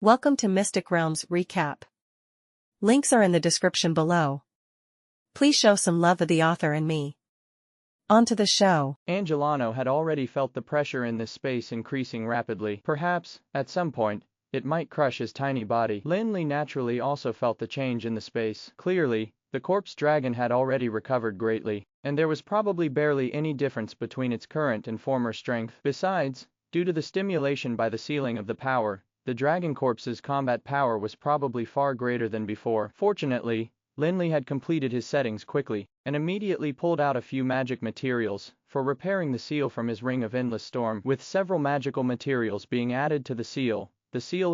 Welcome to Mystic Realms Recap. Links are in the description below. Please show some love of the author and me. On to the show. Angelano had already felt the pressure in this space increasing rapidly. Perhaps, at some point, it might crush his tiny body. Lin Li naturally also felt the change in the space. Clearly, the corpse dragon had already recovered greatly, and there was probably barely any difference between its current and former strength. Besides, due to the stimulation by the sealing of the power, the dragon corpse's combat power was probably far greater than before. Fortunately, Lin Li had completed his settings quickly, and immediately pulled out a few magic materials for repairing the seal from his ring of endless storm. With several magical materials being added to the seal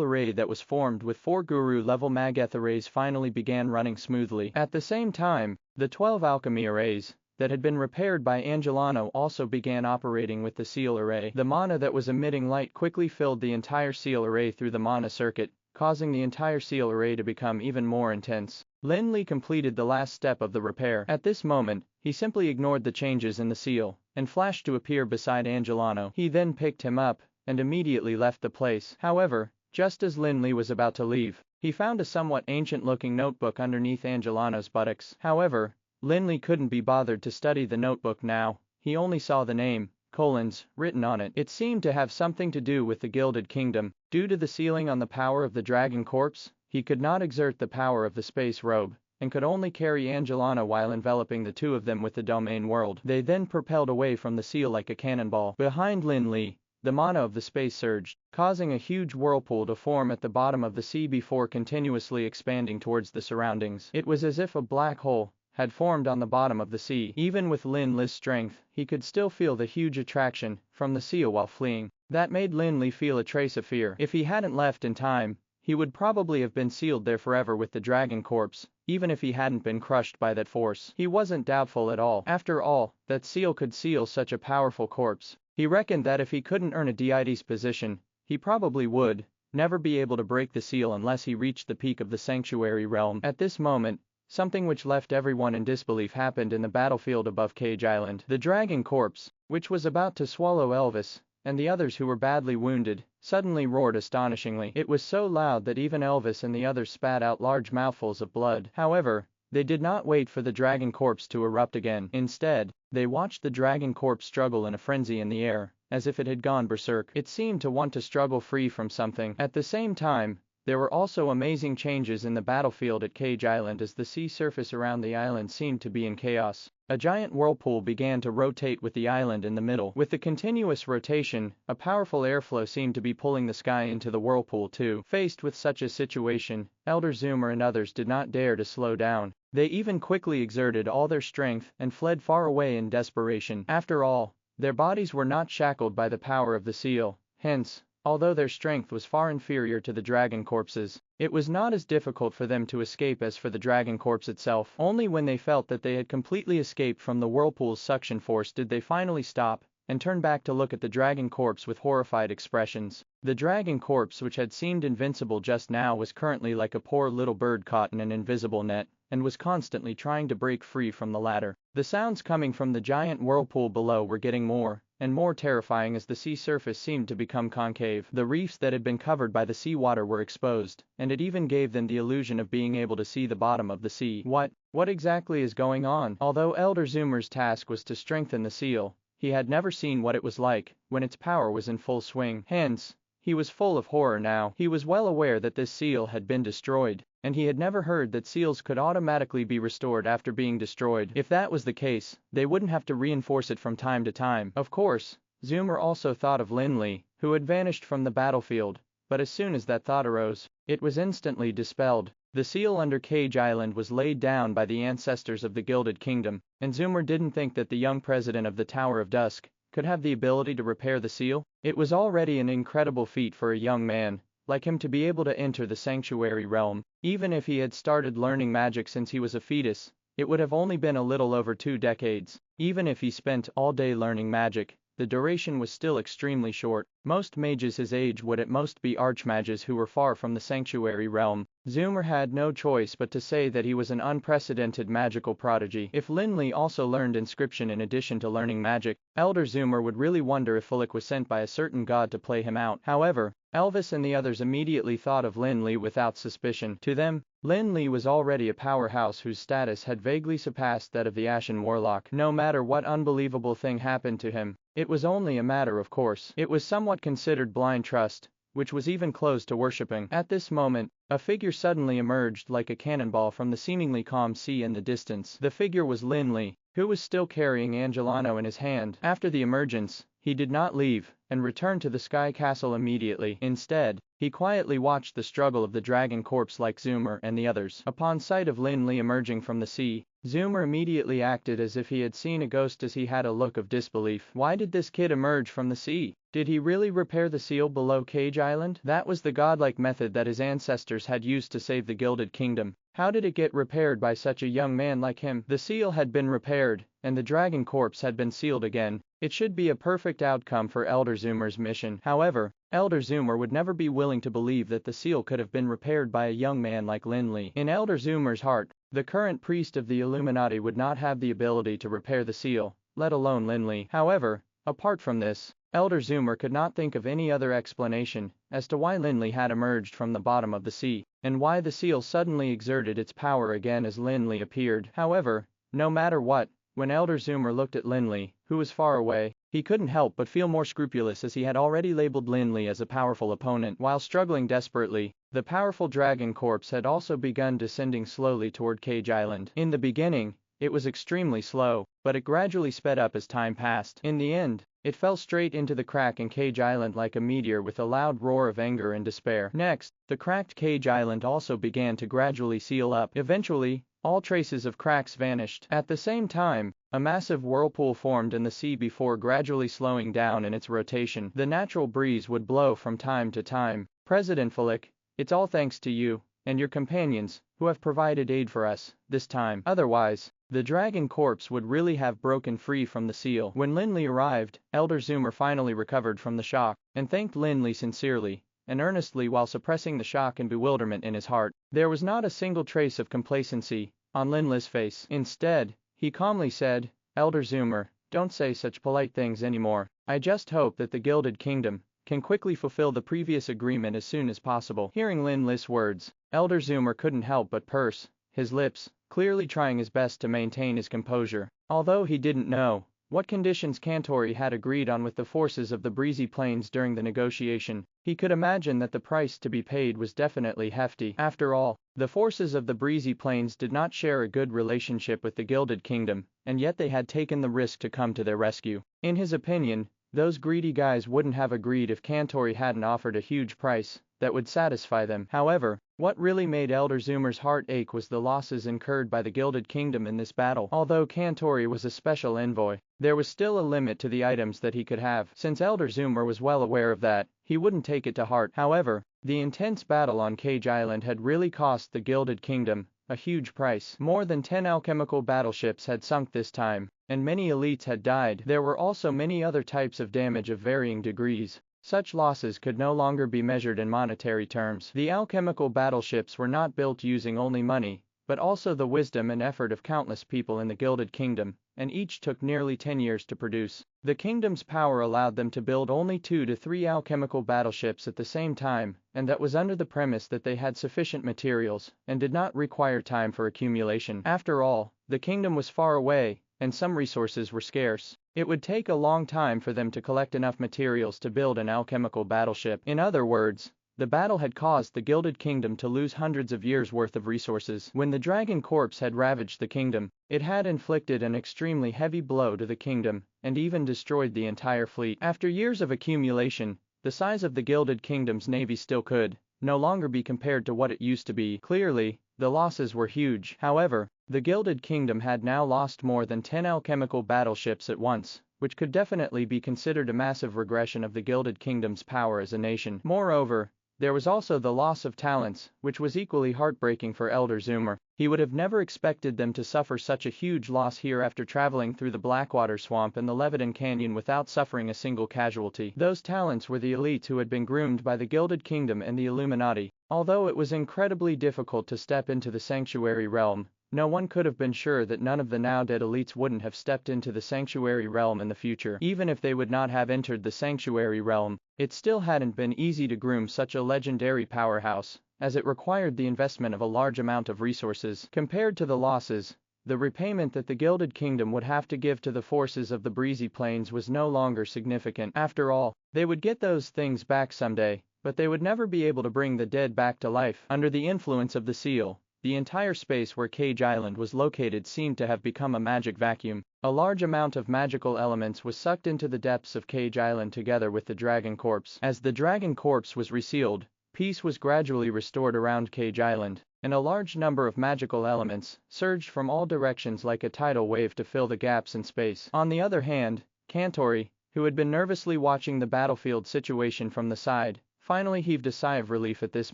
array that was formed with 4 guru-level mage arrays finally began running smoothly. At the same time, the 12 alchemy arrays that had been repaired by Angelano also began operating with the seal array. The mana that was emitting light quickly filled the entire seal array through the mana circuit, causing the entire seal array to become even more intense. Lin Li completed the last step of the repair. At this moment, he simply ignored the changes in the seal, and flashed to appear beside Angelano. He then picked him up, and immediately left the place. However, just as Lin Li was about to leave, he found a somewhat ancient-looking notebook underneath Angelano's buttocks. However, Lin Li couldn't be bothered to study the notebook now. He only saw the name, colons, written on it. It seemed to have something to do with the Gilded Kingdom. Due to the sealing on the power of the dragon corpse, he could not exert the power of the space robe, and could only carry Angelano while enveloping the two of them with the domain world. They then propelled away from the seal like a cannonball. Behind Lin Li, the mana of the space surged, causing a huge whirlpool to form at the bottom of the sea before continuously expanding towards the surroundings. It was as if a black hole had formed on the bottom of the sea. Even with Lin Li's strength, he could still feel the huge attraction from the seal while fleeing. That made Lin Li feel a trace of fear. If he hadn't left in time, he would probably have been sealed there forever with the dragon corpse, even if he hadn't been crushed by that force. He wasn't doubtful at all. After all, that seal could seal such a powerful corpse. He reckoned that if he couldn't earn a deity's position, he probably would never be able to break the seal unless he reached the peak of the sanctuary realm. At this moment, something which left everyone in disbelief happened in the battlefield above Cage Island. The dragon corpse, which was about to swallow Elvis and the others who were badly wounded, suddenly roared astonishingly. It was so loud that even Elvis and the others spat out large mouthfuls of blood. However, they did not wait for the dragon corpse to erupt again. Instead, they watched the dragon corpse struggle in a frenzy in the air, as if it had gone berserk. It seemed to want to struggle free from something. At the same time, there were also amazing changes in the battlefield at Cage Island as the sea surface around the island seemed to be in chaos. A giant whirlpool began to rotate with the island in the middle. With the continuous rotation, a powerful airflow seemed to be pulling the sky into the whirlpool too. Faced with such a situation, Elder Zoomer and others did not dare to slow down. They even quickly exerted all their strength and fled far away in desperation. After all, their bodies were not shackled by the power of the seal. Hence, although their strength was far inferior to the dragon corpse's, it was not as difficult for them to escape as for the dragon corpse itself. Only when they felt that they had completely escaped from the whirlpool's suction force did they finally stop and turn back to look at the dragon corpse with horrified expressions. The dragon corpse, which had seemed invincible just now, was currently like a poor little bird caught in an invisible net, and was constantly trying to break free from the ladder. The sounds coming from the giant whirlpool below were getting more and more terrifying as the sea surface seemed to become concave. The reefs that had been covered by the seawater were exposed, and it even gave them the illusion of being able to see the bottom of the sea. What exactly is going on? Although Elder Zoomer's task was to strengthen the seal, he had never seen what it was like when its power was in full swing. Hence, he was full of horror now. He was well aware that this seal had been destroyed, and he had never heard that seals could automatically be restored after being destroyed. If that was the case, they wouldn't have to reinforce it from time to time. Of course, Zoomer also thought of Lin Li, who had vanished from the battlefield, but as soon as that thought arose, it was instantly dispelled. The seal under Cage Island was laid down by the ancestors of the Gilded Kingdom, and Zoomer didn't think that the young president of the Tower of Dusk could have the ability to repair the seal. It was already an incredible feat for a young man like him to be able to enter the sanctuary realm. Even if he had started learning magic since he was a fetus, it would have only been a little over 2 decades. Even if he spent all day learning magic, the duration was still extremely short. Most mages his age would at most be archmages who were far from the sanctuary realm, Zoomer had no choice but to say that he was an unprecedented magical prodigy. If Lin Li also learned inscription in addition to learning magic, Elder Zoomer would really wonder if Fulik was sent by a certain god to play him out. However, Elvis and the others immediately thought of Lin Li without suspicion. To them, Lin Li was already a powerhouse whose status had vaguely surpassed that of the Ashen Warlock. No matter what unbelievable thing happened to him, it was only a matter of course. It was somewhat considered blind trust, which was even close to worshipping. At this moment, a figure suddenly emerged like a cannonball from the seemingly calm sea in the distance. The figure was Lin Li, who was still carrying Angelano in his hand. After the emergence, he did not leave and return to the Sky Castle immediately. Instead, he quietly watched the struggle of the dragon corpse like Zoomer and the others. Upon sight of Lin Li emerging from the sea, Zoomer immediately acted as if he had seen a ghost as he had a look of disbelief. Why did this kid emerge from the sea? Did he really repair the seal below Cage Island? That was the godlike method that his ancestors had used to save the Gilded Kingdom. How did it get repaired by such a young man like him? The seal had been repaired, and the dragon corpse had been sealed again. It should be a perfect outcome for Elder Zoomer's mission. However, Elder Zoomer would never be willing to believe that the seal could have been repaired by a young man like Lin Li. In Elder Zoomer's heart, the current priest of the Illuminati would not have the ability to repair the seal, let alone Lin Li. However, apart from this, Elder Zoomer could not think of any other explanation as to why Lin Li had emerged from the bottom of the sea, and why the seal suddenly exerted its power again as Lin Li appeared. However, no matter what, when Elder Zoomer looked at Lin Li, who was far away, he couldn't help but feel more scrupulous as he had already labeled Lin Li as a powerful opponent. While struggling desperately, the powerful dragon corpse had also begun descending slowly toward Cage Island. In the beginning, it was extremely slow, but it gradually sped up as time passed. In the end, it fell straight into the crack in Cage Island like a meteor with a loud roar of anger and despair. Next, the cracked Cage Island also began to gradually seal up. Eventually, all traces of cracks vanished. At the same time, a massive whirlpool formed in the sea before gradually slowing down in its rotation. The natural breeze would blow from time to time. President Fulik, it's all thanks to you and your companions, who have provided aid for us this time. Otherwise, the dragon corpse would really have broken free from the seal. When Lin Li arrived, Elder Zoomer finally recovered from the shock and thanked Lin Li sincerely and earnestly while suppressing the shock and bewilderment in his heart. There was not a single trace of complacency on Lin Li's face. Instead, he calmly said, Elder Zoomer, don't say such polite things anymore. I just hope that the Gilded Kingdom can quickly fulfill the previous agreement as soon as possible. Hearing Lin Li's words, Elder Zoomer couldn't help but purse his lips, clearly trying his best to maintain his composure. Although he didn't know what conditions Cantori had agreed on with the forces of the Breezy Plains during the negotiation, he could imagine that the price to be paid was definitely hefty. After all, the forces of the Breezy Plains did not share a good relationship with the Gilded Kingdom, and yet they had taken the risk to come to their rescue. In his opinion, those greedy guys wouldn't have agreed if Cantori hadn't offered a huge price that would satisfy them. However, what really made Elder Zoomer's heart ache was the losses incurred by the Gilded Kingdom in this battle. Although Cantori was a special envoy, there was still a limit to the items that he could have. Since Elder Zoomer was well aware of that, he wouldn't take it to heart. However, the intense battle on Cage Island had really cost the Gilded Kingdom a huge price. More than 10 alchemical battleships had sunk this time, and many elites had died. There were also many other types of damage of varying degrees. Such losses could no longer be measured in monetary terms. The alchemical battleships were not built using only money, but also the wisdom and effort of countless people in the Gilded Kingdom, and each took nearly 10 years to produce. The kingdom's power allowed them to build only 2 to 3 alchemical battleships at the same time, and that was under the premise that they had sufficient materials and did not require time for accumulation. After all, the kingdom was far away, and some resources were scarce. It would take a long time for them to collect enough materials to build an alchemical battleship. In other words, the battle had caused the Gilded Kingdom to lose hundreds of years' worth of resources. When the dragon corpse had ravaged the kingdom, it had inflicted an extremely heavy blow to the kingdom, and even destroyed the entire fleet. After years of accumulation, the size of the Gilded Kingdom's navy still could no longer be compared to what it used to be. Clearly, the losses were huge. However, the Gilded Kingdom had now lost more than 10 alchemical battleships at once, which could definitely be considered a massive regression of the Gilded Kingdom's power as a nation. Moreover, there was also the loss of talents, which was equally heartbreaking for Elder Zoomer. He would have never expected them to suffer such a huge loss here after traveling through the Blackwater Swamp and the Leviton Canyon without suffering a single casualty. Those talents were the elites who had been groomed by the Gilded Kingdom and the Illuminati. Although it was incredibly difficult to step into the Sanctuary Realm, no one could have been sure that none of the now-dead elites wouldn't have stepped into the Sanctuary Realm in the future. Even if they would not have entered the Sanctuary Realm, it still hadn't been easy to groom such a legendary powerhouse, as it required the investment of a large amount of resources. Compared to the losses, the repayment that the Gilded Kingdom would have to give to the forces of the Breezy Plains was no longer significant. After all, they would get those things back someday, but they would never be able to bring the dead back to life. Under the influence of the seal, the entire space where Cage Island was located seemed to have become a magic vacuum. A large amount of magical elements was sucked into the depths of Cage Island together with the dragon corpse. As the dragon corpse was resealed, peace was gradually restored around Cage Island, and a large number of magical elements surged from all directions like a tidal wave to fill the gaps in space. On the other hand, Kantori, who had been nervously watching the battlefield situation from the side, finally heaved a sigh of relief at this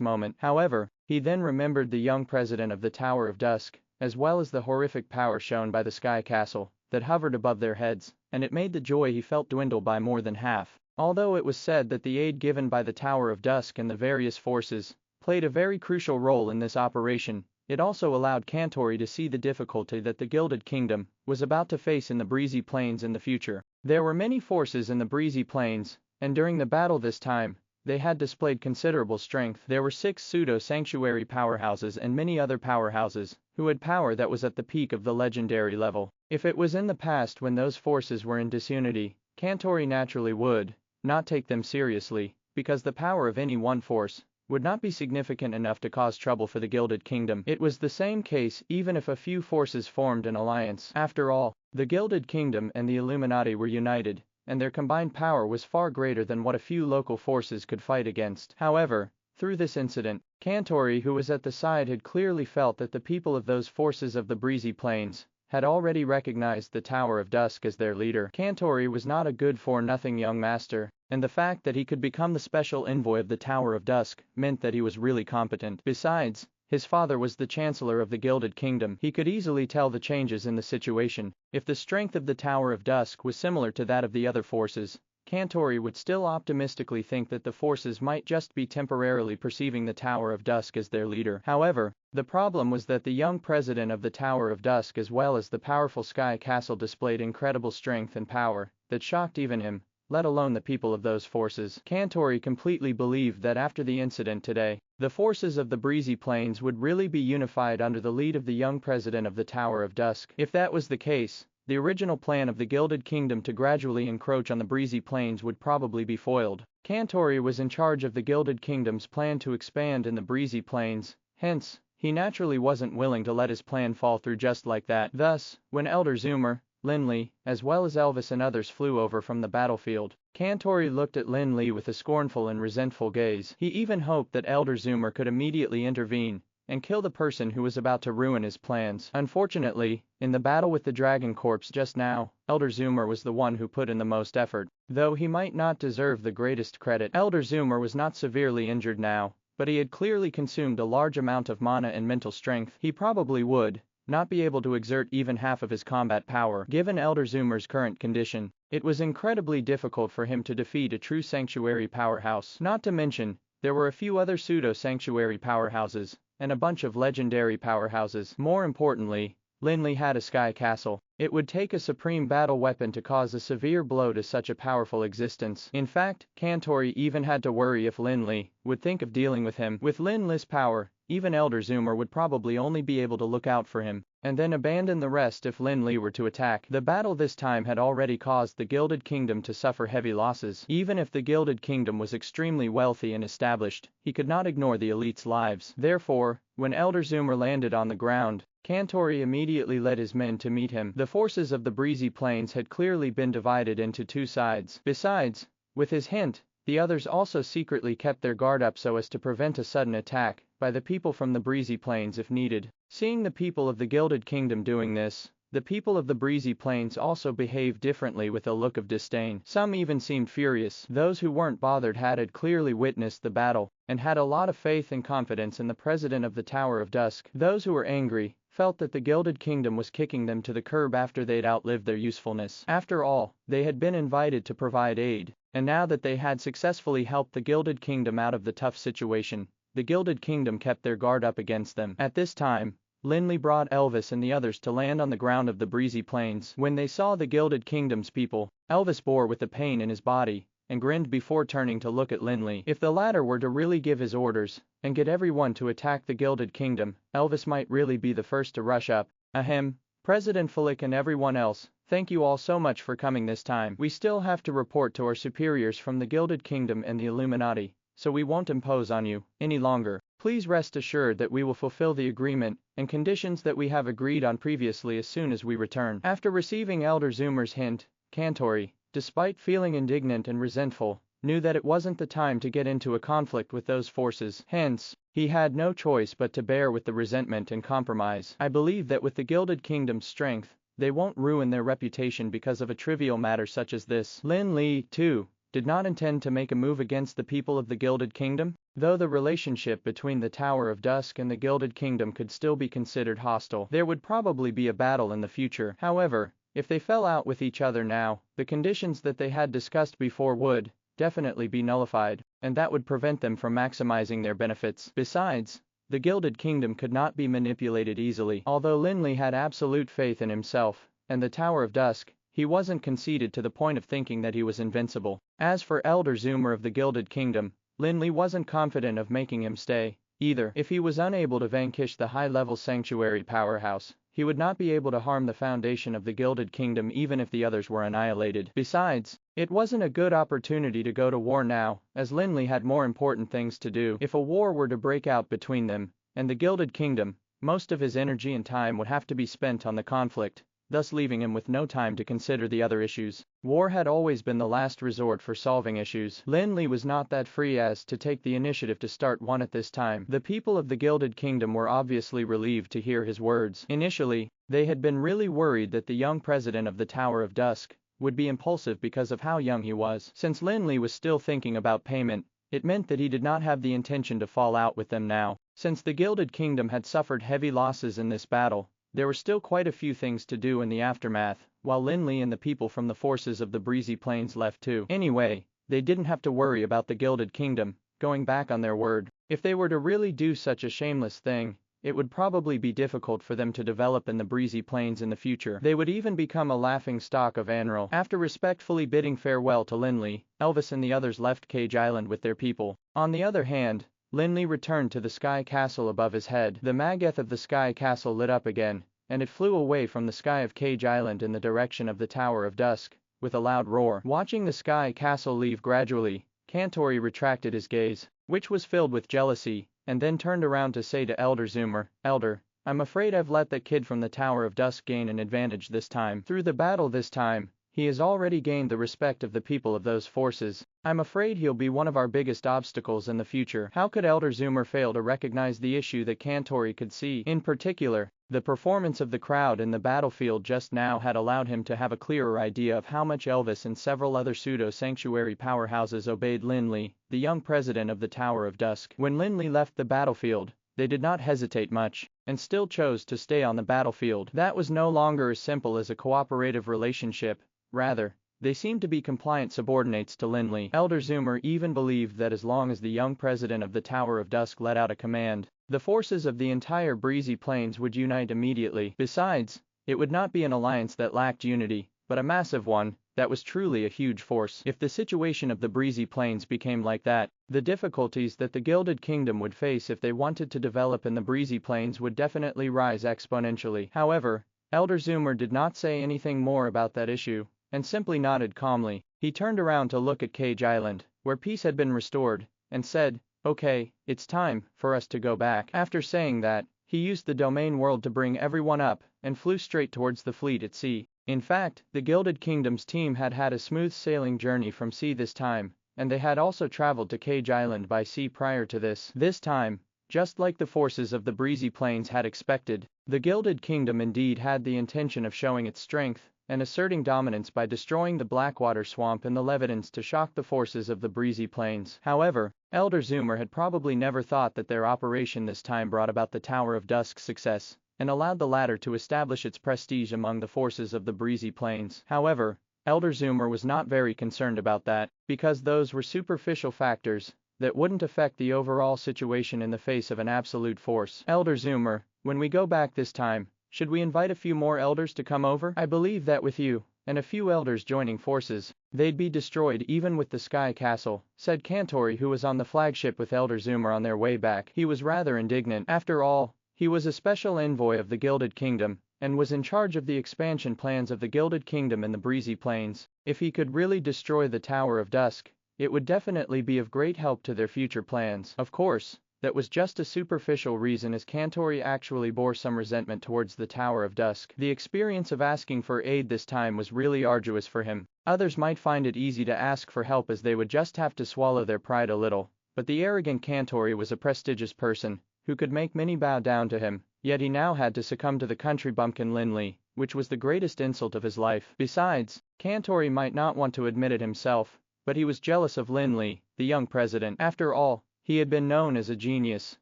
moment. However, he then remembered the young president of the Tower of Dusk, as well as the horrific power shown by the Sky Castle that hovered above their heads, and it made the joy he felt dwindle by more than half. Although it was said that the aid given by the Tower of Dusk and the various forces played a very crucial role in this operation, it also allowed Kantori to see the difficulty that the Gilded Kingdom was about to face in the Breezy Plains in the future. There were many forces in the Breezy Plains, and during the battle this time, they had displayed considerable strength. There were 6 pseudo-sanctuary powerhouses and many other powerhouses who had power that was at the peak of the legendary level. If it was in the past when those forces were in disunity, Kantori naturally would not take them seriously, because the power of any one force would not be significant enough to cause trouble for the Gilded Kingdom. It was the same case even if a few forces formed an alliance. After all, the Gilded Kingdom and the Illuminati were united, and their combined power was far greater than what a few local forces could fight against. However, through this incident, Kantori, who was at the side, had clearly felt that the people of those forces of the Breezy Plains had already recognized the Tower of Dusk as their leader. Kantori was not a good-for-nothing young master, and the fact that he could become the special envoy of the Tower of Dusk meant that he was really competent. Besides, his father was the Chancellor of the Gilded Kingdom. He could easily tell the changes in the situation. If the strength of the Tower of Dusk was similar to that of the other forces, Kantori would still optimistically think that the forces might just be temporarily perceiving the Tower of Dusk as their leader. However, the problem was that the young president of the Tower of Dusk as well as the powerful Sky Castle displayed incredible strength and power that shocked even him, let alone the people of those forces. Kantori completely believed that after the incident today, the forces of the Breezy Plains would really be unified under the lead of the young president of the Tower of Dusk. If that was the case, the original plan of the Gilded Kingdom to gradually encroach on the Breezy Plains would probably be foiled. Kantori was in charge of the Gilded Kingdom's plan to expand in the Breezy Plains, hence, he naturally wasn't willing to let his plan fall through just like that. Thus, when Elder Zoomer, Lin Li, as well as Elvis and others flew over from the battlefield, Kantori looked at Lin Li with a scornful and resentful gaze. He even hoped that Elder Zoomer could immediately intervene and kill the person who was about to ruin his plans. Unfortunately, in the battle with the dragon corpse just now, Elder Zoomer was the one who put in the most effort. Though he might not deserve the greatest credit, Elder Zoomer was not severely injured now, but he had clearly consumed a large amount of mana and mental strength. He probably would not be able to exert even half of his combat power. Given Elder Zoomer's current condition, it was incredibly difficult for him to defeat a true sanctuary powerhouse. Not to mention, there were a few other pseudo-sanctuary powerhouses, and a bunch of legendary powerhouses. More importantly, Lin Li had a Sky Castle. It would take a supreme battle weapon to cause a severe blow to such a powerful existence. In fact, Kantori even had to worry if Lin Li would think of dealing with him. With Lin Li's power, even Elder Zoomer would probably only be able to look out for him, and then abandon the rest if Lin Li were to attack. The battle this time had already caused the Gilded Kingdom to suffer heavy losses. Even if the Gilded Kingdom was extremely wealthy and established, he could not ignore the elite's lives. Therefore, when Elder Zoomer landed on the ground, Kantori immediately led his men to meet him. The forces of the Breezy Plains had clearly been divided into 2 sides. Besides, with his hint, the others also secretly kept their guard up so as to prevent a sudden attack by the people from the Breezy Plains if needed. Seeing the people of the Gilded Kingdom doing this, the people of the Breezy Plains also behaved differently with a look of disdain. Some even seemed furious. Those who weren't bothered had clearly witnessed the battle, and had a lot of faith and confidence in the president of the Tower of Dusk. Those who were angry felt that the Gilded Kingdom was kicking them to the curb after they'd outlived their usefulness. After all, they had been invited to provide aid, and now that they had successfully helped the Gilded Kingdom out of the tough situation, the Gilded Kingdom kept their guard up against them. At this time, Lin Li brought Elvis and the others to land on the ground of the breezy plains. When they saw the Gilded Kingdom's people, Elvis bore with the pain in his body and grinned before turning to look at Lin Li. If the latter were to really give his orders and get everyone to attack the Gilded Kingdom, Elvis might really be the first to rush up. Ahem. President Flick and everyone else, thank you all so much for coming this time. We still have to report to our superiors from the Gilded Kingdom and the Illuminati, so we won't impose on you any longer. Please rest assured that we will fulfill the agreement and conditions that we have agreed on previously as soon as we return. After receiving Elder Zoomer's hint, Kantori, despite feeling indignant and resentful, knew that it wasn't the time to get into a conflict with those forces. Hence, he had no choice but to bear with the resentment and compromise. I believe that with the Gilded Kingdom's strength, they won't ruin their reputation because of a trivial matter such as this. Lin Li, too, did not intend to make a move against the people of the Gilded Kingdom, though the relationship between the Tower of Dusk and the Gilded Kingdom could still be considered hostile. There would probably be a battle in the future. However, if they fell out with each other now, the conditions that they had discussed before would definitely be nullified, and that would prevent them from maximizing their benefits. Besides, the Gilded Kingdom could not be manipulated easily. Although Lin Li had absolute faith in himself and the Tower of Dusk, he wasn't conceited to the point of thinking that he was invincible. As for Elder Zoomer of the Gilded Kingdom, Lin Li wasn't confident of making him stay either. If he was unable to vanquish the high-level sanctuary powerhouse, he would not be able to harm the foundation of the Gilded Kingdom even if the others were annihilated. Besides, it wasn't a good opportunity to go to war now, as Lin Li had more important things to do. If a war were to break out between them and the Gilded Kingdom, most of his energy and time would have to be spent on the conflict, thus leaving him with no time to consider the other issues. War had always been the last resort for solving issues. Lin Li was not that free as to take the initiative to start one at this time. The people of the Gilded Kingdom were obviously relieved to hear his words. Initially, they had been really worried that the young president of the Tower of Dusk would be impulsive because of how young he was. Since Lin Li was still thinking about payment, it meant that he did not have the intention to fall out with them now. Since the Gilded Kingdom had suffered heavy losses in this battle, there were still quite a few things to do in the aftermath, while Lin Li and the people from the forces of the breezy plains left too. Anyway, they didn't have to worry about the Gilded Kingdom going back on their word. If they were to really do such a shameless thing, it would probably be difficult for them to develop in the breezy plains in the future. They would even become a laughing stock of Anral. After respectfully bidding farewell to Lin Li, Elvis and the others left Cage Island with their people. On the other hand, Lin Li returned to the sky castle above his head. The mageth of the sky castle lit up again, and it flew away from the sky of Cage Island in the direction of the Tower of Dusk, with a loud roar. Watching the sky castle leave gradually, Kantori retracted his gaze, which was filled with jealousy, and then turned around to say to Elder Zoomer, "Elder, I'm afraid I've let that kid from the Tower of Dusk gain an advantage this time. Through the battle this time, he has already gained the respect of the people of those forces. I'm afraid he'll be one of our biggest obstacles in the future." How could Elder Zoomer fail to recognize the issue that Kantori could see? In particular, the performance of the crowd in the battlefield just now had allowed him to have a clearer idea of how much Elvis and several other pseudo-sanctuary powerhouses obeyed Lin Li, the young president of the Tower of Dusk. When Lin Li left the battlefield, they did not hesitate much, and still chose to stay on the battlefield. That was no longer as simple as a cooperative relationship. Rather, they seemed to be compliant subordinates to Lin Li. Elder Zoomer even believed that as long as the young president of the Tower of Dusk let out a command, the forces of the entire breezy plains would unite immediately. Besides, it would not be an alliance that lacked unity, but a massive one that was truly a huge force. If the situation of the breezy plains became like that, the difficulties that the Gilded Kingdom would face if they wanted to develop in the breezy plains would definitely rise exponentially. However, Elder Zoomer did not say anything more about that issue, and simply nodded calmly. He turned around to look at Cage Island, where peace had been restored, and said, "Okay, it's time for us to go back." After saying that, he used the domain world to bring everyone up, and flew straight towards the fleet at sea. In fact, the Gilded Kingdom's team had had a smooth sailing journey from sea this time, and they had also traveled to Cage Island by sea prior to this. This time, just like the forces of the breezy plains had expected, the Gilded Kingdom indeed had the intention of showing its strength and asserting dominance by destroying the Blackwater Swamp and the Levitans to shock the forces of the Breezy Plains. However, Elder Zoomer had probably never thought that their operation this time brought about the Tower of Dusk's success, and allowed the latter to establish its prestige among the forces of the Breezy Plains. However, Elder Zoomer was not very concerned about that, because those were superficial factors that wouldn't affect the overall situation in the face of an absolute force. Elder Zoomer, when we go back this time, should we invite a few more elders to come over? I believe that with you, and a few elders joining forces, they'd be destroyed even with the Sky Castle, said Kantori, who was on the flagship with Elder Zoomer on their way back. He was rather indignant. After all, he was a special envoy of the Gilded Kingdom, and was in charge of the expansion plans of the Gilded Kingdom in the Breezy Plains. If he could really destroy the Tower of Dusk, it would definitely be of great help to their future plans. Of course, that was just a superficial reason, as Kantori actually bore some resentment towards the Tower of Dusk. The experience of asking for aid this time was really arduous for him. Others might find it easy to ask for help, as they would just have to swallow their pride a little, but the arrogant Kantori was a prestigious person, who could make many bow down to him, yet he now had to succumb to the country bumpkin Lin Li, which was the greatest insult of his life. Besides, Kantori might not want to admit it himself, but he was jealous of Lin Li, the young president. After all, he had been known as a genius,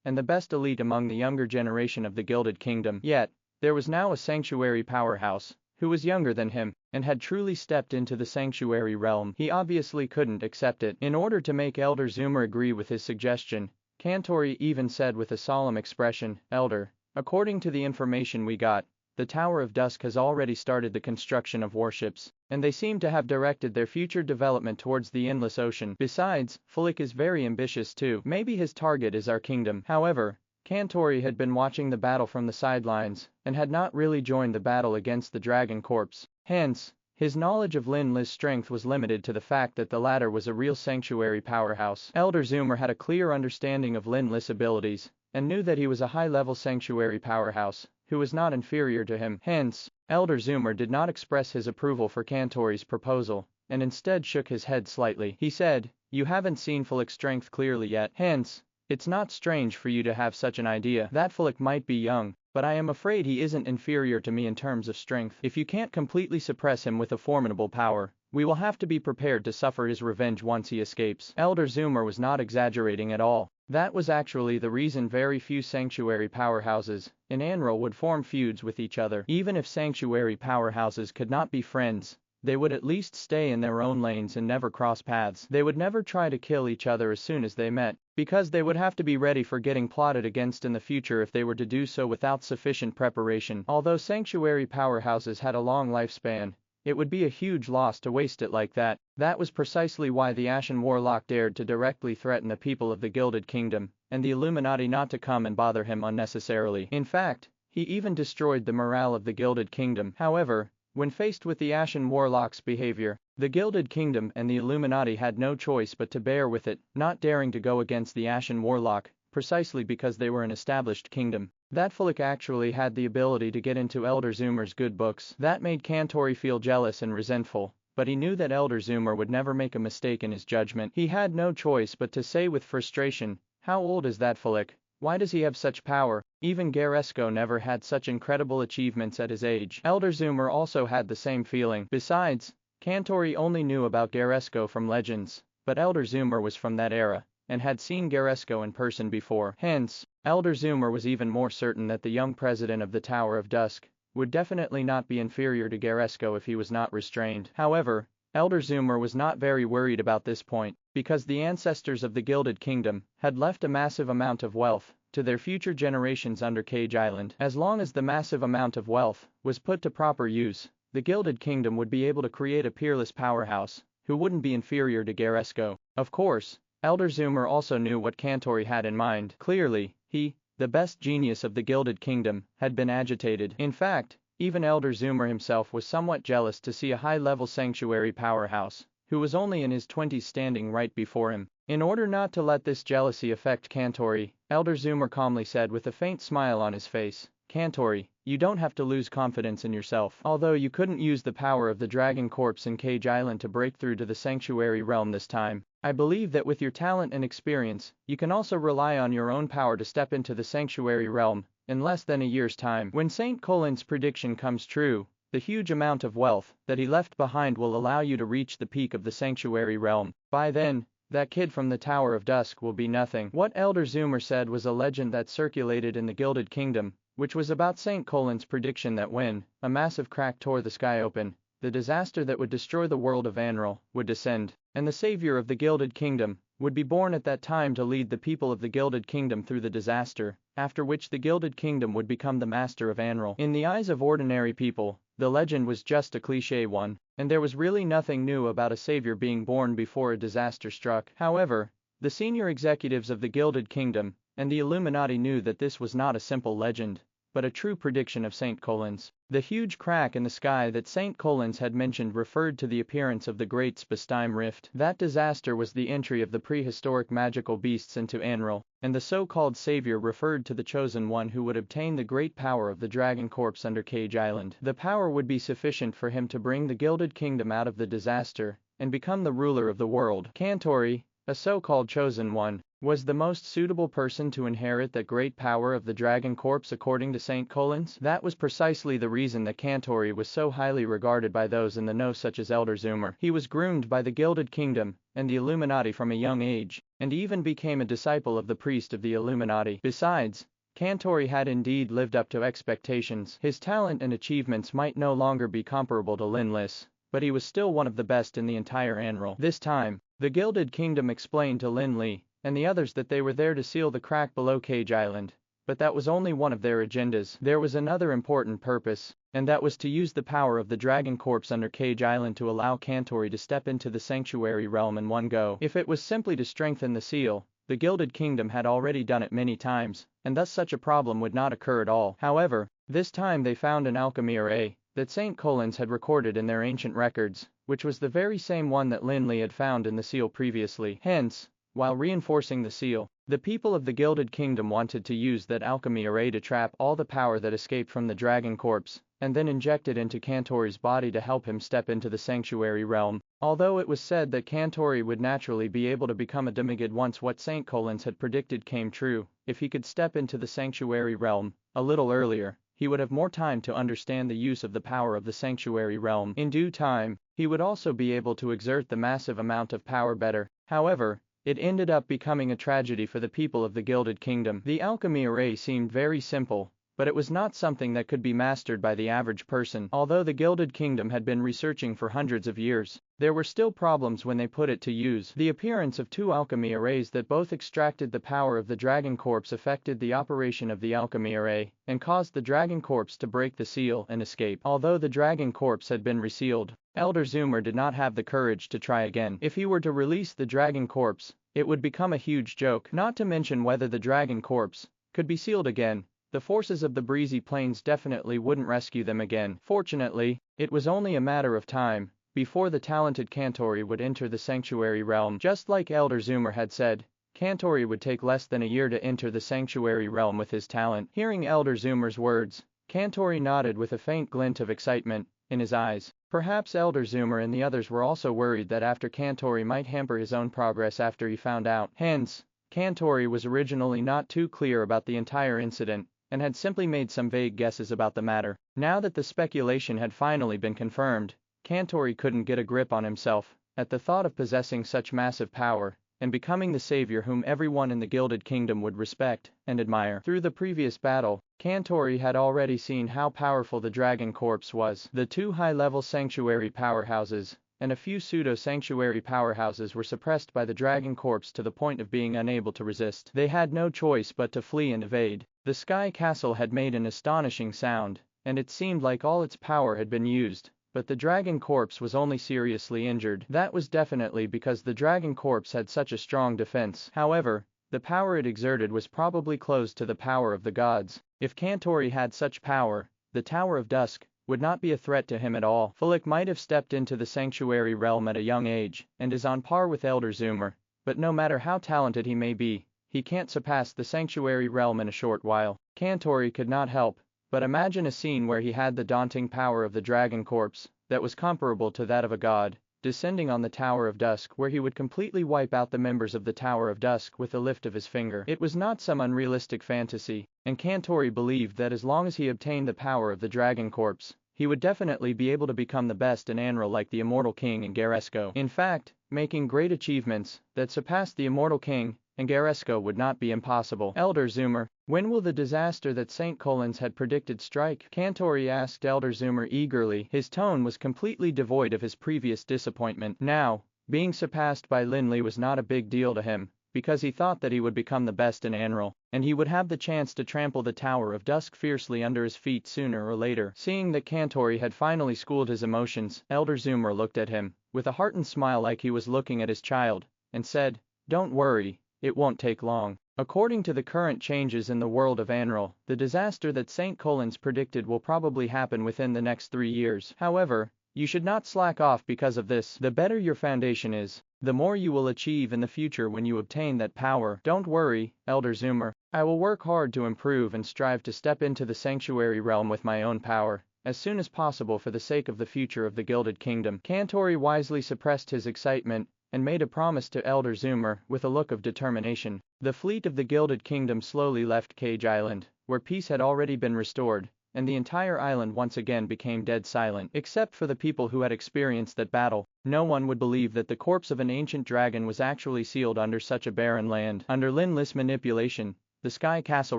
and the best elite among the younger generation of the Gilded Kingdom. Yet, there was now a sanctuary powerhouse, who was younger than him, and had truly stepped into the sanctuary realm. He obviously couldn't accept it. In order to make Elder Zoomer agree with his suggestion, Kantori even said with a solemn expression, "Elder, according to the information we got, the Tower of Dusk has already started the construction of warships, and they seem to have directed their future development towards the endless ocean. Besides, Fulik is very ambitious too. Maybe his target is our kingdom." However, Kantori had been watching the battle from the sidelines, and had not really joined the battle against the Dragon Corps. Hence, his knowledge of Lin Li's strength was limited to the fact that the latter was a real sanctuary powerhouse. Elder Zoomer had a clear understanding of Lin Li's abilities, and knew that he was a high-level sanctuary powerhouse, who was not inferior to him. Hence, Elder Zoomer did not express his approval for Kantori's proposal, and instead shook his head slightly. He said, "You haven't seen Fulik's strength clearly yet. Hence, it's not strange for you to have such an idea. That Fulik might be young, but I am afraid he isn't inferior to me in terms of strength. If you can't completely suppress him with a formidable power, we will have to be prepared to suffer his revenge once he escapes." Elder Zoomer was not exaggerating at all. That was actually the reason very few sanctuary powerhouses in Anral would form feuds with each other. Even if sanctuary powerhouses could not be friends, they would at least stay in their own lanes and never cross paths. They would never try to kill each other as soon as they met, because they would have to be ready for getting plotted against in the future if they were to do so without sufficient preparation. Although sanctuary powerhouses had a long lifespan, it would be a huge loss to waste it like that. That was precisely why the Ashen Warlock dared to directly threaten the people of the Gilded Kingdom, and the Illuminati not to come and bother him unnecessarily. In fact, he even destroyed the morale of the Gilded Kingdom. However, when faced with the Ashen Warlock's behavior, the Gilded Kingdom and the Illuminati had no choice but to bear with it, not daring to go against the Ashen Warlock, precisely because they were an established kingdom. That Fulik actually had the ability to get into Elder Zoomer's good books. That made Kantori feel jealous and resentful, but he knew that Elder Zoomer would never make a mistake in his judgment. He had no choice but to say with frustration, "How old is that Fulik? Why does he have such power? Even Garesko never had such incredible achievements at his age." Elder Zoomer also had the same feeling. Besides, Kantori only knew about Garesko from legends, but Elder Zoomer was from that era, and had seen Garesko in person before. Hence, Elder Zoomer was even more certain that the young president of the Tower of Dusk would definitely not be inferior to Garesko if he was not restrained. However, Elder Zoomer was not very worried about this point, because the ancestors of the Gilded Kingdom had left a massive amount of wealth to their future generations under Cage Island. As long as the massive amount of wealth was put to proper use, the Gilded Kingdom would be able to create a peerless powerhouse who wouldn't be inferior to Garesko. Of course, Elder Zoomer also knew what Kantori had in mind. Clearly, he, the best genius of the Gilded Kingdom, had been agitated. In fact, even Elder Zoomer himself was somewhat jealous to see a high-level sanctuary powerhouse, who was only in his 20s, standing right before him. In order not to let this jealousy affect Kantori, Elder Zoomer calmly said with a faint smile on his face, "Kantori, you don't have to lose confidence in yourself. Although you couldn't use the power of the Dragon Corps in Cage Island to break through to the Sanctuary Realm this time, I believe that with your talent and experience, you can also rely on your own power to step into the Sanctuary Realm in less than a year's time. When St. Colin's prediction comes true, The huge amount of wealth that he left behind will allow you to reach the peak of the sanctuary realm. By then, that kid from the Tower of Dusk will be nothing. What Elder Zoomer said was a legend that circulated in the Gilded Kingdom, which was about St. Colin's prediction that when a massive crack tore the sky open, the disaster that would destroy the world of Anral would descend, and the savior of the Gilded Kingdom would be born at that time to lead the people of the Gilded Kingdom through the disaster, after which the Gilded Kingdom would become the master of Anral. In the eyes of ordinary people, the legend was just a cliché one, and there was really nothing new about a savior being born before a disaster struck. However, the senior executives of the Gilded Kingdom and the Illuminati knew that this was not a simple legend, but a true prediction of St. Colin's. The huge crack in the sky that St. Colin's had mentioned referred to the appearance of the Great Spacetime Rift. That disaster was the entry of the prehistoric magical beasts into Anral, and the so-called savior referred to the chosen one who would obtain the great power of the Dragon Corpse under Cage Island. The power would be sufficient for him to bring the Gilded Kingdom out of the disaster and become the ruler of the world. Cantori, a so-called chosen one, was the most suitable person to inherit the great power of the Dragon Corpse according to St. Colin's. That was precisely the reason that Cantori was so highly regarded by those in the know such as Elder Zoomer. He was groomed by the Gilded Kingdom and the Illuminati from a young age, and even became a disciple of the priest of the Illuminati. Besides, Cantori had indeed lived up to expectations. His talent and achievements might no longer be comparable to Lin Li, but he was still one of the best in the entire Anral. This time, the Gilded Kingdom explained to Lin Li and the others that they were there to seal the crack below Cage Island, but that was only one of their agendas. There was another important purpose, and that was to use the power of the Dragon Corpse under Cage Island to allow Cantori to step into the Sanctuary Realm in one go. If it was simply to strengthen the seal, the Gilded Kingdom had already done it many times, and thus such a problem would not occur at all. However, this time they found an alchemy array that St. Colin's had recorded in their ancient records, which was the very same one that Lin Li had found in the seal previously. Hence, while reinforcing the seal, the people of the Gilded Kingdom wanted to use that alchemy array to trap all the power that escaped from the Dragon Corpse, and then inject it into Cantori's body to help him step into the Sanctuary Realm. Although it was said that Cantori would naturally be able to become a demigod once what St. Colin's had predicted came true, if he could step into the Sanctuary Realm a little earlier, he would have more time to understand the use of the power of the Sanctuary Realm. In due time, he would also be able to exert the massive amount of power better. However, it ended up becoming a tragedy for the people of the Gilded Kingdom. The alchemy array seemed very simple, but it was not something that could be mastered by the average person. Although the Gilded Kingdom had been researching for hundreds of years, there were still problems when they put it to use. The appearance of two alchemy arrays that both extracted the power of the Dragon Corpse affected the operation of the alchemy array, and caused the Dragon Corpse to break the seal and escape. Although the Dragon Corpse had been resealed, Elder Zoomer did not have the courage to try again. If he were to release the Dragon Corpse, it would become a huge joke. Not to mention whether the Dragon Corpse could be sealed again. The forces of the breezy plains definitely wouldn't rescue them again. Fortunately, it was only a matter of time before the talented Cantori would enter the Sanctuary Realm. Just like Elder Zoomer had said, Cantori would take less than a year to enter the Sanctuary Realm with his talent. Hearing Elder Zoomer's words, Cantori nodded with a faint glint of excitement in his eyes. Perhaps Elder Zoomer and the others were also worried that after Cantori might hamper his own progress after he found out. Hence, Cantori was originally not too clear about the entire incident, and had simply made some vague guesses about the matter. Now that the speculation had finally been confirmed, Cantori couldn't get a grip on himself at the thought of possessing such massive power and becoming the savior whom everyone in the Gilded Kingdom would respect and admire. Through the previous battle, Cantori had already seen how powerful the Dragon Corpse was. The two high-level sanctuary powerhouses and a few pseudo-sanctuary powerhouses were suppressed by the Dragon Corpse to the point of being unable to resist. They had no choice but to flee and evade. The Sky Castle had made an astonishing sound, and it seemed like all its power had been used, but the Dragon Corpse was only seriously injured. That was definitely because the Dragon Corpse had such a strong defense. However, the power it exerted was probably close to the power of the gods. If Cantori had such power, the Tower of Dusk would not be a threat to him at all. Fulik might have stepped into the Sanctuary Realm at a young age, and is on par with Elder Zoomer, but no matter how talented he may be, he can't surpass the Sanctuary Realm in a short while. Cantori could not help but imagine a scene where he had the daunting power of the Dragon Corpse, that was comparable to that of a god, descending on the Tower of Dusk where he would completely wipe out the members of the Tower of Dusk with a lift of his finger. It was not some unrealistic fantasy, and Cantori believed that as long as he obtained the power of the Dragon Corpse, he would definitely be able to become the best in Anral like the Immortal King and Garesco. In fact, making great achievements that surpassed the Immortal King and Garesco would not be impossible. Elder Zoomer, when will the disaster that St. Collins had predicted strike? Cantori asked Elder Zoomer eagerly. His tone was completely devoid of his previous disappointment. Now, being surpassed by Lin Li was not a big deal to him, because he thought that he would become the best in Anral, and he would have the chance to trample the Tower of Dusk fiercely under his feet sooner or later. Seeing that Cantori had finally schooled his emotions, Elder Zoomer looked at him, with a heartened smile like he was looking at his child, and said, "Don't worry, it won't take long." According to the current changes in the world of Anral, the disaster that St. Collins predicted will probably happen within the next 3 years. However, you should not slack off because of this. The better your foundation is, the more you will achieve in the future when you obtain that power. Don't worry, Elder Zoomer. I will work hard to improve and strive to step into the sanctuary realm with my own power, as soon as possible for the sake of the future of the Gilded Kingdom. Cantori wisely suppressed his excitement and made a promise to Elder Zoomer with a look of determination. The fleet of the Gilded Kingdom slowly left Cage Island, where peace had already been restored, and the entire island once again became dead silent. Except for the people who had experienced that battle, no one would believe that the corpse of an ancient dragon was actually sealed under such a barren land. Under Lin Li's manipulation, the Sky Castle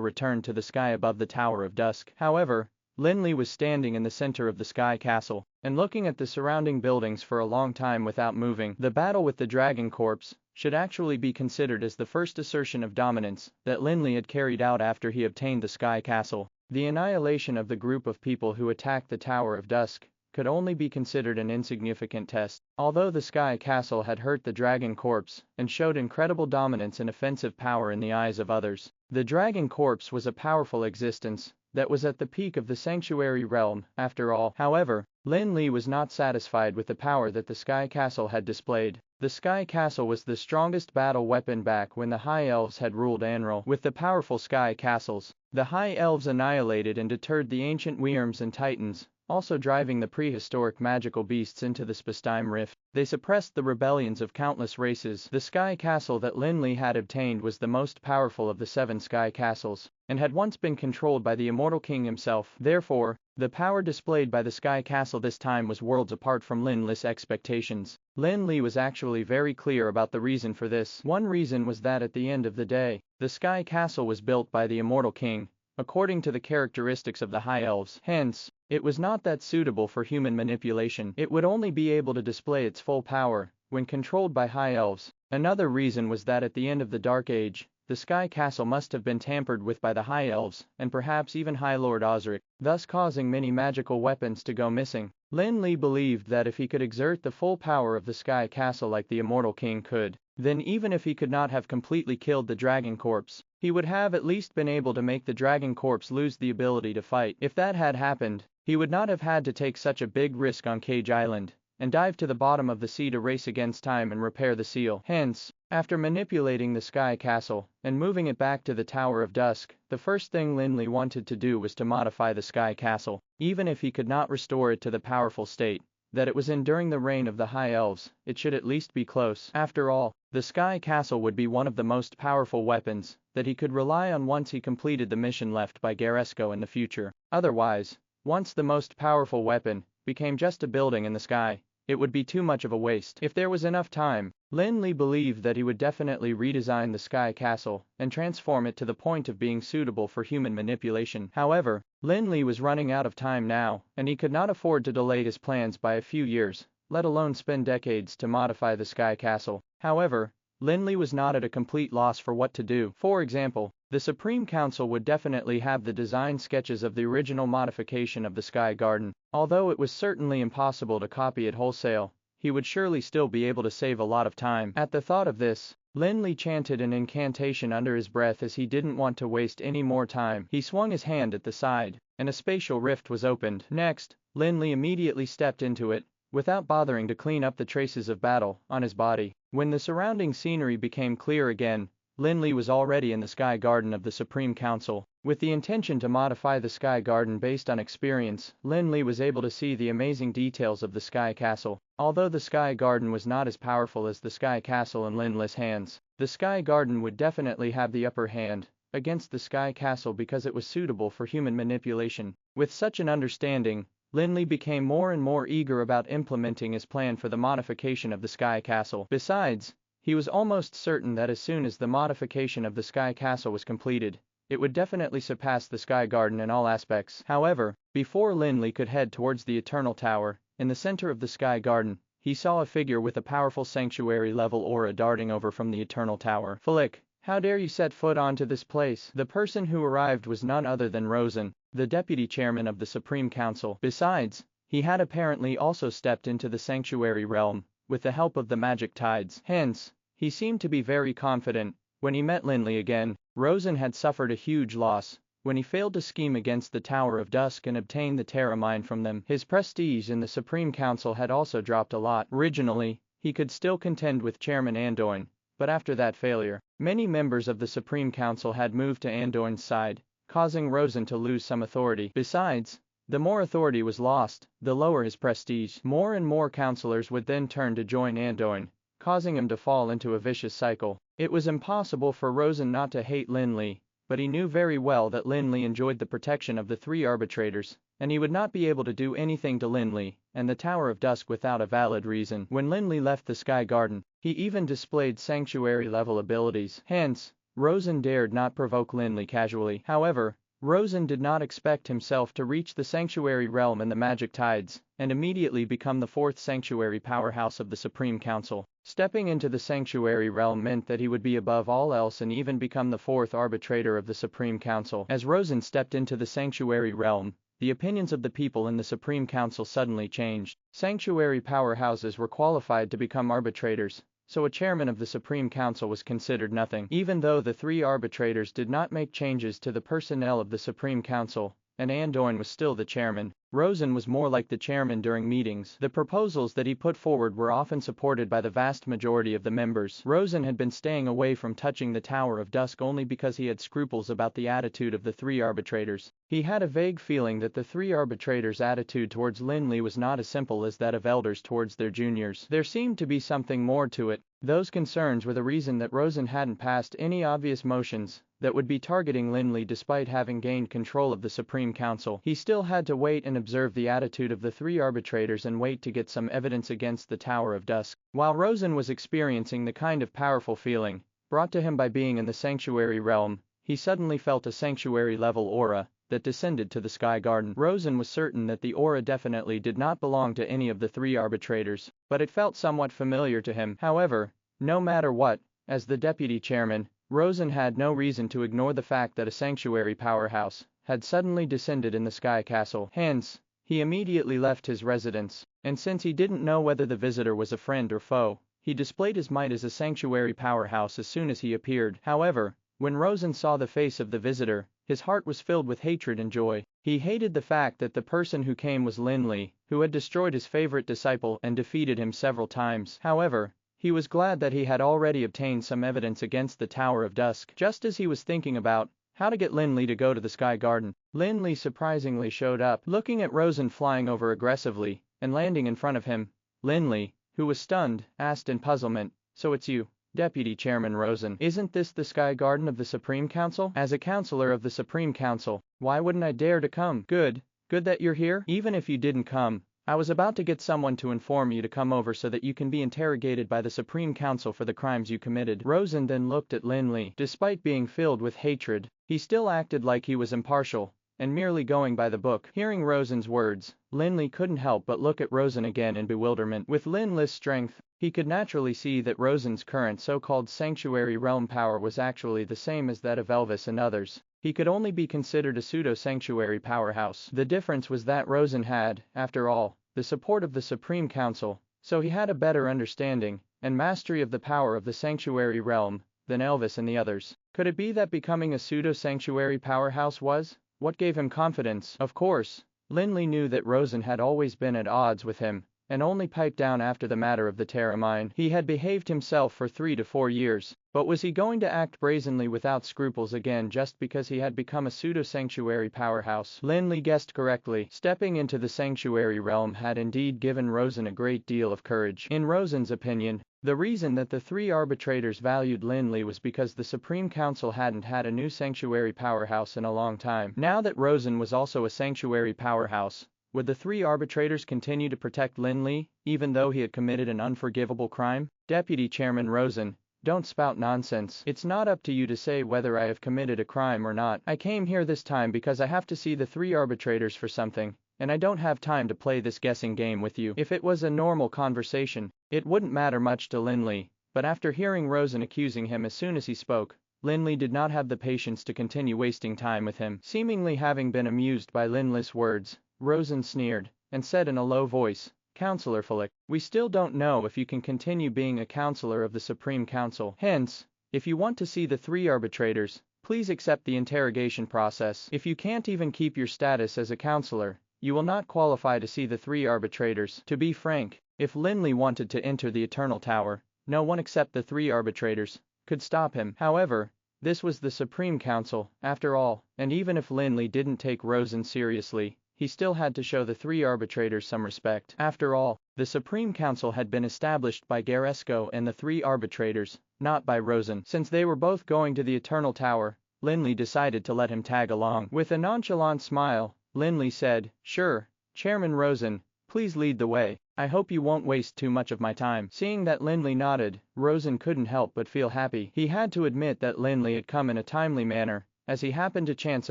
returned to the sky above the Tower of Dusk. However, Lin Li was standing in the center of the Sky Castle, and looking at the surrounding buildings for a long time without moving. The battle with the dragon corpse should actually be considered as the first assertion of dominance that Lin Li had carried out after he obtained the Sky Castle. The annihilation of the group of people who attacked the Tower of Dusk could only be considered an insignificant test. Although the Sky Castle had hurt the dragon corpse and showed incredible dominance and offensive power in the eyes of others, the dragon corpse was a powerful existence that was at the peak of the sanctuary realm, after all. However, Lin Li was not satisfied with the power that the Sky Castle had displayed. The Sky Castle was the strongest battle weapon back when the High Elves had ruled Anral. With the powerful Sky Castles, the High Elves annihilated and deterred the ancient Wyrms and Titans, also driving the prehistoric magical beasts into the Spastime Rift. They suppressed the rebellions of countless races. The Sky Castle that Lin Li had obtained was the most powerful of the 7 Sky Castles, and had once been controlled by the Immortal King himself. Therefore, the power displayed by the Sky Castle this time was worlds apart from Lin Li's expectations. Lin Li was actually very clear about the reason for this. One reason was that at the end of the day, the Sky Castle was built by the Immortal King, according to the characteristics of the High Elves. Hence, it was not that suitable for human manipulation. It would only be able to display its full power when controlled by High Elves. Another reason was that at the end of the Dark Age, the Sky Castle must have been tampered with by the High Elves, and perhaps even High Lord Osric, thus causing many magical weapons to go missing. Lin Li believed that if he could exert the full power of the Sky Castle like the Immortal King could, then even if he could not have completely killed the dragon corpse, he would have at least been able to make the dragon corpse lose the ability to fight. If that had happened, he would not have had to take such a big risk on Cage Island, and dive to the bottom of the sea to race against time and repair the seal. Hence, after manipulating the Sky Castle and moving it back to the Tower of Dusk, the first thing Lin Li wanted to do was to modify the Sky Castle. Even if he could not restore it to the powerful state that it was in during the reign of the High Elves, it should at least be close. After all, the Sky Castle would be one of the most powerful weapons that he could rely on once he completed the mission left by Garesco in the future. Otherwise, once the most powerful weapon became just a building in the sky, it would be too much of a waste. If there was enough time, Lin Li believed that he would definitely redesign the Sky Castle and transform it to the point of being suitable for human manipulation. However, Lin Li was running out of time now, and he could not afford to delay his plans by a few years, let alone spend decades to modify the Sky Castle. However, Lin Li was not at a complete loss for what to do. For example, the Supreme Council would definitely have the design sketches of the original modification of the Sky Garden. Although it was certainly impossible to copy it wholesale, he would surely still be able to save a lot of time. At the thought of this, Lin Li chanted an incantation under his breath as he didn't want to waste any more time. He swung his hand at the side, and a spatial rift was opened. Next, Lin Li immediately stepped into it, without bothering to clean up the traces of battle on his body. When the surrounding scenery became clear again, Lin Li was already in the Sky Garden of the Supreme Council. With the intention to modify the Sky Garden based on experience, Lin Li was able to see the amazing details of the Sky Castle. Although the Sky Garden was not as powerful as the Sky Castle in Lin Li's hands, the Sky Garden would definitely have the upper hand against the Sky Castle because it was suitable for human manipulation. With such an understanding, Lin Li became more and more eager about implementing his plan for the modification of the Sky Castle. Besides, he was almost certain that as soon as the modification of the Sky Castle was completed, it would definitely surpass the Sky Garden in all aspects. However, before Lin Li could head towards the Eternal Tower, in the center of the Sky Garden, he saw a figure with a powerful sanctuary-level aura darting over from the Eternal Tower. "Flick, how dare you set foot onto this place?" The person who arrived was none other than Rosen, the deputy chairman of the Supreme Council. Besides, he had apparently also stepped into the sanctuary realm, with the help of the magic tides. Hence, he seemed to be very confident. When he met Lin Li again, Rosen had suffered a huge loss when he failed to scheme against the Tower of Dusk and obtain the Terra Mine from them. His prestige in the Supreme Council had also dropped a lot. Originally, he could still contend with Chairman Andoin, but after that failure, many members of the Supreme Council had moved to Andoin's side, causing Rosen to lose some authority. Besides, the more authority was lost, the lower his prestige. More and more councillors would then turn to join Andoin, causing him to fall into a vicious cycle. It was impossible for Rosen not to hate Lin Li, but he knew very well that Lin Li enjoyed the protection of the three arbitrators, and he would not be able to do anything to Lin Li and the Tower of Dusk without a valid reason. When Lin Li left the Sky Garden, he even displayed sanctuary-level abilities. Hence, Rosen dared not provoke Lin Li casually. However, Rosen did not expect himself to reach the sanctuary realm and the magic tides, and immediately become the fourth sanctuary powerhouse of the Supreme Council. Stepping into the sanctuary realm meant that he would be above all else and even become the fourth arbitrator of the Supreme Council. As Rosen stepped into the sanctuary realm, the opinions of the people in the Supreme Council suddenly changed. Sanctuary powerhouses were qualified to become arbitrators, so a chairman of the Supreme Council was considered nothing. Even though the three arbitrators did not make changes to the personnel of the Supreme Council, and Andoin was still the chairman, Rosen was more like the chairman during meetings. The proposals that he put forward were often supported by the vast majority of the members. Rosen had been staying away from touching the Tower of Dusk only because he had scruples about the attitude of the three arbitrators. He had a vague feeling that the three arbitrators' attitude towards Lin Li was not as simple as that of elders towards their juniors. There seemed to be something more to it. Those concerns were the reason that Rosen hadn't passed any obvious motions that would be targeting Lin Li despite having gained control of the Supreme Council. He still had to wait and observe the attitude of the three arbitrators and wait to get some evidence against the Tower of Dusk. While Rosen was experiencing the kind of powerful feeling brought to him by being in the sanctuary realm, he suddenly felt a sanctuary-level aura that descended to the Sky Garden. Rosen was certain that the aura definitely did not belong to any of the three arbitrators, but it felt somewhat familiar to him. However, no matter what, as the deputy chairman, Rosen had no reason to ignore the fact that a sanctuary powerhouse had suddenly descended in the Sky Castle. Hence, he immediately left his residence, and since he didn't know whether the visitor was a friend or foe, he displayed his might as a sanctuary powerhouse as soon as he appeared. However, when Rosen saw the face of the visitor, his heart was filled with hatred and joy. He hated the fact that the person who came was Lin Li, who had destroyed his favorite disciple and defeated him several times. However, he was glad that he had already obtained some evidence against the Tower of Dusk. Just as he was thinking about how to get Lin Li to go to the Sky Garden, Lin Li surprisingly showed up. Looking at Rosen flying over aggressively and landing in front of him, Lin Li, who was stunned, asked in puzzlement, "So it's you, Deputy Chairman Rosen. Isn't this the Sky Garden of the Supreme Council?" "As a counselor of the Supreme Council, why wouldn't I dare to come?" Good that you're here. Even if you didn't come, I was about to get someone to inform you to come over so that you can be interrogated by the Supreme Council for the crimes you committed." Rosen then looked at Lin Li. Despite being filled with hatred, he still acted like he was impartial and merely going by the book. Hearing Rosen's words, Lin Li couldn't help but look at Rosen again in bewilderment. With Lin Li's strength, he could naturally see that Rosen's current so-called sanctuary realm power was actually the same as that of Elvis and others. He could only be considered a pseudo-sanctuary powerhouse. The difference was that Rosen had, after all, the support of the Supreme Council, so he had a better understanding and mastery of the power of the sanctuary realm than Elvis and the others. Could it be that becoming a pseudo-sanctuary powerhouse was what gave him confidence? Of course, Lin Li knew that Rosen had always been at odds with him, and only piped down after the matter of the Terra Mine. He had behaved himself for 3 to 4 years, but was he going to act brazenly without scruples again just because he had become a pseudo-sanctuary powerhouse? Lin Li guessed correctly. Stepping into the sanctuary realm had indeed given Rosen a great deal of courage. In Rosen's opinion, the reason that the three arbitrators valued Lin Li was because the Supreme Council hadn't had a new sanctuary powerhouse in a long time. Now that Rosen was also a sanctuary powerhouse, Would the three arbitrators continue to protect Lin Li, even though he had committed an unforgivable crime? Deputy Chairman Rosen, don't spout nonsense. It's not up to you to say whether I have committed a crime or not. I came here this time because I have to see the three arbitrators for something, and I don't have time to play this guessing game with you. If it was a normal conversation, it wouldn't matter much to Lin Li, but after hearing Rosen accusing him as soon as he spoke, Lin Li did not have the patience to continue wasting time with him. Seemingly having been amused by Lin Li's words, Rosen sneered, and said in a low voice, Counselor Flick, we still don't know if you can continue being a counselor of the Supreme Council. Hence, if you want to see the three arbitrators, please accept the interrogation process. If you can't even keep your status as a counselor, you will not qualify to see the three arbitrators. To be frank, if Lin Li wanted to enter the Eternal Tower, no one except the three arbitrators could stop him. However, this was the Supreme Council, after all, and even if Lin Li didn't take Rosen seriously, he still had to show the three arbitrators some respect. After all, the Supreme Council had been established by Garesco and the three arbitrators, not by Rosen. Since they were both going to the Eternal Tower, Lin Li decided to let him tag along. With a nonchalant smile, Lin Li said, Sure, Chairman Rosen, please lead the way. I hope you won't waste too much of my time. Seeing that Lin Li nodded, Rosen couldn't help but feel happy. He had to admit that Lin Li had come in a timely manner, as he happened to chance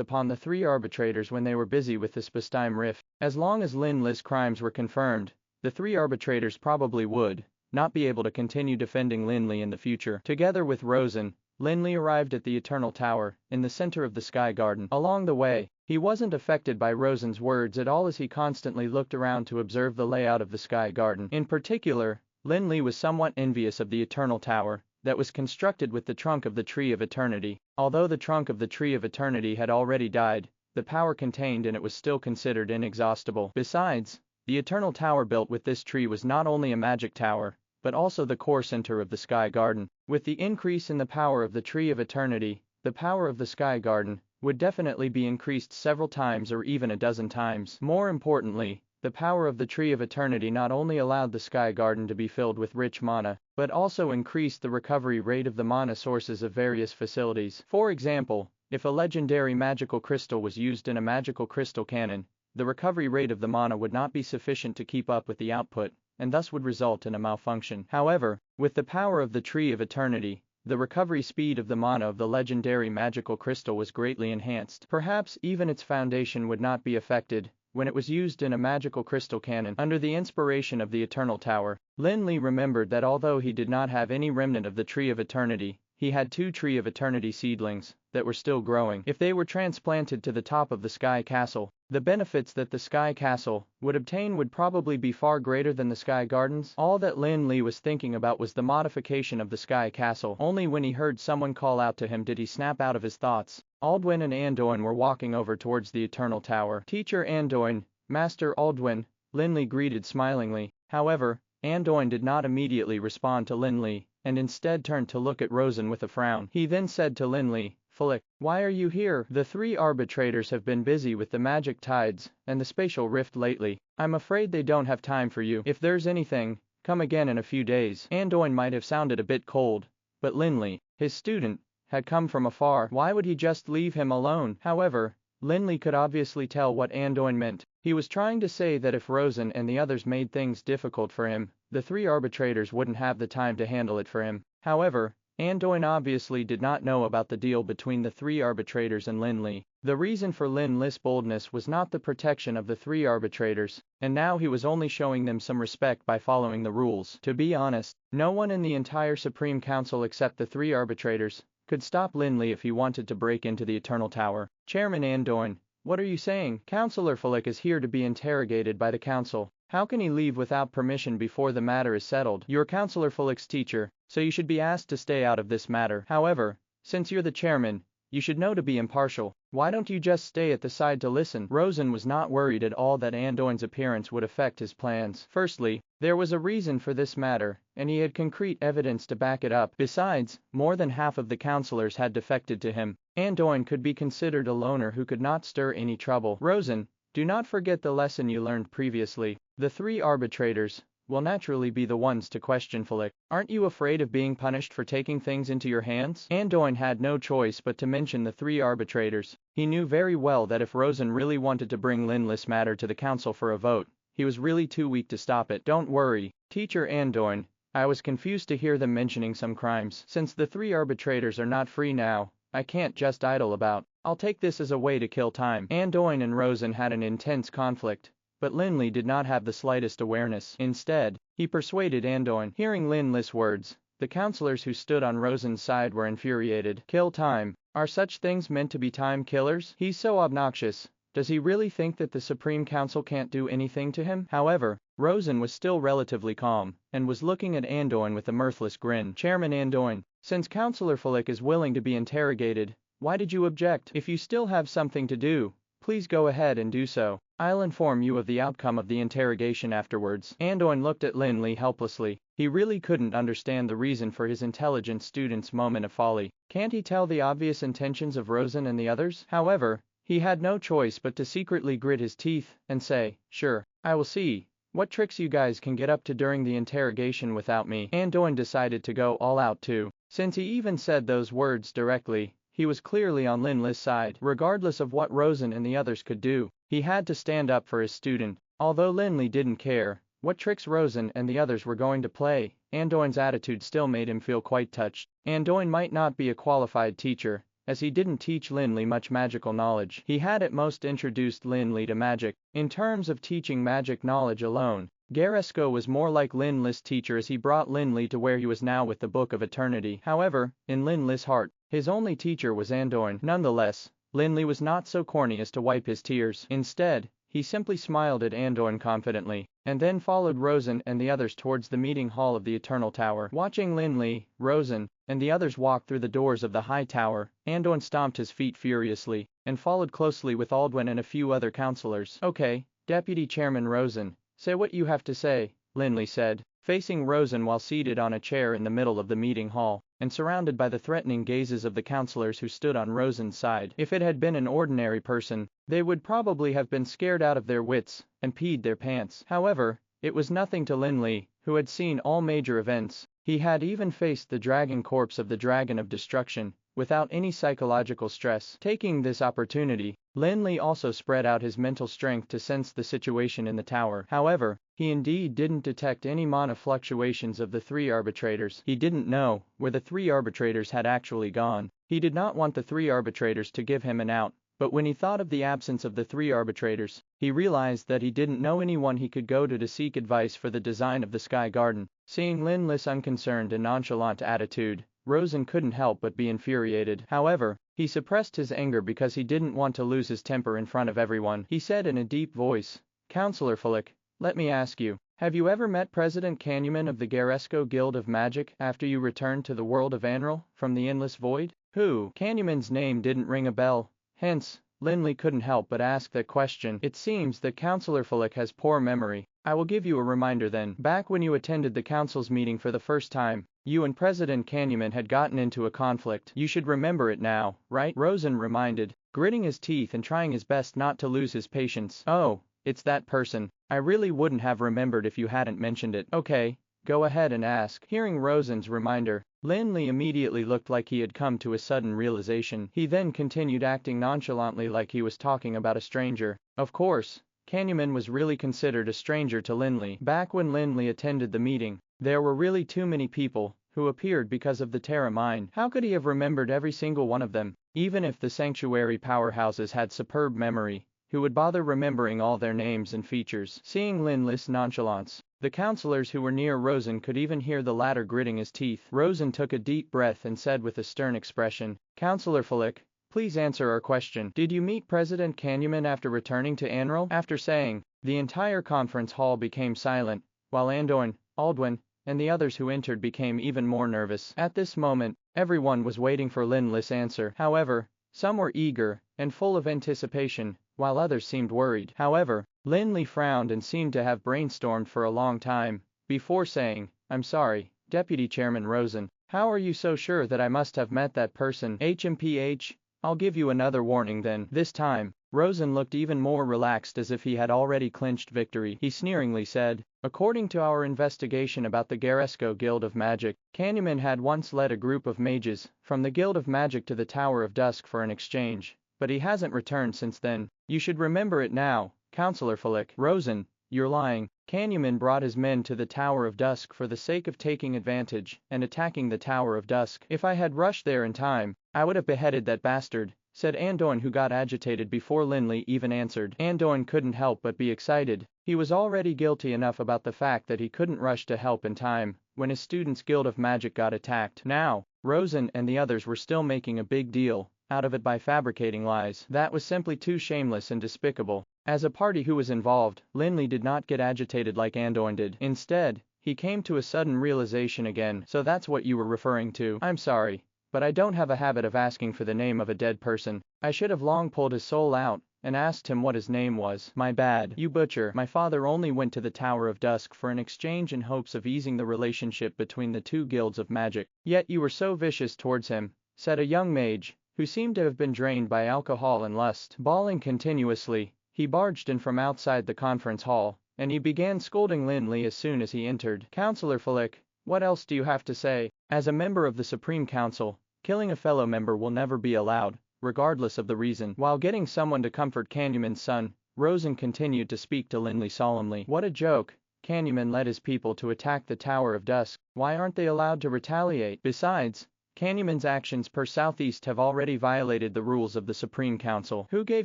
upon the three arbitrators when they were busy with the spacetime rift. As long as Lin Li's crimes were confirmed, the three arbitrators probably would not be able to continue defending Lin Li in the future. Together with Rosen, Lin Li arrived at the Eternal Tower, in the center of the Sky Garden. Along the way, he wasn't affected by Rosen's words at all as he constantly looked around to observe the layout of the Sky Garden. In particular, Lin Li was somewhat envious of the Eternal Tower that was constructed with the trunk of the Tree of Eternity. Although the trunk of the Tree of Eternity had already died, the power contained in it was still considered inexhaustible. Besides, the Eternal Tower built with this tree was not only a magic tower, but also the core center of the Sky Garden. With the increase in the power of the Tree of Eternity, the power of the Sky Garden would definitely be increased several times or even a dozen times. More importantly, the power of the Tree of Eternity not only allowed the Sky Garden to be filled with rich mana, but also increased the recovery rate of the mana sources of various facilities. For example, if a legendary magical crystal was used in a magical crystal cannon, the recovery rate of the mana would not be sufficient to keep up with the output, and thus would result in a malfunction. However, with the power of the Tree of Eternity, the recovery speed of the mana of the legendary magical crystal was greatly enhanced. Perhaps even its foundation would not be affected when it was used in a magical crystal cannon. Under the inspiration of the Eternal Tower, Lin Li remembered that although he did not have any remnant of the Tree of Eternity, he had two Tree of Eternity seedlings that were still growing. If they were transplanted to the top of the Sky Castle, the benefits that the Sky Castle would obtain would probably be far greater than the Sky Gardens. All that Lin Li was thinking about was the modification of the Sky Castle. Only when he heard someone call out to him did he snap out of his thoughts. Aldwin and Anduin were walking over towards the Eternal Tower. Teacher Anduin, Master Aldwin, Lin Li greeted smilingly. However, Anduin did not immediately respond to Lin Li, and instead turned to look at Rosen with a frown. He then said to Lin Li, Flick, why are you here? The three arbitrators have been busy with the magic tides and the spatial rift lately. I'm afraid they don't have time for you. If there's anything, come again in a few days. Anduin might have sounded a bit cold, but Lin Li, his student, had come from afar. Why would he just leave him alone? However, Lin Li could obviously tell what Anduin meant. He was trying to say that if Rosen and the others made things difficult for him, the three arbitrators wouldn't have the time to handle it for him. However, Anduin obviously did not know about the deal between the three arbitrators and Lin Li. The reason for Lin Li's boldness was not the protection of the three arbitrators, and now he was only showing them some respect by following the rules. To be honest, no one in the entire Supreme Council except the three arbitrators could stop Lin Li if he wanted to break into the Eternal Tower. Chairman Anduin, what are you saying? Counselor Flick is here to be interrogated by the council. How can he leave without permission before the matter is settled? You're Counselor Flick's teacher, so you should be asked to stay out of this matter. However, since you're the chairman, you should know to be impartial. Why don't you just stay at the side to listen? Rosen was not worried at all that Anduin's appearance would affect his plans. Firstly, there was a reason for this matter, and he had concrete evidence to back it up. Besides, more than half of the counselors had defected to him. Anduin could be considered a loner who could not stir any trouble. Rosen, do not forget the lesson you learned previously. The three arbitrators will naturally be the ones to question Flick. Aren't you afraid of being punished for taking things into your hands? Andoin had no choice but to mention the 3 arbitrators. He knew very well that if Rosen really wanted to bring Lin Li's matter to the council for a vote, he was really too weak to stop it. Don't worry, Teacher Andoin, I was confused to hear them mentioning some crimes. Since the 3 arbitrators are not free now, I can't just idle about. I'll take this as a way to kill time. Andoin and Rosen had an intense conflict, but Lin Li did not have the slightest awareness. Instead, he persuaded Andoin. Hearing Lin Li's words, the counselors who stood on Rosen's side were infuriated. Kill time? Are such things meant to be time killers? He's so obnoxious. Does he really think that the Supreme Council can't do anything to him? However, Rosen was still relatively calm, and was looking at Andoin with a mirthless grin. Chairman Andoin, since Councillor Flick is willing to be interrogated, why did you object? If you still have something to do, please go ahead and do so. I'll inform you of the outcome of the interrogation afterwards. Andoin looked at Lin Li helplessly. He really couldn't understand the reason for his intelligent student's moment of folly. Can't he tell the obvious intentions of Rosen and the others? However, he had no choice but to secretly grit his teeth and say, sure, I will see what tricks you guys can get up to during the interrogation without me. Andoin decided to go all out too. Since he even said those words directly, he was clearly on Lin Li's side. Regardless of what Rosen and the others could do, he had to stand up for his student. Although Lin Li didn't care what tricks Rosen and the others were going to play, Andoin's attitude still made him feel quite touched. Andoin might not be a qualified teacher, as he didn't teach Lin Li much magical knowledge. He had at most introduced Lin Li to magic. In terms of teaching magic knowledge alone, Garesco was more like Lin Li's teacher, as he brought Lin Li to where he was now with the Book of Eternity. However, in Lin Li's heart, his only teacher was Andoin. Nonetheless, Lin Li was not so corny as to wipe his tears. Instead, he simply smiled at Andoin confidently, and then followed Rosen and the others towards the meeting hall of the Eternal Tower. Watching Lin Li, Rosen, and the others walk through the doors of the high tower, Andoin stomped his feet furiously, and followed closely with Aldwin and a few other counselors. Okay, Deputy Chairman Rosen, say what you have to say, Lin Li said, facing Rosen while seated on a chair in the middle of the meeting hall, and surrounded by the threatening gazes of the counselors who stood on Rosen's side. If it had been an ordinary person, they would probably have been scared out of their wits, and peed their pants. However, it was nothing to Lin Li, who had seen all major events. He had even faced the dragon corpse of the Dragon of Destruction, without any psychological stress. Taking this opportunity, Lin Li also spread out his mental strength to sense the situation in the tower. However, he indeed didn't detect any mana fluctuations of the 3 arbitrators. He didn't know where the 3 arbitrators had actually gone. He did not want the 3 arbitrators to give him an out, but when he thought of the absence of the 3 arbitrators, he realized that he didn't know anyone he could go to seek advice for the design of the Sky Garden. Seeing Lin Li's unconcerned and nonchalant attitude, Rosen couldn't help but be infuriated. However, he suppressed his anger because he didn't want to lose his temper in front of everyone. He said in a deep voice, Councillor Flick, let me ask you, have you ever met President Canyman of the Garesco Guild of Magic after you returned to the world of Anral from the Endless Void? Who? Canyman's name didn't ring a bell, hence, Lin Li couldn't help but ask that question. It seems that Councillor Flick has poor memory. I will give you a reminder then. Back when you attended the council's meeting for the first time, you and President Canyman had gotten into a conflict. You should remember it now, right? Rosen reminded, gritting his teeth and trying his best not to lose his patience. Oh, it's that person. I really wouldn't have remembered if you hadn't mentioned it. Okay, go ahead and ask. Hearing Rosen's reminder, Lin Li immediately looked like he had come to a sudden realization. He then continued acting nonchalantly like he was talking about a stranger. Of course, Canyman was really considered a stranger to Lin Li. Back when Lin Li attended the meeting, there were really too many people who appeared because of the Terra Mine. How could he have remembered every single one of them? Even if the sanctuary powerhouses had superb memory, who would bother remembering all their names and features? Seeing Lin Li's nonchalance, the counselors who were near Rosen could even hear the latter gritting his teeth. Rosen took a deep breath and said with a stern expression, Councillor Flick, please answer our question. Did you meet President Canyman after returning to Anral? After saying, the entire conference hall became silent, while Andoin, Aldwin, and the others who entered became even more nervous. At this moment, everyone was waiting for Lin Li's answer. However, some were eager and full of anticipation, while others seemed worried. However, Lin Li frowned and seemed to have brainstormed for a long time, before saying, I'm sorry, Deputy Chairman Rosen, how are you so sure that I must have met that person? HMPH, I'll give you another warning then. This time, Rosen looked even more relaxed, as if he had already clinched victory. He sneeringly said, "According to our investigation about the Garesco Guild of Magic, Candyman had once led a group of mages from the Guild of Magic to the Tower of Dusk for an exchange, but he hasn't returned since then. You should remember it now, Counselor Flick." "Rosen, you're lying. Candyman brought his men to the Tower of Dusk for the sake of taking advantage and attacking the Tower of Dusk. If I had rushed there in time, I would have beheaded that bastard," said Andoin, who got agitated before Lin Li even answered. Andoin couldn't help but be excited. He was already guilty enough about the fact that he couldn't rush to help in time when his students' Guild of Magic got attacked. Now, Rosen and the others were still making a big deal out of it by fabricating lies. That was simply too shameless and despicable. As a party who was involved, Lin Li did not get agitated like Andoin did. Instead, he came to a sudden realization again. "So that's what you were referring to. I'm sorry, but I don't have a habit of asking for the name of a dead person. I should have long pulled his soul out and asked him what his name was. My bad. You butcher. My father only went to the Tower of Dusk for an exchange in hopes of easing the relationship between the two guilds of magic." "Yet you were so vicious towards him," said a young mage, who seemed to have been drained by alcohol and lust. Bawling continuously, he barged in from outside the conference hall, and he began scolding Lin Li as soon as he entered. "Counselor Flick, what else do you have to say? As a member of the Supreme Council, killing a fellow member will never be allowed, regardless of the reason." While getting someone to comfort Candyman's son, Rosen continued to speak to Lin Li solemnly. "What a joke. Candyman led his people to attack the Tower of Dusk. Why aren't they allowed to retaliate? Besides, Candyman's actions per Southeast have already violated the rules of the Supreme Council. Who gave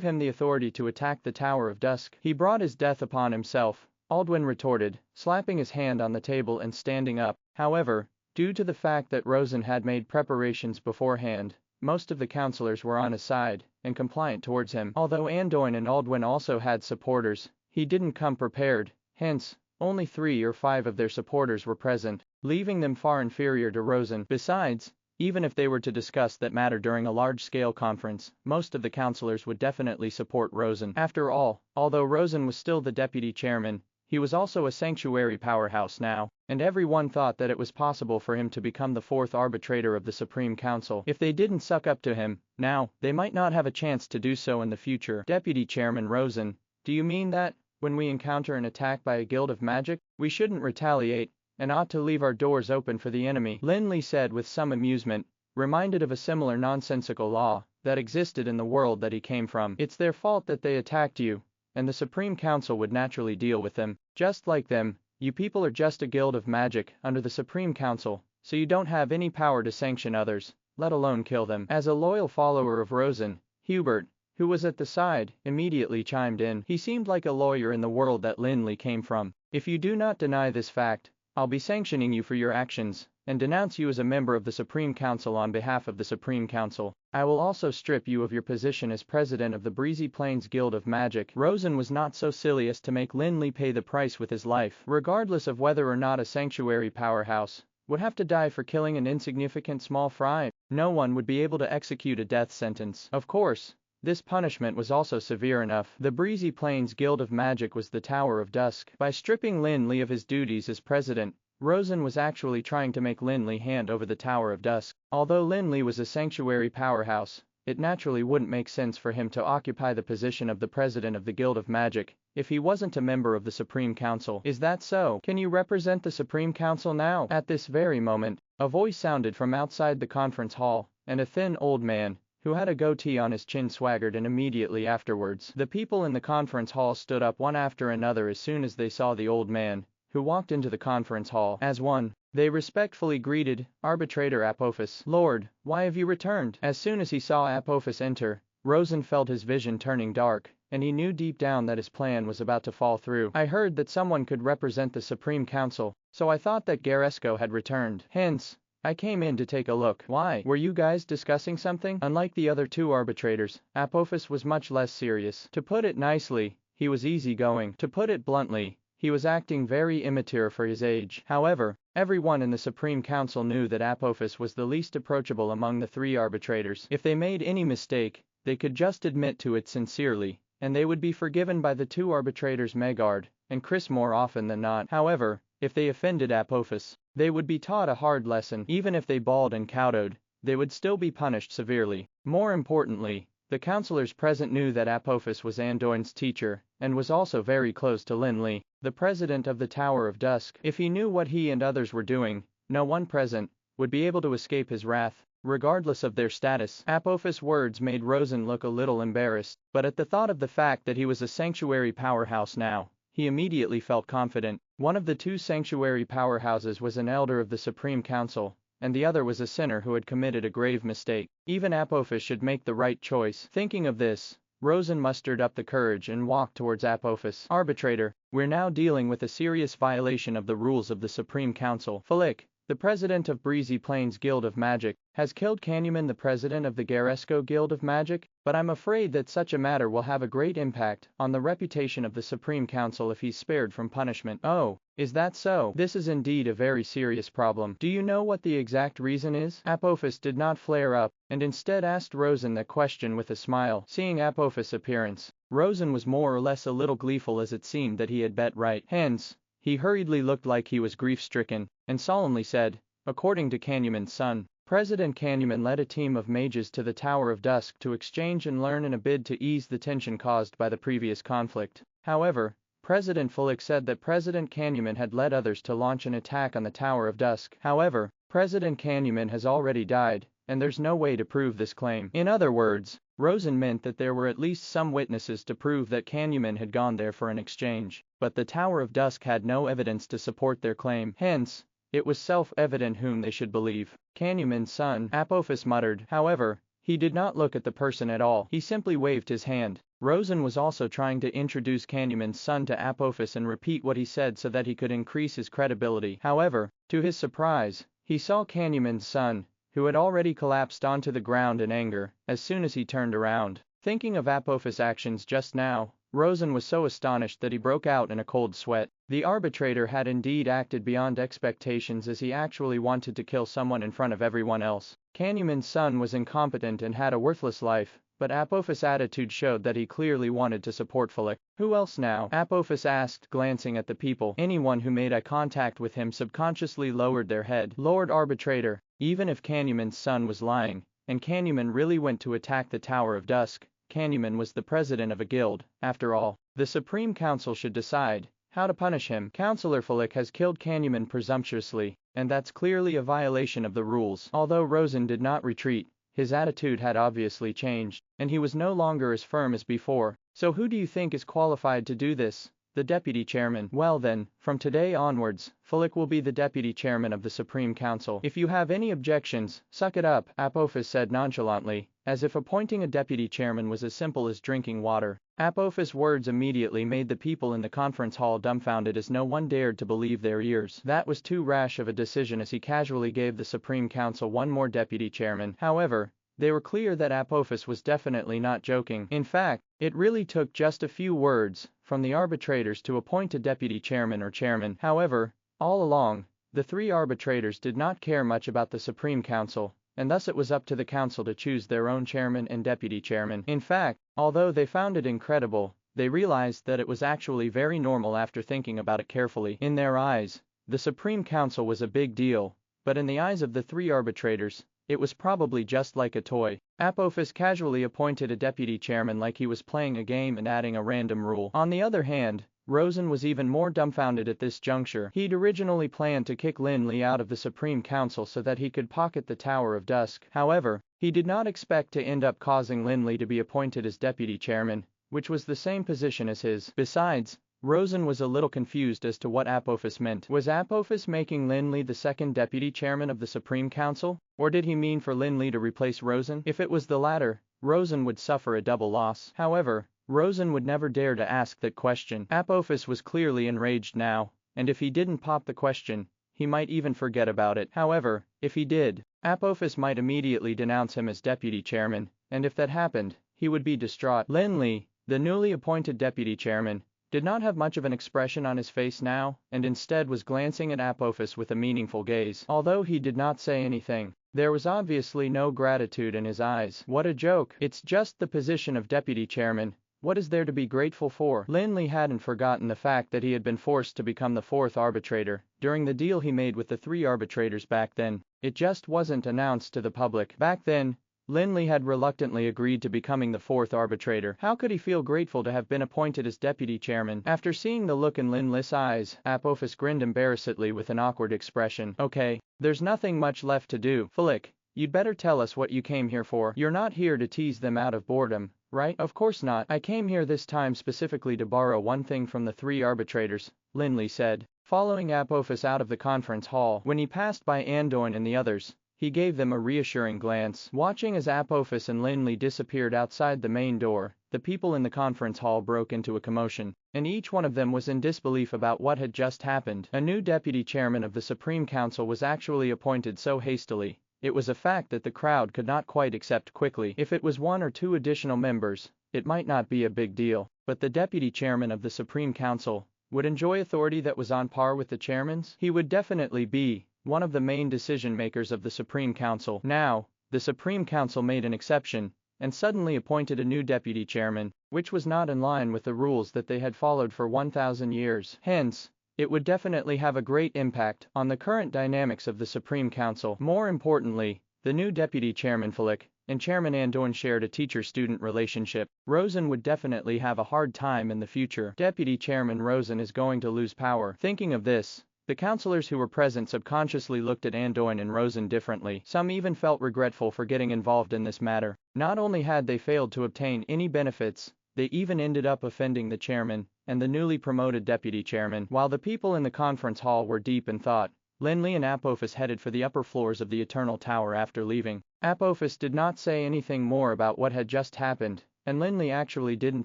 him the authority to attack the Tower of Dusk? He brought his death upon himself," Aldwin retorted, slapping his hand on the table and standing up. However, due to the fact that Rosen had made preparations beforehand, most of the counselors were on his side and compliant towards him. Although Andoin and Aldwin also had supporters, he didn't come prepared, hence, only 3 or 5 of their supporters were present, leaving them far inferior to Rosen. Besides, even if they were to discuss that matter during a large-scale conference, most of the counselors would definitely support Rosen. After all, although Rosen was still the deputy chairman, he was also a sanctuary powerhouse now, and everyone thought that it was possible for him to become the 4th arbitrator of the Supreme Council. If they didn't suck up to him now, they might not have a chance to do so in the future. "Deputy Chairman Rosen, do you mean that, when we encounter an attack by a guild of magic, we shouldn't retaliate and ought to leave our doors open for the enemy?" Lin Li said with some amusement, reminded of a similar nonsensical law that existed in the world that he came from. "It's their fault that they attacked you, and the Supreme Council would naturally deal with them. Just like them, you people are just a guild of magic under the Supreme Council, so you don't have any power to sanction others, let alone kill them." As a loyal follower of Rosen, Hubert, who was at the side, immediately chimed in. He seemed like a lawyer in the world that Lin Li came from. "If you do not deny this fact, I'll be sanctioning you for your actions, and denounce you as a member of the Supreme Council on behalf of the Supreme Council. I will also strip you of your position as president of the Breezy Plains Guild of Magic." Rosen was not so silly as to make Lin Li pay the price with his life, regardless of whether or not a sanctuary powerhouse would have to die for killing an insignificant small fry. No one would be able to execute a death sentence. Of course, this punishment was also severe enough. The Breezy Plains Guild of Magic was the Tower of Dusk. By stripping Lin Li of his duties as president, Rosen was actually trying to make Lin Li hand over the Tower of Dusk. Although Lin Li was a sanctuary powerhouse, it naturally wouldn't make sense for him to occupy the position of the president of the Guild of Magic if he wasn't a member of the Supreme Council. "Is that so? Can you represent the Supreme Council now?" At this very moment, a voice sounded from outside the conference hall, and a thin old man, who had a goatee on his chin, swaggered in immediately afterwards. The people in the conference hall stood up one after another as soon as they saw the old man, who walked into the conference hall. As one, they respectfully greeted Arbitrator Apophis. "Lord, why have you returned?" As soon as he saw Apophis enter, Rosen felt his vision turning dark, and he knew deep down that his plan was about to fall through. "I heard that someone could represent the Supreme Council, so I thought that Garesco had returned. Hence, I came in to take a look." "Why? Were you guys discussing something?" Unlike the other 2 arbitrators, Apophis was much less serious. To put it nicely, he was easygoing. To put it bluntly, he was acting very immature for his age. However, everyone in the Supreme Council knew that Apophis was the least approachable among the 3 arbitrators. If they made any mistake, they could just admit to it sincerely, and they would be forgiven by the 2 arbitrators Megard and Chris more often than not. However, if they offended Apophis, they would be taught a hard lesson. Even if they bawled and kowtowed, they would still be punished severely. More importantly, The counselors present knew that Apophis was Anduin's teacher, and was also very close to Lin Li, the president of the Tower of Dusk. If he knew what he and others were doing, no one present would be able to escape his wrath, regardless of their status. Apophis' words made Rosen look a little embarrassed, but at the thought of the fact that he was a sanctuary powerhouse now, he immediately felt confident. One of the two sanctuary powerhouses was an elder of the Supreme Council, and the other was a sinner who had committed a grave mistake. Even Apophis should make the right choice. Thinking of this, Rosen mustered up the courage and walked towards Apophis. Arbitrator, we're now dealing with a serious violation of the rules of the Supreme Council. Flick, the president of Breezy Plains Guild of Magic, has killed Canyman, the president of the Garesco Guild of Magic, but I'm afraid that such a matter will have a great impact on the reputation of the Supreme Council if he's spared from punishment. Oh, is that so? This is indeed a very serious problem. Do you know what the exact reason is? Apophis did not flare up, and instead asked Rosen that question with a smile. Seeing Apophis' appearance, Rosen was more or less a little gleeful, as it seemed that he had bet right. Hence, he hurriedly looked like he was grief-stricken, and solemnly said, according to Canyman's son, President Canyman led a team of mages to the Tower of Dusk to exchange and learn in a bid to ease the tension caused by the previous conflict. However, President Flick said that President Canyman had led others to launch an attack on the Tower of Dusk. However, President Canyman has already died, and there's no way to prove this claim. In other words, Rosen meant that there were at least some witnesses to prove that Canyman had gone there for an exchange, but the Tower of Dusk had no evidence to support their claim. Hence, it was self-evident whom they should believe. Canyman's son, Apophis muttered. However, he did not look at the person at all. He simply waved his hand. Rosen was also trying to introduce Canyman's son to Apophis and repeat what he said so that he could increase his credibility. However, to his surprise, he saw Canyman's son, who had already collapsed onto the ground in anger, as soon as he turned around. Thinking of Apophis' actions just now, Rosen was so astonished that he broke out in a cold sweat. The arbitrator had indeed acted beyond expectations, as he actually wanted to kill someone in front of everyone else. Canyman's son was incompetent and had a worthless life, but Apophis' attitude showed that he clearly wanted to support Flick. Who else now? Apophis asked, glancing at the people. Anyone who made eye contact with him subconsciously lowered their head. Lord Arbitrator, even if Canyman's son was lying, and Canyman really went to attack the Tower of Dusk, Canyman was the president of a guild. After all, the Supreme Council should decide how to punish him. Counselor Flick has killed Canyman presumptuously, and that's clearly a violation of the rules. Although Rosen did not retreat, his attitude had obviously changed, and he was no longer as firm as before. So who do you think is qualified to do this? The deputy chairman. Well then, from today onwards, Flick will be the deputy chairman of the Supreme Council. If you have any objections, suck it up, Apophis said nonchalantly, as if appointing a deputy chairman was as simple as drinking water. Apophis' words immediately made the people in the conference hall dumbfounded, as no one dared to believe their ears. That was too rash of a decision, as he casually gave the Supreme Council one more deputy chairman. However, they were clear that Apophis was definitely not joking. In fact, it really took just a few words from the arbitrators to appoint a deputy chairman or chairman. However, all along, the three arbitrators did not care much about the Supreme Council, and thus it was up to the council to choose their own chairman and deputy chairman. In fact, although they found it incredible, they realized that it was actually very normal after thinking about it carefully. In their eyes, the Supreme Council was a big deal, but in the eyes of the three arbitrators, it was probably just like a toy. Apophis casually appointed a deputy chairman like he was playing a game and adding a random rule. On the other hand, Rosen was even more dumbfounded at this juncture. He'd originally planned to kick Lin Li out of the Supreme Council so that he could pocket the Tower of Dusk. However, he did not expect to end up causing Lin Li to be appointed as deputy chairman, which was the same position as his. Besides, Rosen was a little confused as to what Apophis meant. Was Apophis making Lin Li the second deputy chairman of the Supreme Council? Or did he mean for Lin Li to replace Rosen? If it was the latter, Rosen would suffer a double loss. However, Rosen would never dare to ask that question. Apophis was clearly enraged now, and if he didn't pop the question, he might even forget about it. However, if he did, Apophis might immediately denounce him as deputy chairman, and if that happened, he would be distraught. Lin Li, the newly appointed deputy chairman, did not have much of an expression on his face now, and instead was glancing at Apophis with a meaningful gaze. Although he did not say anything, there was obviously no gratitude in his eyes. What a joke. It's just the position of deputy chairman. What is there to be grateful for? Lin Li hadn't forgotten the fact that he had been forced to become the fourth arbitrator during the deal he made with the three arbitrators back then. It just wasn't announced to the public. Back then, Lin Li had reluctantly agreed to becoming the fourth arbitrator. How could he feel grateful to have been appointed as deputy chairman? After seeing the look in Lin Li's eyes, Apophis grinned embarrassedly with an awkward expression. Okay, there's nothing much left to do. Flick, you'd better tell us what you came here for. You're not here to tease them out of boredom, right? Of course not. I came here this time specifically to borrow one thing from the three arbitrators, Lin Li said. Following Apophis out of the conference hall, when he passed by Andoin and the others, he gave them a reassuring glance. Watching as Apophis and Lin Li disappeared outside the main door, the people in the conference hall broke into a commotion, and each one of them was in disbelief about what had just happened. A new deputy chairman of the Supreme Council was actually appointed so hastily. It was a fact that the crowd could not quite accept quickly. If it was one or two additional members, it might not be a big deal, but the deputy chairman of the Supreme Council would enjoy authority that was on par with the chairman's. He would definitely be one of the main decision makers of the Supreme Council. Now, the Supreme Council made an exception, and suddenly appointed a new deputy chairman, which was not in line with the rules that they had followed for 1,000 years. Hence, it would definitely have a great impact on the current dynamics of the Supreme Council. More importantly, the new deputy chairman Flick and Chairman Andoin shared a teacher-student relationship. Rosen would definitely have a hard time in the future. Deputy Chairman Rosen is going to lose power. Thinking of this, the councillors who were present subconsciously looked at Andoin and Rosen differently. Some even felt regretful for getting involved in this matter. Not only had they failed to obtain any benefits, they even ended up offending the chairman and the newly promoted deputy chairman. While the people in the conference hall were deep in thought, Lin Li and Apophis headed for the upper floors of the Eternal Tower after leaving. Apophis did not say anything more about what had just happened, and Lin Li actually didn't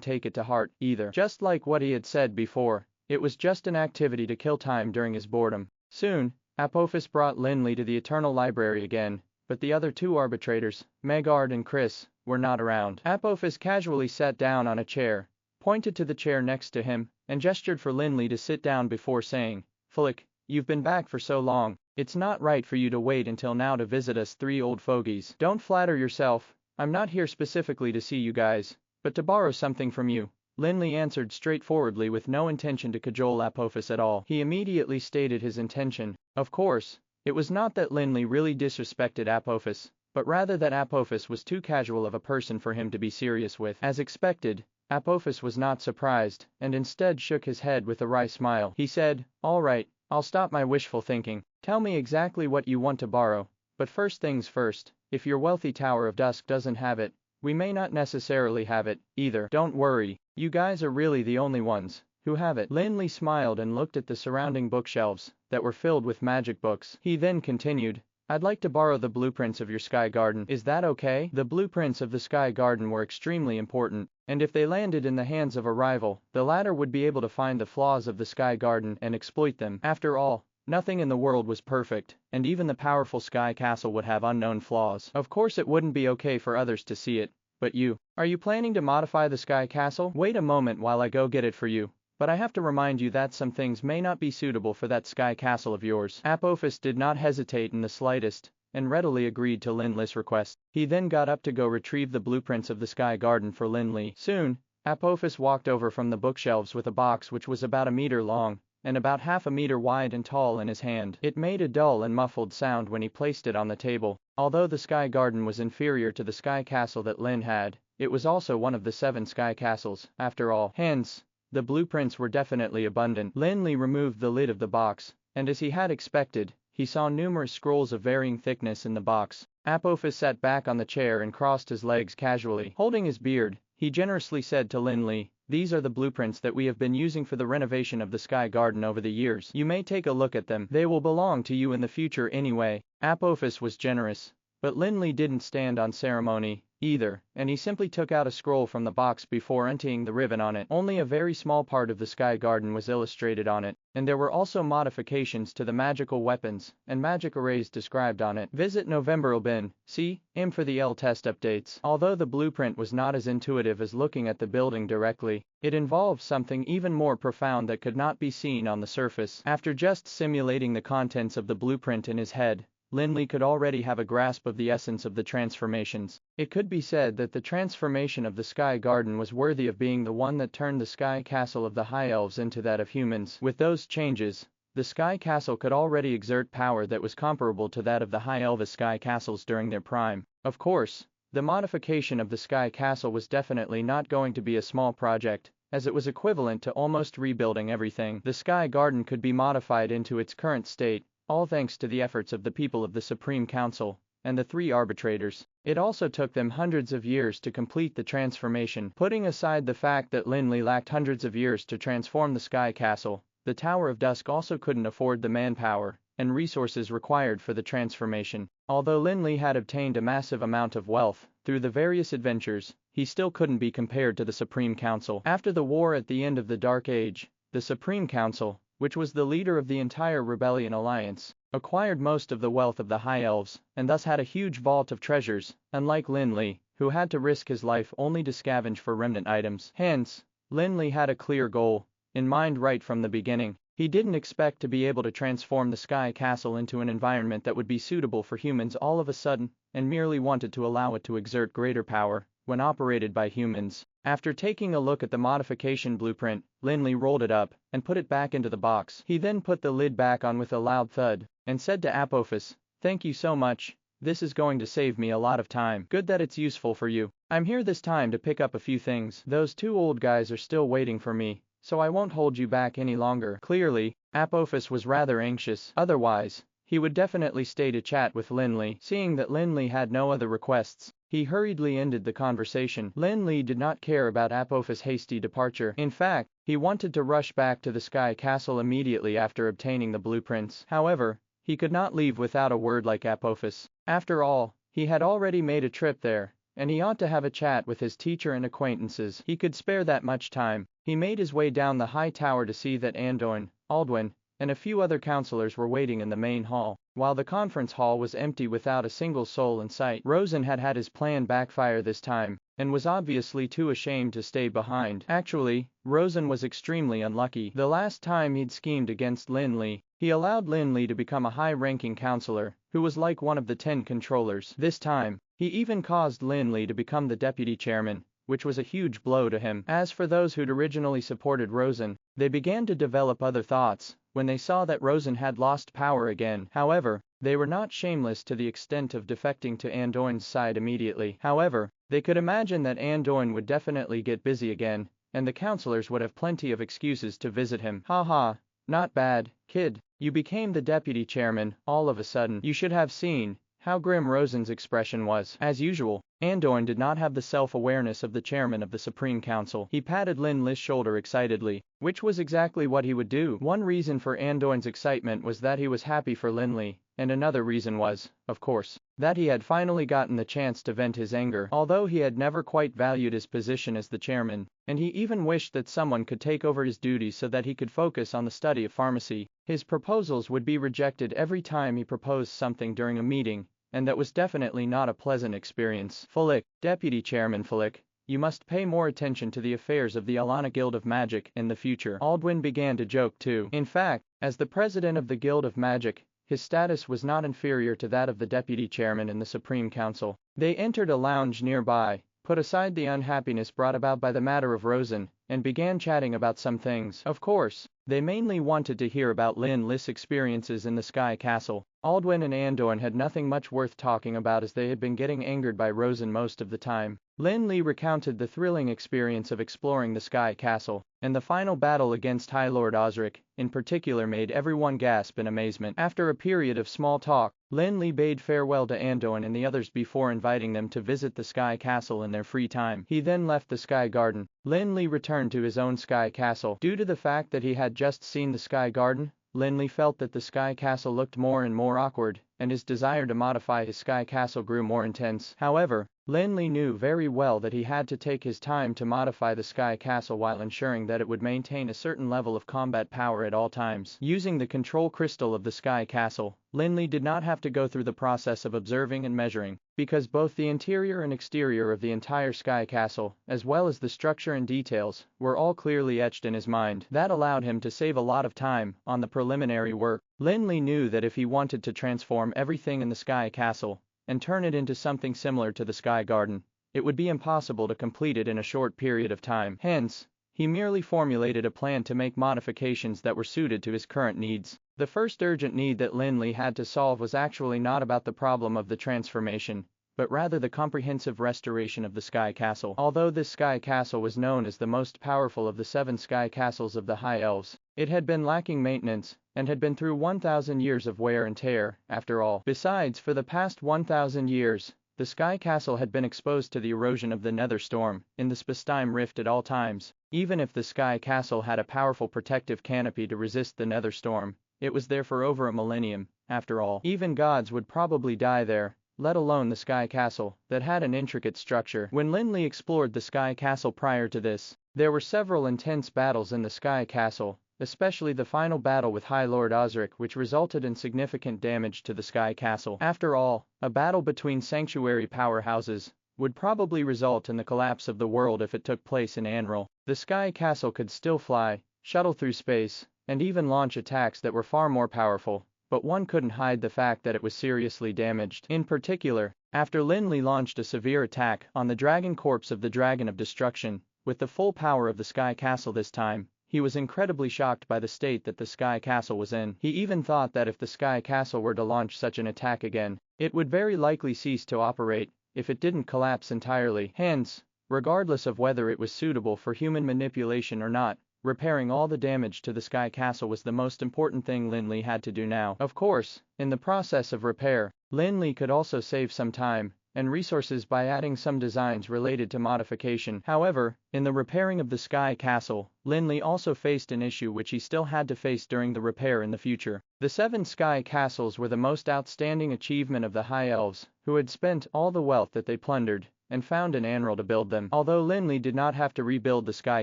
take it to heart either. Just like what he had said before, it was just an activity to kill time during his boredom. Soon, Apophis brought Lin Li to the Eternal Library again, but the other two arbitrators, Megard and Chris, were not around. Apophis casually sat down on a chair, pointed to the chair next to him, and gestured for Lin Li to sit down before saying, Flick, you've been back for so long, it's not right for you to wait until now to visit us three old fogies. Don't flatter yourself, I'm not here specifically to see you guys, but to borrow something from you. Lin Li answered straightforwardly with no intention to cajole Apophis at all. He immediately stated his intention. Of course, it was not that Lin Li really disrespected Apophis, but rather that Apophis was too casual of a person for him to be serious with. As expected, Apophis was not surprised, and instead shook his head with a wry smile. He said, all right, I'll stop my wishful thinking. Tell me exactly what you want to borrow, but first things first, if your wealthy Tower of Dusk doesn't have it, we may not necessarily have it, either. Don't worry, you guys are really the only ones who have it. Lin Li smiled and looked at the surrounding bookshelves that were filled with magic books. He then continued, I'd like to borrow the blueprints of your Sky Garden. Is that okay? The blueprints of the Sky Garden were extremely important, and if they landed in the hands of a rival, the latter would be able to find the flaws of the Sky Garden and exploit them. After all, nothing in the world was perfect, and even the powerful Sky Castle would have unknown flaws. Of course it wouldn't be okay for others to see it, but you. Are you planning to modify the Sky Castle? Wait a moment while I go get it for you. But I have to remind you that some things may not be suitable for that Sky Castle of yours. Apophis did not hesitate in the slightest, and readily agreed to Lin Li's request. He then got up to go retrieve the blueprints of the Sky Garden for Lin Li. Soon, Apophis walked over from the bookshelves with a box which was about a meter long, and about half a meter wide and tall in his hand. It made a dull and muffled sound when he placed it on the table. Although the Sky Garden was inferior to the Sky Castle that Lin had, it was also one of the 7 Sky Castles, after all. Hence, the blueprints were definitely abundant. Lin Li removed the lid of the box, and as he had expected, he saw numerous scrolls of varying thickness in the box. Apophis sat back on the chair and crossed his legs casually. Holding his beard, he generously said to Lin Li, these are the blueprints that we have been using for the renovation of the Sky Garden over the years. You may take a look at them. They will belong to you in the future anyway. Apophis was generous, but Lin Li didn't stand on ceremony either, and he simply took out a scroll from the box before untying the ribbon on it. Only a very small part of the Sky Garden was illustrated on it, and there were also modifications to the magical weapons and magic arrays described on it. Visit November Bin, C.M for the L test updates. Although the blueprint was not as intuitive as looking at the building directly, it involved something even more profound that could not be seen on the surface. After just simulating the contents of the blueprint in his head, Lin Li could already have a grasp of the essence of the transformations. It could be said that the transformation of the Sky Garden was worthy of being the one that turned the Sky Castle of the High Elves into that of humans. With those changes, the Sky Castle could already exert power that was comparable to that of the High Elvish Sky Castles during their prime. Of course, The modification of the Sky Castle was definitely not going to be a small project, as it was equivalent to almost rebuilding everything. The Sky Garden could be modified into its current state, all thanks to the efforts of the people of the Supreme Council and the 3 arbitrators. It also took them hundreds of years to complete the transformation. Putting aside the fact that Lin Li lacked hundreds of years to transform the Sky Castle, the Tower of Dusk also couldn't afford the manpower and resources required for the transformation. Although Lin Li had obtained a massive amount of wealth through the various adventures, he still couldn't be compared to the Supreme Council. After the war at the end of the Dark Age, the Supreme Council, which was the leader of the entire Rebellion Alliance, acquired most of the wealth of the High Elves, and thus had a huge vault of treasures, unlike Lin Li, who had to risk his life only to scavenge for remnant items. Hence, Lin Li had a clear goal in mind right from the beginning. He didn't expect to be able to transform the Sky Castle into an environment that would be suitable for humans all of a sudden, and merely wanted to allow it to exert greater power when operated by humans. After taking a look at the modification blueprint, Lin Li rolled it up and put it back into the box. He then put the lid back on with a loud thud and said to Apophis, "Thank you so much. This is going to save me a lot of time. Good that it's useful for you. I'm here this time to pick up a few things. Those 2 old guys are still waiting for me, so I won't hold you back any longer." Clearly, Apophis was rather anxious. Otherwise, he would definitely stay to chat with Lin Li. Seeing that Lin Li had no other requests, he hurriedly ended the conversation. Lin Li did not care about Apophis' hasty departure. In fact, he wanted to rush back to the Sky Castle immediately after obtaining the blueprints. However, he could not leave without a word like Apophis. After all, he had already made a trip there, and he ought to have a chat with his teacher and acquaintances. He could spare that much time. He made his way down the high tower to see that Anduin, Aldwin, and a few other counselors were waiting in the main hall. While the conference hall was empty without a single soul in sight, Rosen had had his plan backfire this time, and was obviously too ashamed to stay behind. Actually, Rosen was extremely unlucky. The last time he'd schemed against Lin Li, he allowed Lin Li to become a high-ranking counselor, who was like one of the 10 controllers. This time, he even caused Lin Li to become the deputy chairman, which was a huge blow to him. As for those who'd originally supported Rosen, they began to develop other thoughts when they saw that Rosen had lost power again. However, they were not shameless to the extent of defecting to Anduin's side immediately. However, they could imagine that Anduin would definitely get busy again, and the counselors would have plenty of excuses to visit him. Haha, not bad, kid. You became the deputy chairman all of a sudden. You should have seen how grim Rosen's expression was. As usual, Anduin did not have the self-awareness of the chairman of the Supreme Council. He patted Lin Li's shoulder excitedly, which was exactly what he would do. One reason for Anduin's excitement was that he was happy for Lin Li, and another reason was, of course, that he had finally gotten the chance to vent his anger. Although he had never quite valued his position as the chairman, and he even wished that someone could take over his duties so that he could focus on the study of pharmacy, his proposals would be rejected every time he proposed something during a meeting, and that was definitely not a pleasant experience. Fulik, Deputy Chairman Fulik, you must pay more attention to the affairs of the Alana Guild of Magic in the future. Aldwin began to joke too. In fact, as the president of the Guild of Magic, his status was not inferior to that of the deputy chairman in the Supreme Council. They entered a lounge nearby, put aside the unhappiness brought about by the matter of Rosen, and began chatting about some things. Of course, they mainly wanted to hear about Lin Li's experiences in the Sky Castle. Aldwin and Anduin had nothing much worth talking about as they had been getting angered by Rosen most of the time. Lin Li recounted the thrilling experience of exploring the Sky Castle, and the final battle against High Lord Osric, in particular, made everyone gasp in amazement. After a period of small talk, Lin Li bade farewell to Anduin and the others before inviting them to visit the Sky Castle in their free time. He then left the Sky Garden. Lin Li returned to his own Sky Castle. Due to the fact that he had just seen the Sky Garden, Lin Li felt that the Sky Castle looked more and more awkward, and his desire to modify his Sky Castle grew more intense. However, Lin Li knew very well that he had to take his time to modify the Sky Castle while ensuring that it would maintain a certain level of combat power at all times. Using the control crystal of the Sky Castle, Lin Li did not have to go through the process of observing and measuring, because both the interior and exterior of the entire Sky Castle, as well as the structure and details, were all clearly etched in his mind. That allowed him to save a lot of time on the preliminary work. Lin Li knew that if he wanted to transform everything in the Sky Castle and turn it into something similar to the Sky Garden, it would be impossible to complete it in a short period of time. Hence, he merely formulated a plan to make modifications that were suited to his current needs. The first urgent need that Lin Li had to solve was actually not about the problem of the transformation, but rather the comprehensive restoration of the Sky Castle. Although this Sky Castle was known as the most powerful of the 7 Sky Castles of the High Elves, it had been lacking maintenance, and had been through 1,000 years of wear and tear, after all. Besides, for the past 1,000 years, the Sky Castle had been exposed to the erosion of the Nether Storm in the Spacetime Rift at all times. Even if the Sky Castle had a powerful protective canopy to resist the Nether Storm, it was there for over a millennium, after all. Even gods would probably die there, let alone the Sky Castle, that had an intricate structure. When Lin Li explored the Sky Castle prior to this, there were several intense battles in the Sky Castle, especially the final battle with High Lord Osric, which resulted in significant damage to the Sky Castle. After all, a battle between sanctuary powerhouses would probably result in the collapse of the world if it took place in Anril. The Sky Castle could still fly, shuttle through space, and even launch attacks that were far more powerful, but one couldn't hide the fact that it was seriously damaged. In particular, after Lin Li launched a severe attack on the dragon corpse of the Dragon of Destruction, with the full power of the Sky Castle this time, he was incredibly shocked by the state that the Sky Castle was in. He even thought that if the Sky Castle were to launch such an attack again, it would very likely cease to operate, if it didn't collapse entirely. Hence, regardless of whether it was suitable for human manipulation or not, repairing all the damage to the Sky Castle was the most important thing Lin Li had to do now. Of course, in the process of repair, Lin Li could also save some time and resources by adding some designs related to modification. However, in the repairing of the Sky Castle, Lin Li also faced an issue which he still had to face during the repair in the future. The 7 Sky Castles were the most outstanding achievement of the High Elves, who had spent all the wealth that they plundered and found in Anril to build them. Although Lin Li did not have to rebuild the Sky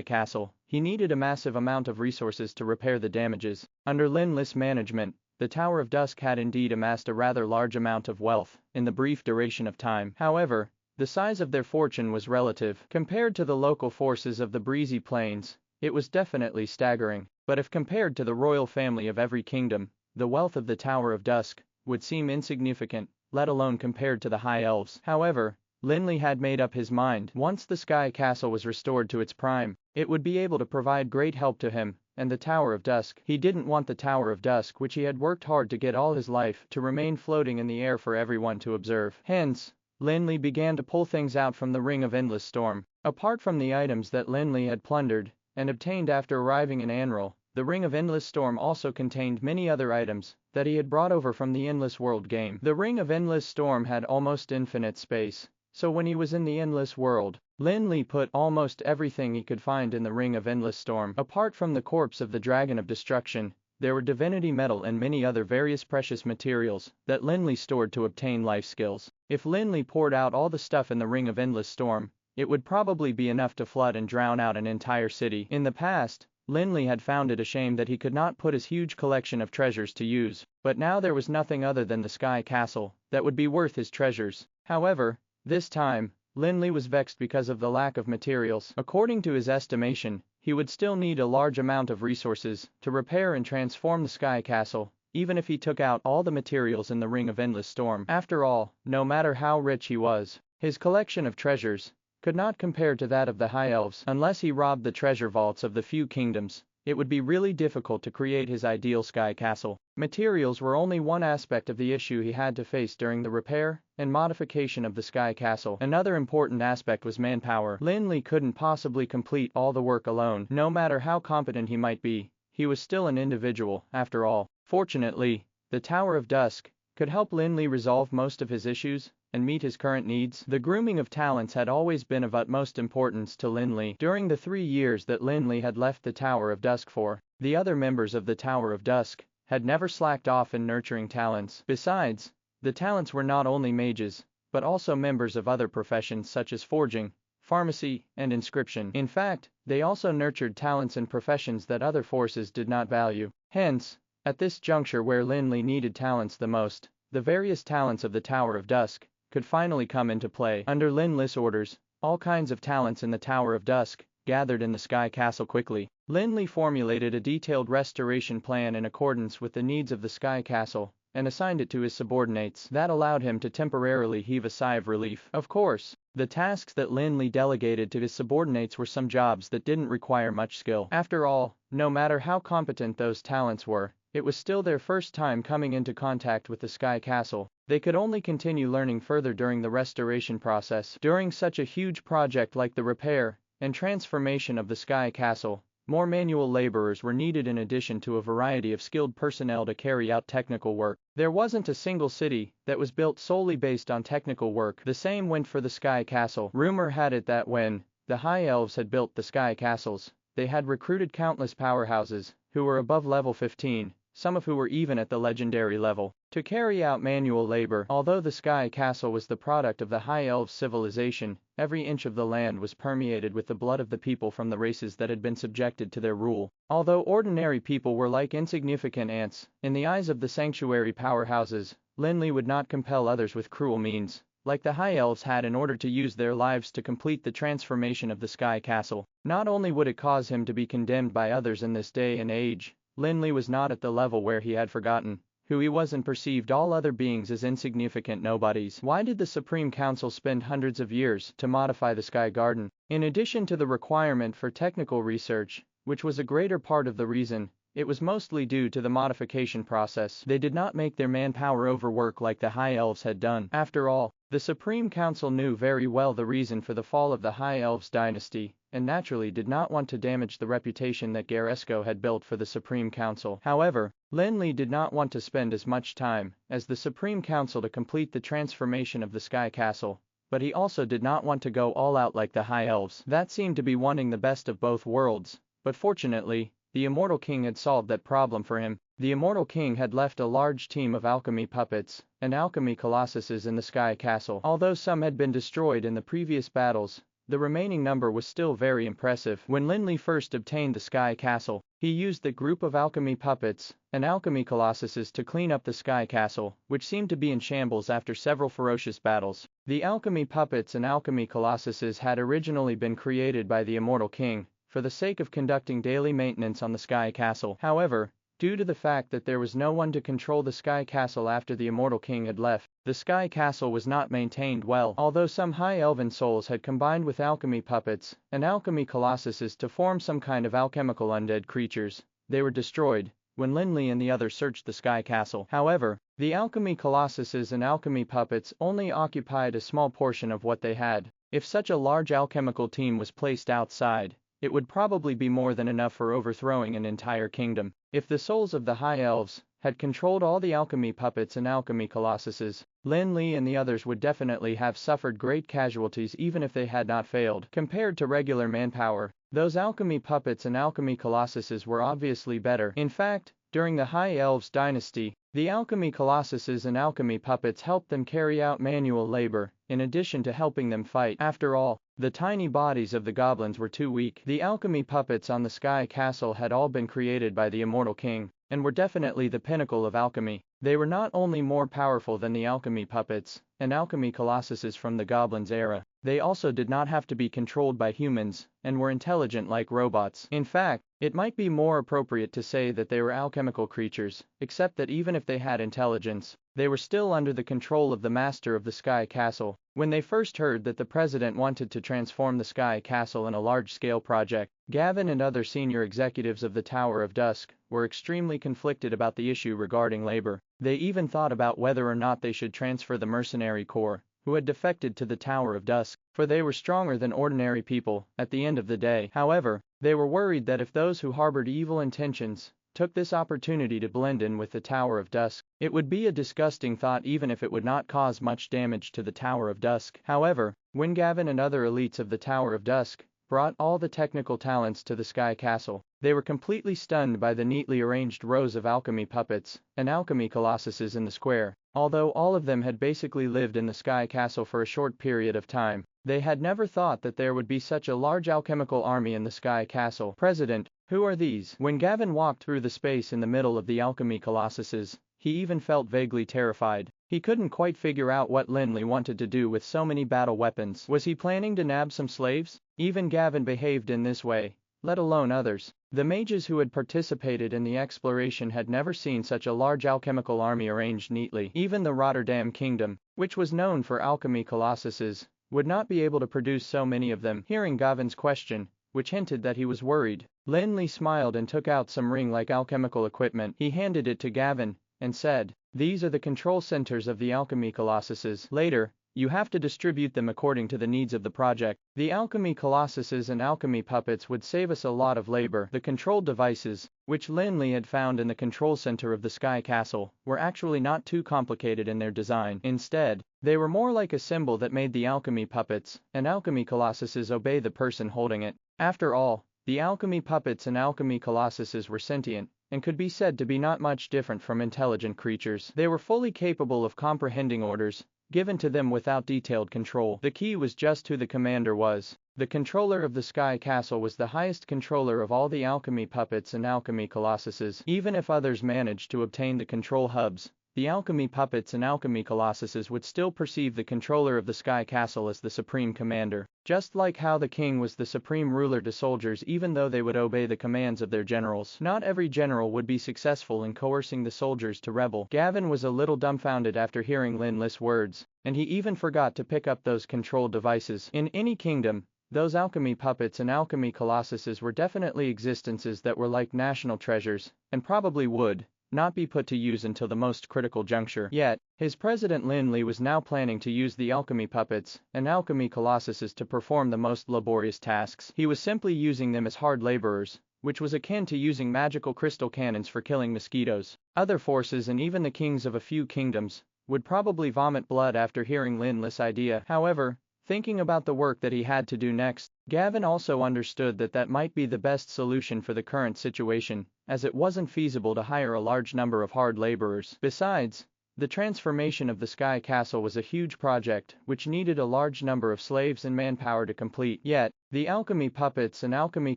Castle, he needed a massive amount of resources to repair the damages. Under Lin Li's management, the Tower of Dusk had indeed amassed a rather large amount of wealth in the brief duration of time. However, the size of their fortune was relative. Compared to the local forces of the breezy plains, it was definitely staggering, but if compared to the royal family of every kingdom, the wealth of the Tower of Dusk would seem insignificant, let alone compared to the High Elves. However, Lin Li had made up his mind. Once the Sky Castle was restored to its prime, it would be able to provide great help to him and the Tower of Dusk. He didn't want the Tower of Dusk, which he had worked hard to get all his life, to remain floating in the air for everyone to observe. Hence, Lin Li began to pull things out from the Ring of Endless Storm. Apart from the items that Lin Li had plundered and obtained after arriving in Anril, the Ring of Endless Storm also contained many other items that he had brought over from the Endless World game. The Ring of Endless Storm had almost infinite space, so when he was in the Endless World, Lin Li put almost everything he could find in the Ring of Endless Storm. Apart from the corpse of the Dragon of Destruction, there were divinity metal and many other various precious materials that Lin Li stored to obtain life skills. If Lin Li poured out all the stuff in the Ring of Endless Storm, it would probably be enough to flood and drown out an entire city. In the past, Lin Li had found it a shame that he could not put his huge collection of treasures to use, but now there was nothing other than the Sky Castle that would be worth his treasures. However, this time, Lin Li was vexed because of the lack of materials. According to his estimation, he would still need a large amount of resources to repair and transform the Sky Castle, even if he took out all the materials in the Ring of Endless Storm. After all, no matter how rich he was, his collection of treasures could not compare to that of the High Elves. Unless he robbed the treasure vaults of the few kingdoms, it would be really difficult to create his ideal Sky Castle. Materials were only one aspect of the issue he had to face during the repair and modification of the Sky Castle. Another important aspect was manpower. Lin Li couldn't possibly complete all the work alone. No matter how competent he might be, he was still an individual, after all. Fortunately, the Tower of Dusk could help Lin Li resolve most of his issues and meet his current needs. The grooming of talents had always been of utmost importance to Lin Li. During the 3 years that Lin Li had left the Tower of Dusk for, the other members of the Tower of Dusk had never slacked off in nurturing talents. Besides, the talents were not only mages, but also members of other professions such as forging, pharmacy, and inscription. In fact, they also nurtured talents in professions that other forces did not value. Hence, at this juncture where Lin Li needed talents the most, the various talents of the Tower of Dusk could finally come into play. Under Lin Li's orders, all kinds of talents in the Tower of Dusk gathered in the Sky Castle quickly. Lin Li formulated a detailed restoration plan in accordance with the needs of the Sky Castle and assigned it to his subordinates. That allowed him to temporarily heave a sigh of relief. Of course, the tasks that Lin Li delegated to his subordinates were some jobs that didn't require much skill. After all, no matter how competent those talents were, it was still their first time coming into contact with the Sky Castle, They could only continue learning further during the restoration process. During such a huge project like the repair and transformation of the Sky Castle, more manual laborers were needed in addition to a variety of skilled personnel to carry out technical work. There wasn't a single city that was built solely based on technical work. The same went for the Sky Castle. Rumor had it that when the High Elves had built the Sky Castles, they had recruited countless powerhouses who were above level 15, some of who were even at the legendary level, to carry out manual labor. Although the Sky Castle was the product of the High Elves civilization, every inch of the land was permeated with the blood of the people from the races that had been subjected to their rule. Although ordinary people were like insignificant ants, in the eyes of the sanctuary powerhouses, Lin Li would not compel others with cruel means, like the High Elves had, in order to use their lives to complete the transformation of the Sky Castle. Not only would it cause him to be condemned by others in this day and age, Lin Li was not at the level where he had forgotten who he was and perceived all other beings as insignificant nobodies. Why did the Supreme Council spend hundreds of years to modify the Sky Garden? In addition to the requirement for technical research, which was a greater part of the reason, it was mostly due to the modification process. They did not make their manpower overwork like the High Elves had done. After all, the Supreme Council knew very well the reason for the fall of the High Elves dynasty, and naturally did not want to damage the reputation that Garesco had built for the Supreme Council. However, Lin Li did not want to spend as much time as the Supreme Council to complete the transformation of the Sky Castle, but he also did not want to go all out like the High Elves. That seemed to be wanting the best of both worlds, but fortunately, the Immortal King had solved that problem for him. The Immortal King had left a large team of alchemy puppets and alchemy colossuses in the Sky Castle. Although some had been destroyed in the previous battles, the remaining number was still very impressive. When Lin Li first obtained the Sky Castle, he used the group of alchemy puppets and alchemy colossuses to clean up the Sky Castle, which seemed to be in shambles after several ferocious battles. The alchemy puppets and alchemy colossuses had originally been created by the Immortal King for the sake of conducting daily maintenance on the Sky Castle. However, due to the fact that there was no one to control the Sky Castle after the Immortal King had left, the Sky Castle was not maintained well. Although some high elven souls had combined with alchemy puppets and alchemy colossuses to form some kind of alchemical undead creatures, they were destroyed when Lin Li and the others searched the Sky Castle. However, the alchemy colossuses and alchemy puppets only occupied a small portion of what they had. If such a large alchemical team was placed outside, it would probably be more than enough for overthrowing an entire kingdom. If the souls of the High Elves had controlled all the alchemy puppets and alchemy colossuses, Lin Li and the others would definitely have suffered great casualties even if they had not failed. Compared to regular manpower, those alchemy puppets and alchemy colossuses were obviously better. In fact, during the High Elves dynasty, the alchemy colossuses and alchemy puppets helped them carry out manual labor, in addition to helping them fight. After all, the tiny bodies of the goblins were too weak. The alchemy puppets on the Sky Castle had all been created by the Immortal King, and were definitely the pinnacle of alchemy. They were not only more powerful than the alchemy puppets and alchemy colossuses from the goblins' era, they also did not have to be controlled by humans, and were intelligent like robots. In fact, it might be more appropriate to say that they were alchemical creatures, except that even if they had intelligence, they were still under the control of the master of the Sky Castle. When they first heard that the president wanted to transform the Sky Castle in a large-scale project, Gavin and other senior executives of the Tower of Dusk were extremely conflicted about the issue regarding labor. They even thought about whether or not they should transfer the mercenary corps who had defected to the Tower of Dusk, for they were stronger than ordinary people at the end of the day. However, they were worried that if those who harbored evil intentions took this opportunity to blend in with the Tower of Dusk, it would be a disgusting thought even if it would not cause much damage to the Tower of Dusk. However, when Gavin and other elites of the Tower of Dusk brought all the technical talents to the Sky Castle, they were completely stunned by the neatly arranged rows of alchemy puppets and alchemy colossuses in the square. Although all of them had basically lived in the Sky Castle for a short period of time, they had never thought that there would be such a large alchemical army in the Sky Castle. President, who are these? When Gavin walked through the space in the middle of the alchemy colossuses, he even felt vaguely terrified. He couldn't quite figure out what Lin Li wanted to do with so many battle weapons. Was he planning to nab some slaves? Even Gavin behaved in this way, let alone others. The mages who had participated in the exploration had never seen such a large alchemical army arranged neatly. Even the Rotterdam Kingdom, which was known for alchemy colossuses, would not be able to produce so many of them. Hearing Gavin's question, which hinted that he was worried, Lin Li smiled and took out some ring-like alchemical equipment. He handed it to Gavin and said, These are the control centers of the alchemy colossuses. Later, you have to distribute them according to the needs of the project. The alchemy colossuses and alchemy puppets would save us a lot of labor. The control devices, which Lin Li had found in the control center of the Sky Castle, were actually not too complicated in their design. Instead, they were more like a symbol that made the alchemy puppets and alchemy colossuses obey the person holding it. After all, the alchemy puppets and alchemy colossuses were sentient, and could be said to be not much different from intelligent creatures. They were fully capable of comprehending orders given to them without detailed control. The key was just who the commander was. The controller of the Sky Castle was the highest controller of all the alchemy puppets and alchemy colossuses. Even if others managed to obtain the control hubs, the alchemy puppets and alchemy colossuses would still perceive the controller of the Sky Castle as the supreme commander. Just like how the king was the supreme ruler to soldiers even though they would obey the commands of their generals. Not every general would be successful in coercing the soldiers to rebel. Gavin was a little dumbfounded after hearing Lin Li's words, and he even forgot to pick up those control devices. In any kingdom, those alchemy puppets and alchemy colossuses were definitely existences that were like national treasures, and probably would not be put to use until the most critical juncture. Yet, his president Lin Li was now planning to use the alchemy puppets and alchemy colossuses to perform the most laborious tasks. He was simply using them as hard laborers, which was akin to using magical crystal cannons for killing mosquitoes. Other forces and even the kings of a few kingdoms would probably vomit blood after hearing Lin Li's idea. However, thinking about the work that he had to do next, Gavin also understood that that might be the best solution for the current situation, as it wasn't feasible to hire a large number of hard laborers. Besides, the transformation of the Sky Castle was a huge project, which needed a large number of slaves and manpower to complete. Yet, the alchemy puppets and alchemy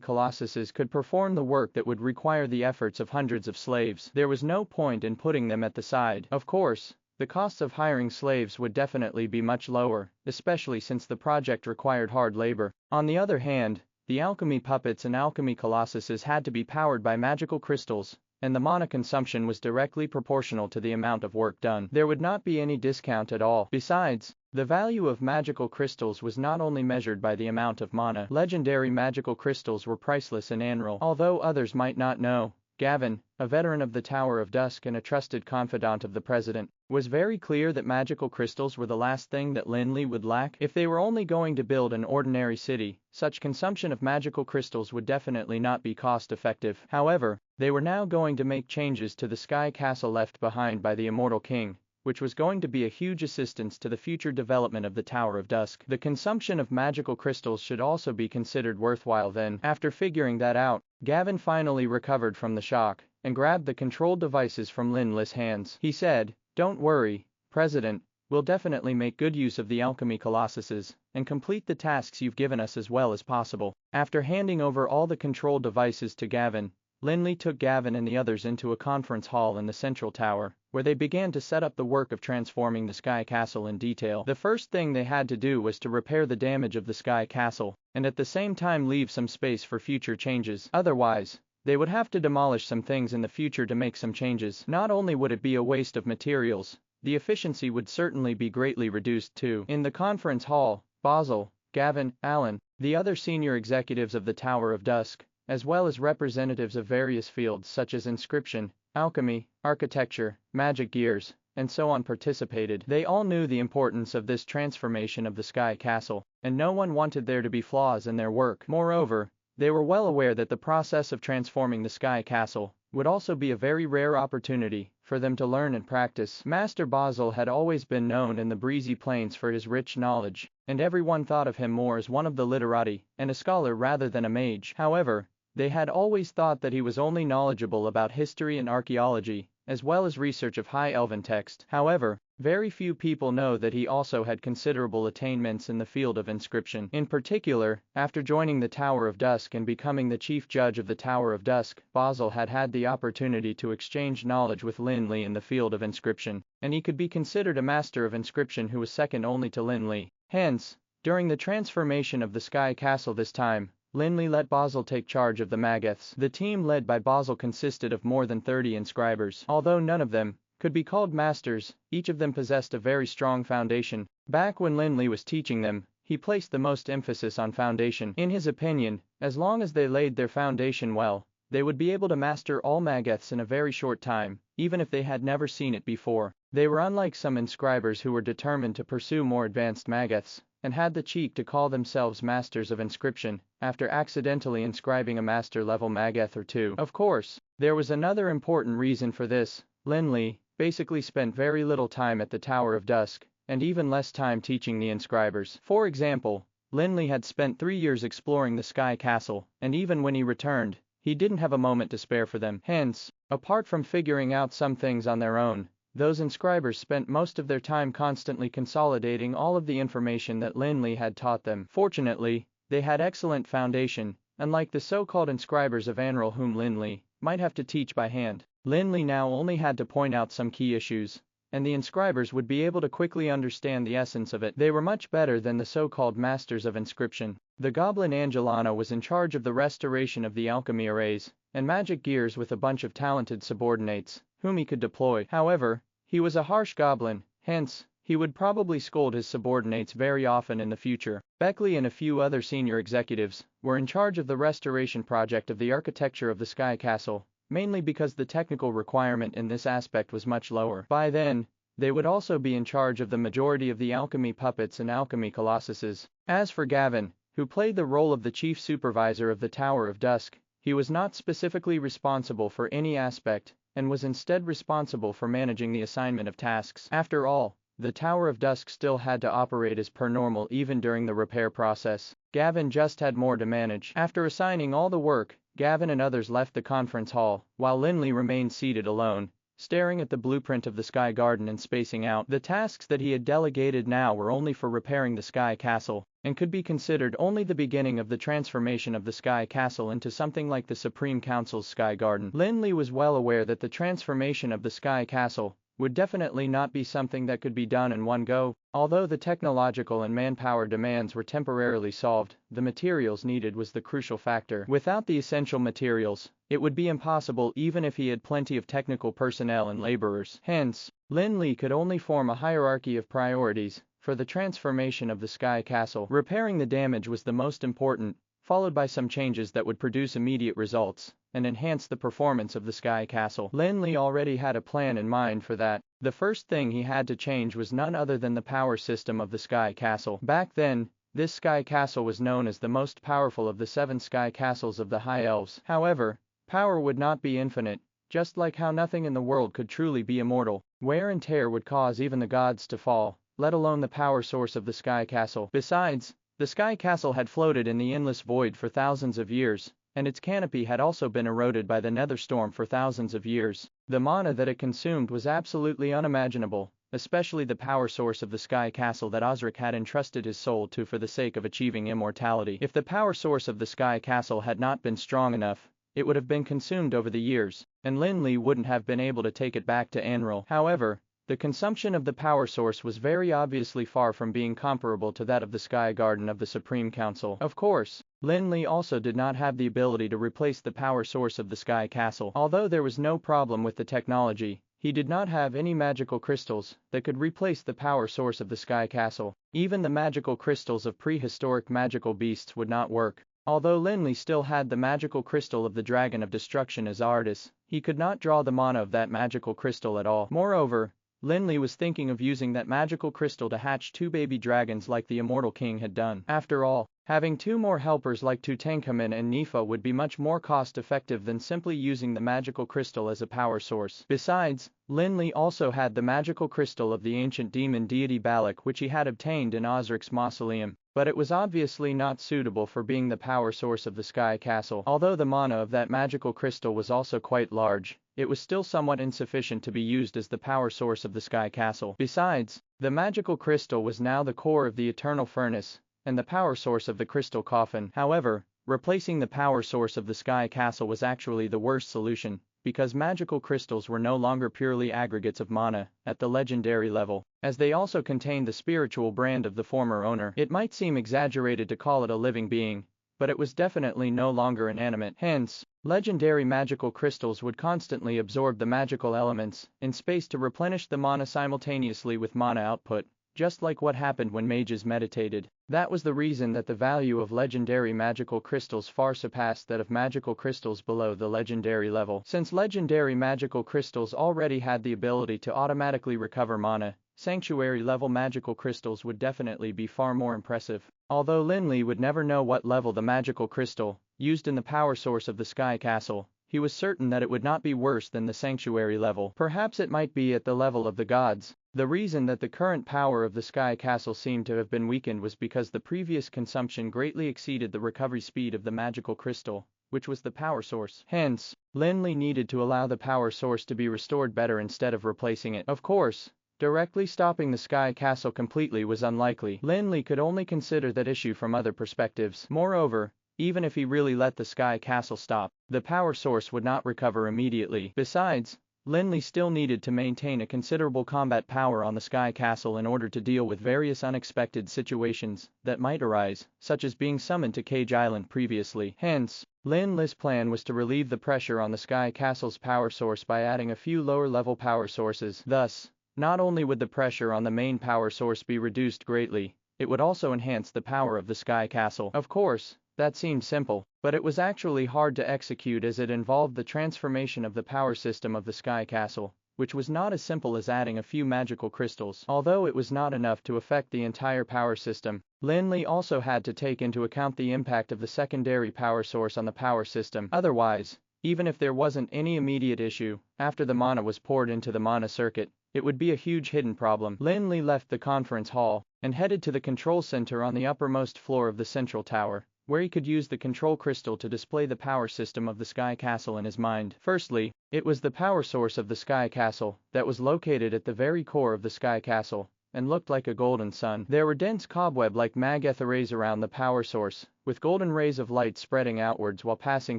colossuses could perform the work that would require the efforts of hundreds of slaves. There was no point in putting them at the side. Of course, the costs of hiring slaves would definitely be much lower, especially since the project required hard labor. On the other hand, the alchemy puppets and alchemy colossuses had to be powered by magical crystals, and the mana consumption was directly proportional to the amount of work done. There would not be any discount at all. Besides, the value of magical crystals was not only measured by the amount of mana. Legendary magical crystals were priceless in Anral. Although others might not know, Gavin, a veteran of the Tower of Dusk and a trusted confidant of the president, was very clear that magical crystals were the last thing that Lin Li would lack. If they were only going to build an ordinary city, such consumption of magical crystals would definitely not be cost-effective. However, they were now going to make changes to the Sky Castle left behind by the Immortal King, which was going to be a huge assistance to the future development of the Tower of Dusk. The consumption of magical crystals should also be considered worthwhile then. After figuring that out, Gavin finally recovered from the shock and grabbed the control devices from Lin Li's hands. He said, "Don't worry, President, we'll definitely make good use of the alchemy colossuses and complete the tasks you've given us as well as possible." After handing over all the control devices to Gavin, Lin Li took Gavin and the others into a conference hall in the central tower, where they began to set up the work of transforming the Sky Castle in detail. The first thing they had to do was to repair the damage of the Sky Castle, and at the same time leave some space for future changes. Otherwise, they would have to demolish some things in the future to make some changes. Not only would it be a waste of materials, the efficiency would certainly be greatly reduced too. In the conference hall, Basil, Gavin, Alan, the other senior executives of the Tower of Dusk, as well as representatives of various fields such as inscription, alchemy, architecture, magic gears, and so on participated. They all knew the importance of this transformation of the Sky Castle, and no one wanted there to be flaws in their work. Moreover, they were well aware that the process of transforming the Sky Castle would also be a very rare opportunity for them to learn and practice. Master Basil had always been known in the breezy plains for his rich knowledge, and everyone thought of him more as one of the literati and a scholar rather than a mage. However, they had always thought that he was only knowledgeable about history and archaeology, as well as research of High Elven text. However, very few people know that he also had considerable attainments in the field of inscription. In particular, after joining the Tower of Dusk and becoming the chief judge of the Tower of Dusk, Basil had had the opportunity to exchange knowledge with Lin Li in the field of inscription, and he could be considered a master of inscription who was second only to Lin Li. Hence, during the transformation of the Sky Castle this time, Lin Li let Basil take charge of the Mageths. The team led by Basil consisted of more than 30 inscribers. Although none of them could be called masters, each of them possessed a very strong foundation. Back when Lin Li was teaching them, he placed the most emphasis on foundation. In his opinion, as long as they laid their foundation well, they would be able to master all mageths in a very short time, even if they had never seen it before. They were unlike some inscribers who were determined to pursue more advanced mageths, and had the cheek to call themselves masters of inscription, after accidentally inscribing a master-level mageth or two. Of course, there was another important reason for this. Lin Li basically spent very little time at the Tower of Dusk, and even less time teaching the inscribers. For example, Lin Li had spent 3 years exploring the Sky Castle, and even when he returned, he didn't have a moment to spare for them. Hence, apart from figuring out some things on their own, those inscribers spent most of their time constantly consolidating all of the information that Lin Li had taught them. Fortunately, they had excellent foundation, unlike the so-called inscribers of Anral whom Lin Li might have to teach by hand. Lin Li now only had to point out some key issues, and the inscribers would be able to quickly understand the essence of it. They were much better than the so-called masters of inscription. The goblin Angelana was in charge of the restoration of the alchemy arrays and magic gears with a bunch of talented subordinates, whom he could deploy. However, he was a harsh goblin, hence, he would probably scold his subordinates very often in the future. Beckley and a few other senior executives were in charge of the restoration project of the architecture of the Sky Castle, mainly because the technical requirement in this aspect was much lower. By then, they would also be in charge of the majority of the alchemy puppets and alchemy colossuses. As for Gavin, who played the role of the chief supervisor of the Tower of Dusk, he was not specifically responsible for any aspect, and was instead responsible for managing the assignment of tasks. After all, the Tower of Dusk still had to operate as per normal even during the repair process. Gavin just had more to manage. After assigning all the work, Gavin and others left the conference hall, while Lin Li remained seated alone, staring at the blueprint of the Sky Garden and spacing out. The tasks that he had delegated now were only for repairing the Sky Castle, and could be considered only the beginning of the transformation of the Sky Castle into something like the Supreme Council's Sky Garden. Lin Li was well aware that the transformation of the Sky Castle would definitely not be something that could be done in one go. Although the technological and manpower demands were temporarily solved, the materials needed was the crucial factor. Without the essential materials, it would be impossible even if he had plenty of technical personnel and laborers. Hence, Lin Li could only form a hierarchy of priorities for the transformation of the Sky Castle. Repairing the damage was the most important, followed by some changes that would produce immediate results and enhance the performance of the Sky Castle. Lin Li already had a plan in mind for that. The first thing he had to change was none other than the power system of the Sky Castle. Back then, this Sky Castle was known as the most powerful of the 7 Sky Castles of the High Elves. However, power would not be infinite, just like how nothing in the world could truly be immortal. Wear and tear would cause even the gods to fall, let alone the power source of the Sky Castle. Besides, the Sky Castle had floated in the endless void for thousands of years, and its canopy had also been eroded by the nether storm for thousands of years. The mana that it consumed was absolutely unimaginable, especially the power source of the Sky Castle that Osric had entrusted his soul to for the sake of achieving immortality. If the power source of the Sky Castle had not been strong enough, it would have been consumed over the years, and Lin Li wouldn't have been able to take it back to Anral. However, the consumption of the power source was very obviously far from being comparable to that of the Sky Garden of the Supreme Council. Of course, Lin Li also did not have the ability to replace the power source of the Sky Castle. Although there was no problem with the technology, he did not have any magical crystals that could replace the power source of the Sky Castle. Even the magical crystals of prehistoric magical beasts would not work. Although Lin Li still had the magical crystal of the Dragon of Destruction as Artis, he could not draw the mana of that magical crystal at all. Moreover, Lin Li was thinking of using that magical crystal to hatch 2 baby dragons like the Immortal King had done. After all, having 2 more helpers like Tutankhamun and Nifa would be much more cost-effective than simply using the magical crystal as a power source. Besides, Lin Li also had the magical crystal of the ancient demon deity Balak, which he had obtained in Osric's mausoleum, but it was obviously not suitable for being the power source of the Sky Castle. Although the mana of that magical crystal was also quite large, it was still somewhat insufficient to be used as the power source of the Sky Castle. Besides, the magical crystal was now the core of the Eternal Furnace, and the power source of the Crystal Coffin. However, replacing the power source of the Sky Castle was actually the worst solution, because magical crystals were no longer purely aggregates of mana at the legendary level, as they also contained the spiritual brand of the former owner. It might seem exaggerated to call it a living being, but it was definitely no longer inanimate. Hence, legendary magical crystals would constantly absorb the magical elements in space to replenish the mana simultaneously with mana output, just like what happened when mages meditated. That was the reason that the value of legendary magical crystals far surpassed that of magical crystals below the legendary level. Since legendary magical crystals already had the ability to automatically recover mana, sanctuary level magical crystals would definitely be far more impressive. Although Lin Li would never know what level the magical crystal used in the power source of the Sky Castle, he was certain that it would not be worse than the sanctuary level. Perhaps it might be at the level of the gods. The reason that the current power of the Sky Castle seemed to have been weakened was because the previous consumption greatly exceeded the recovery speed of the magical crystal, which was the power source. Hence, Lin Li needed to allow the power source to be restored better instead of replacing it. Of course, directly stopping the Sky Castle completely was unlikely. Lin Li could only consider that issue from other perspectives. Moreover, even if he really let the Sky Castle stop, the power source would not recover immediately. Besides, Lin Li still needed to maintain a considerable combat power on the Sky Castle in order to deal with various unexpected situations that might arise, such as being summoned to Cage Island previously. Hence, Lin Li's plan was to relieve the pressure on the Sky Castle's power source by adding a few lower-level power sources. Thus, not only would the pressure on the main power source be reduced greatly, it would also enhance the power of the Sky Castle. Of course, that seemed simple, but it was actually hard to execute as it involved the transformation of the power system of the Sky Castle, which was not as simple as adding a few magical crystals. Although it was not enough to affect the entire power system, Lin Li also had to take into account the impact of the secondary power source on the power system. Otherwise, even if there wasn't any immediate issue, after the mana was poured into the mana circuit, it would be a huge hidden problem. Lin Li left the conference hall and headed to the control center on the uppermost floor of the central tower, where he could use the control crystal to display the power system of the Sky Castle in his mind. Firstly, it was the power source of the Sky Castle that was located at the very core of the Sky Castle and looked like a golden sun. There were dense cobweb-like mag-ether rays around the power source, with golden rays of light spreading outwards while passing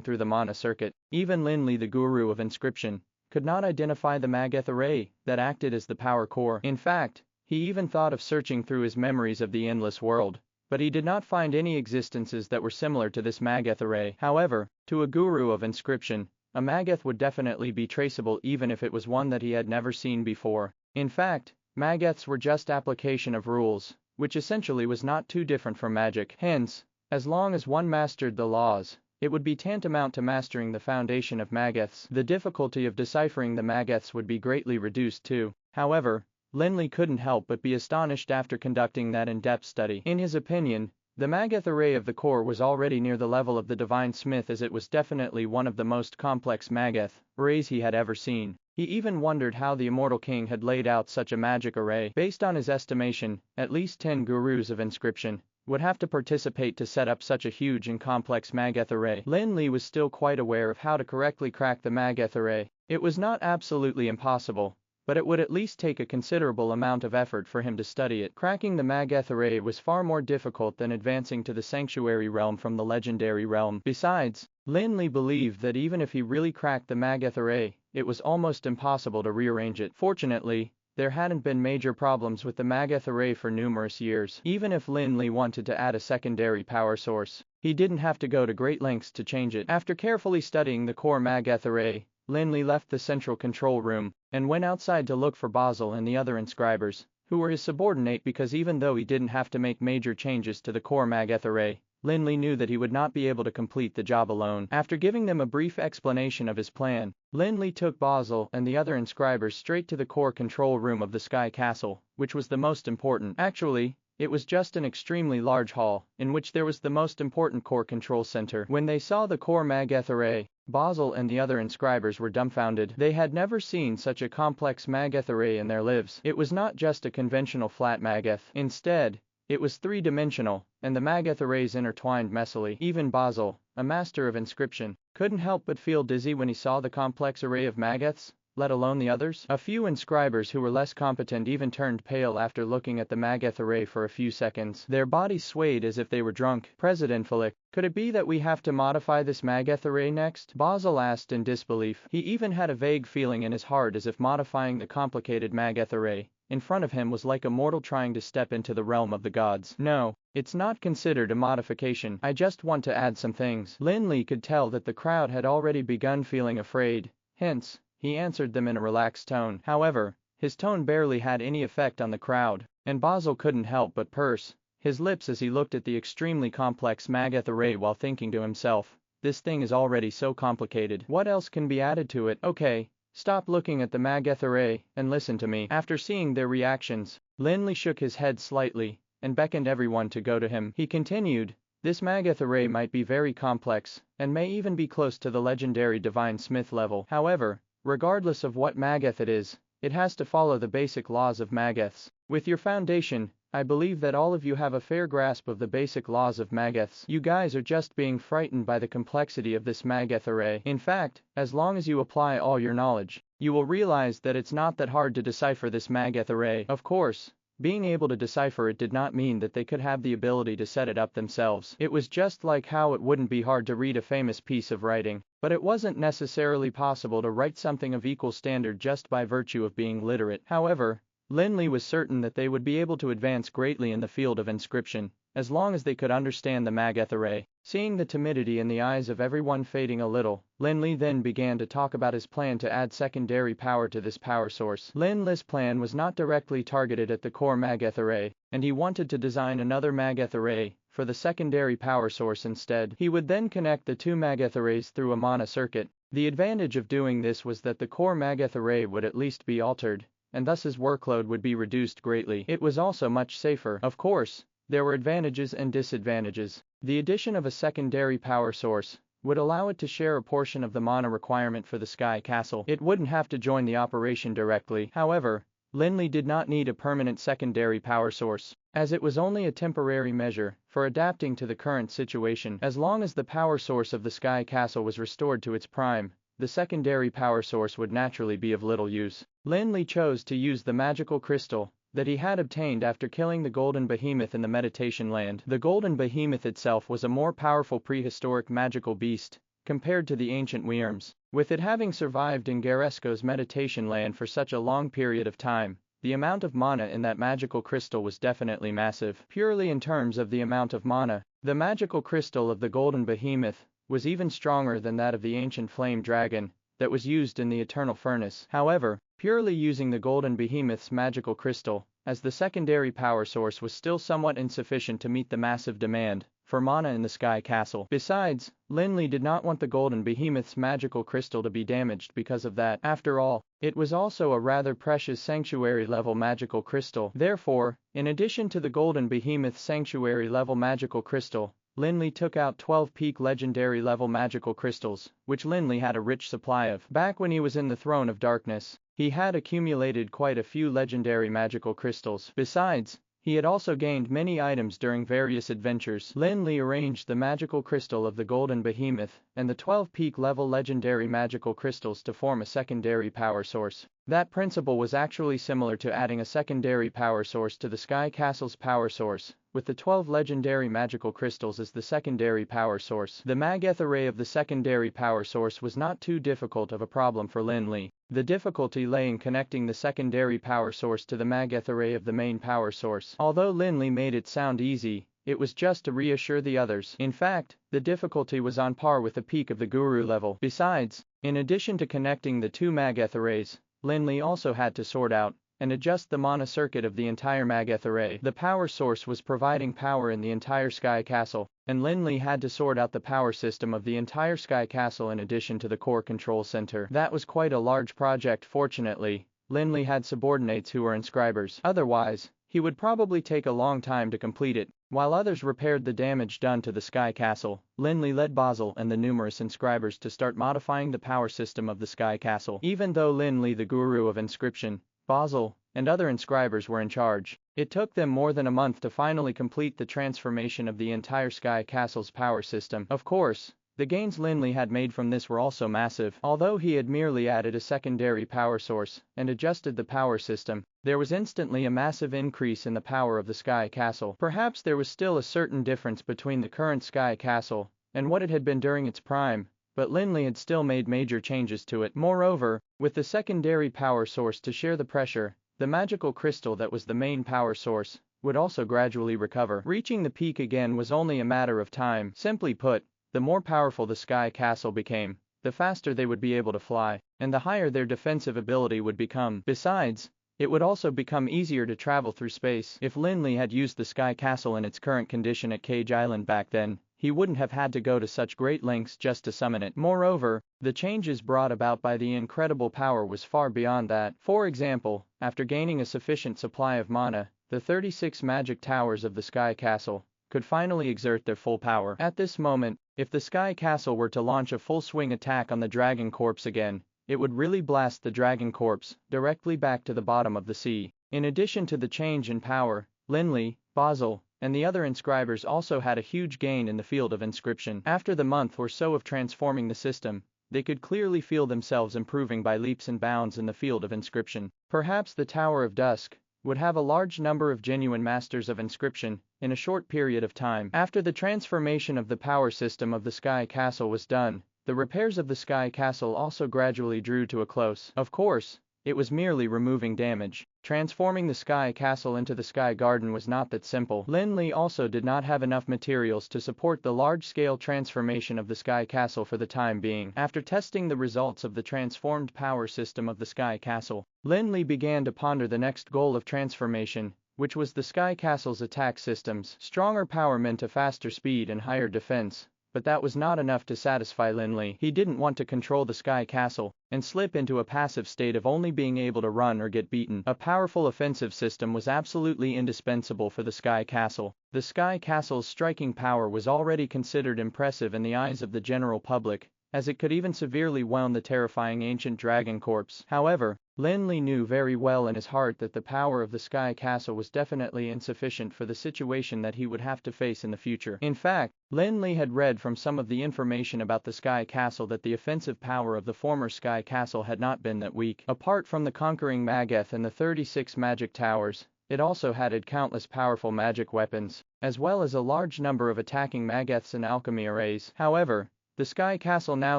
through the mana circuit. Even Lin Li, the guru of inscription, could not identify the mag-ether ray that acted as the power core. In fact, he even thought of searching through his memories of the endless world, but he did not find any existences that were similar to this Mageth array. However, to a guru of inscription, a Mageth would definitely be traceable even if it was one that he had never seen before. In fact, Mageths were just application of rules, which essentially was not too different from magic. Hence, as long as one mastered the laws, it would be tantamount to mastering the foundation of Mageths. The difficulty of deciphering the Mageths would be greatly reduced too. However, Lin Li couldn't help but be astonished after conducting that in-depth study. In his opinion, the Mageth array of the core was already near the level of the Divine Smith, as it was definitely one of the most complex Mageth arrays he had ever seen. He even wondered how the Immortal King had laid out such a magic array. Based on his estimation, at least 10 gurus of inscription would have to participate to set up such a huge and complex Mageth array. Lin Li was still quite aware of how to correctly crack the Mageth array. It was not absolutely impossible, but it would at least take a considerable amount of effort for him to study it. Cracking the Mageth array was far more difficult than advancing to the Sanctuary realm from the Legendary realm. Besides, Lin Li believed that even if he really cracked the Mageth array, it was almost impossible to rearrange it. Fortunately, there hadn't been major problems with the Mageth array for numerous years. Even if Lin Li wanted to add a secondary power source, he didn't have to go to great lengths to change it. After carefully studying the core Mageth array, Lin Li left the central control room and went outside to look for Basil and the other inscribers, who were his subordinate, because even though he didn't have to make major changes to the core Mageth array, Lin Li knew that he would not be able to complete the job alone. After giving them a brief explanation of his plan, Lin Li took Basil and the other inscribers straight to the core control room of the Sky Castle, which was the most important. Actually, it was just an extremely large hall, in which there was the most important core control center. When they saw the core Mageth array, Basil and the other inscribers were dumbfounded. They had never seen such a complex Mageth array in their lives. It was not just a conventional flat Mageth. Instead, it was three-dimensional, and the Mageth arrays intertwined messily. Even Basil, a master of inscription, couldn't help but feel dizzy when he saw the complex array of Mageths, let alone the others. A few inscribers who were less competent even turned pale after looking at the Mageth array for a few seconds. Their bodies swayed as if they were drunk. President Philic, could it be that we have to modify this Mageth array next? Basil asked in disbelief. He even had a vague feeling in his heart as if modifying the complicated Mageth array in front of him was like a mortal trying to step into the realm of the gods. No, it's not considered a modification. I just want to add some things. Lin Li could tell that the crowd had already begun feeling afraid. Hence, he answered them in a relaxed tone. However, his tone barely had any effect on the crowd. And Basil couldn't help but purse his lips as he looked at the extremely complex Magath array while thinking to himself, this thing is already so complicated. What else can be added to it? Okay, stop looking at the Magath array and listen to me. After seeing their reactions, Lin Li shook his head slightly and beckoned everyone to go to him. He continued, this Magath array might be very complex and may even be close to the legendary divine smith level. However, regardless of what Magath it is, it has to follow the basic laws of Magaths. With your foundation, I believe that all of you have a fair grasp of the basic laws of Magaths. You guys are just being frightened by the complexity of this Magath array. In fact, as long as you apply all your knowledge, you will realize that it's not that hard to decipher this Magath array. Of course, being able to decipher it did not mean that they could have the ability to set it up themselves. It was just like how it wouldn't be hard to read a famous piece of writing, but it wasn't necessarily possible to write something of equal standard just by virtue of being literate. However, Lin Li was certain that they would be able to advance greatly in the field of inscription, as long as they could understand the Magath array. Seeing the timidity in the eyes of everyone fading a little, Lin Li then began to talk about his plan to add secondary power to this power source. Lin Li's plan was not directly targeted at the core Magath array, and he wanted to design another Magath array for the secondary power source instead. He would then connect the two Magath arrays through a mana circuit. The advantage of doing this was that the core Magath array would at least be altered, and thus his workload would be reduced greatly. It was also much safer. Of course, there were advantages and disadvantages. The addition of a secondary power source would allow it to share a portion of the mana requirement for the Sky Castle. It wouldn't have to join the operation directly. However, Lin Li did not need a permanent secondary power source, as it was only a temporary measure for adapting to the current situation. As long as the power source of the Sky Castle was restored to its prime, the secondary power source would naturally be of little use. Lin Li chose to use the magical crystal that he had obtained after killing the golden behemoth in the meditation land. The golden behemoth itself was a more powerful prehistoric magical beast compared to the ancient Wyrms. With it having survived in Garesco's meditation land for such a long period of time, the amount of mana in that magical crystal was definitely massive. Purely in terms of the amount of mana, the magical crystal of the golden behemoth was even stronger than that of the ancient flame dragon that was used in the eternal furnace. However, purely using the golden behemoth's magical crystal as the secondary power source was still somewhat insufficient to meet the massive demand for mana in the Sky Castle. Besides, Lin Li did not want the golden behemoth's magical crystal to be damaged because of that. After all, it was also a rather precious sanctuary level magical crystal. Therefore, in addition to the golden behemoth's sanctuary level magical crystal, Lin Li took out 12 peak legendary level magical crystals, which Lin Li had a rich supply of. Back when he was in the Throne of Darkness, he had accumulated quite a few legendary magical crystals. Besides, he had also gained many items during various adventures. Lin Li arranged the magical crystal of the golden behemoth and the 12 peak level legendary magical crystals to form a secondary power source. That principle was actually similar to adding a secondary power source to the Sky Castle's power source, with the 12 legendary magical crystals as the secondary power source. The Magath array of the secondary power source was not too difficult of a problem for Lin Li. The difficulty lay in connecting the secondary power source to the Magath array of the main power source. Although Lin Li made it sound easy, it was just to reassure the others. In fact, the difficulty was on par with the peak of the Guru level. Besides, in addition to connecting the two Magath arrays, Lin Li also had to sort out and adjust the mana circuit of the entire Magath array. The power source was providing power in the entire Sky Castle, and Lin Li had to sort out the power system of the entire Sky Castle in addition to the core control center. That was quite a large project. Fortunately, Lin Li had subordinates who were inscribers. Otherwise, he would probably take a long time to complete it. While others repaired the damage done to the Sky Castle, Lin Li led Basil and the numerous inscribers to start modifying the power system of the Sky Castle. Even though Lin Li, the guru of inscription, Basil, and other inscribers were in charge, it took them more than a month to finally complete the transformation of the entire Sky Castle's power system. Of course, the gains Lin Li had made from this were also massive. Although he had merely added a secondary power source and adjusted the power system, there was instantly a massive increase in the power of the Sky Castle. Perhaps there was still a certain difference between the current Sky Castle and what it had been during its prime, but Lin Li had still made major changes to it. Moreover, with the secondary power source to share the pressure, the magical crystal that was the main power source would also gradually recover. Reaching the peak again was only a matter of time. Simply put, the more powerful the Sky Castle became, the faster they would be able to fly, and the higher their defensive ability would become. Besides, it would also become easier to travel through space. If Lin Li had used the Sky Castle in its current condition at Cage Island back then, he wouldn't have had to go to such great lengths just to summon it. Moreover, the changes brought about by the incredible power was far beyond that. For example, after gaining a sufficient supply of mana, the 36 magic towers of the Sky Castle could finally exert their full power. At this moment, if the Sky Castle were to launch a full swing attack on the Dragon Corpse again, it would really blast the Dragon Corpse directly back to the bottom of the sea. In addition to the change in power, Lin Li, Basil, and the other inscribers also had a huge gain in the field of inscription. After the month or so of transforming the system, they could clearly feel themselves improving by leaps and bounds in the field of inscription. Perhaps the Tower of Dusk would have a large number of genuine masters of inscription in a short period of time. After the transformation of the power system of the Sky Castle was done, the repairs of the Sky Castle also gradually drew to a close. Of course, it was merely removing damage. Transforming the Sky Castle into the Sky Garden was not that simple. Lin Li also did not have enough materials to support the large-scale transformation of the Sky Castle for the time being. After testing the results of the transformed power system of the Sky Castle, Lin Li began to ponder the next goal of transformation, which was the Sky Castle's attack systems. Stronger power meant a faster speed and higher defense, but that was not enough to satisfy Lin Li. He didn't want to control the Sky Castle and slip into a passive state of only being able to run or get beaten. A powerful offensive system was absolutely indispensable for the Sky Castle. The Sky Castle's striking power was already considered impressive in the eyes of the general public, as it could even severely wound the terrifying ancient Dragon Corpse. However, Lin Li knew very well in his heart that the power of the Sky Castle was definitely insufficient for the situation that he would have to face in the future. In fact, Lin Li had read from some of the information about the Sky Castle that the offensive power of the former Sky Castle had not been that weak. Apart from the conquering Mageth and the 36 magic towers, it also had countless powerful magic weapons, as well as a large number of attacking Mageths and alchemy arrays. However, the Sky Castle now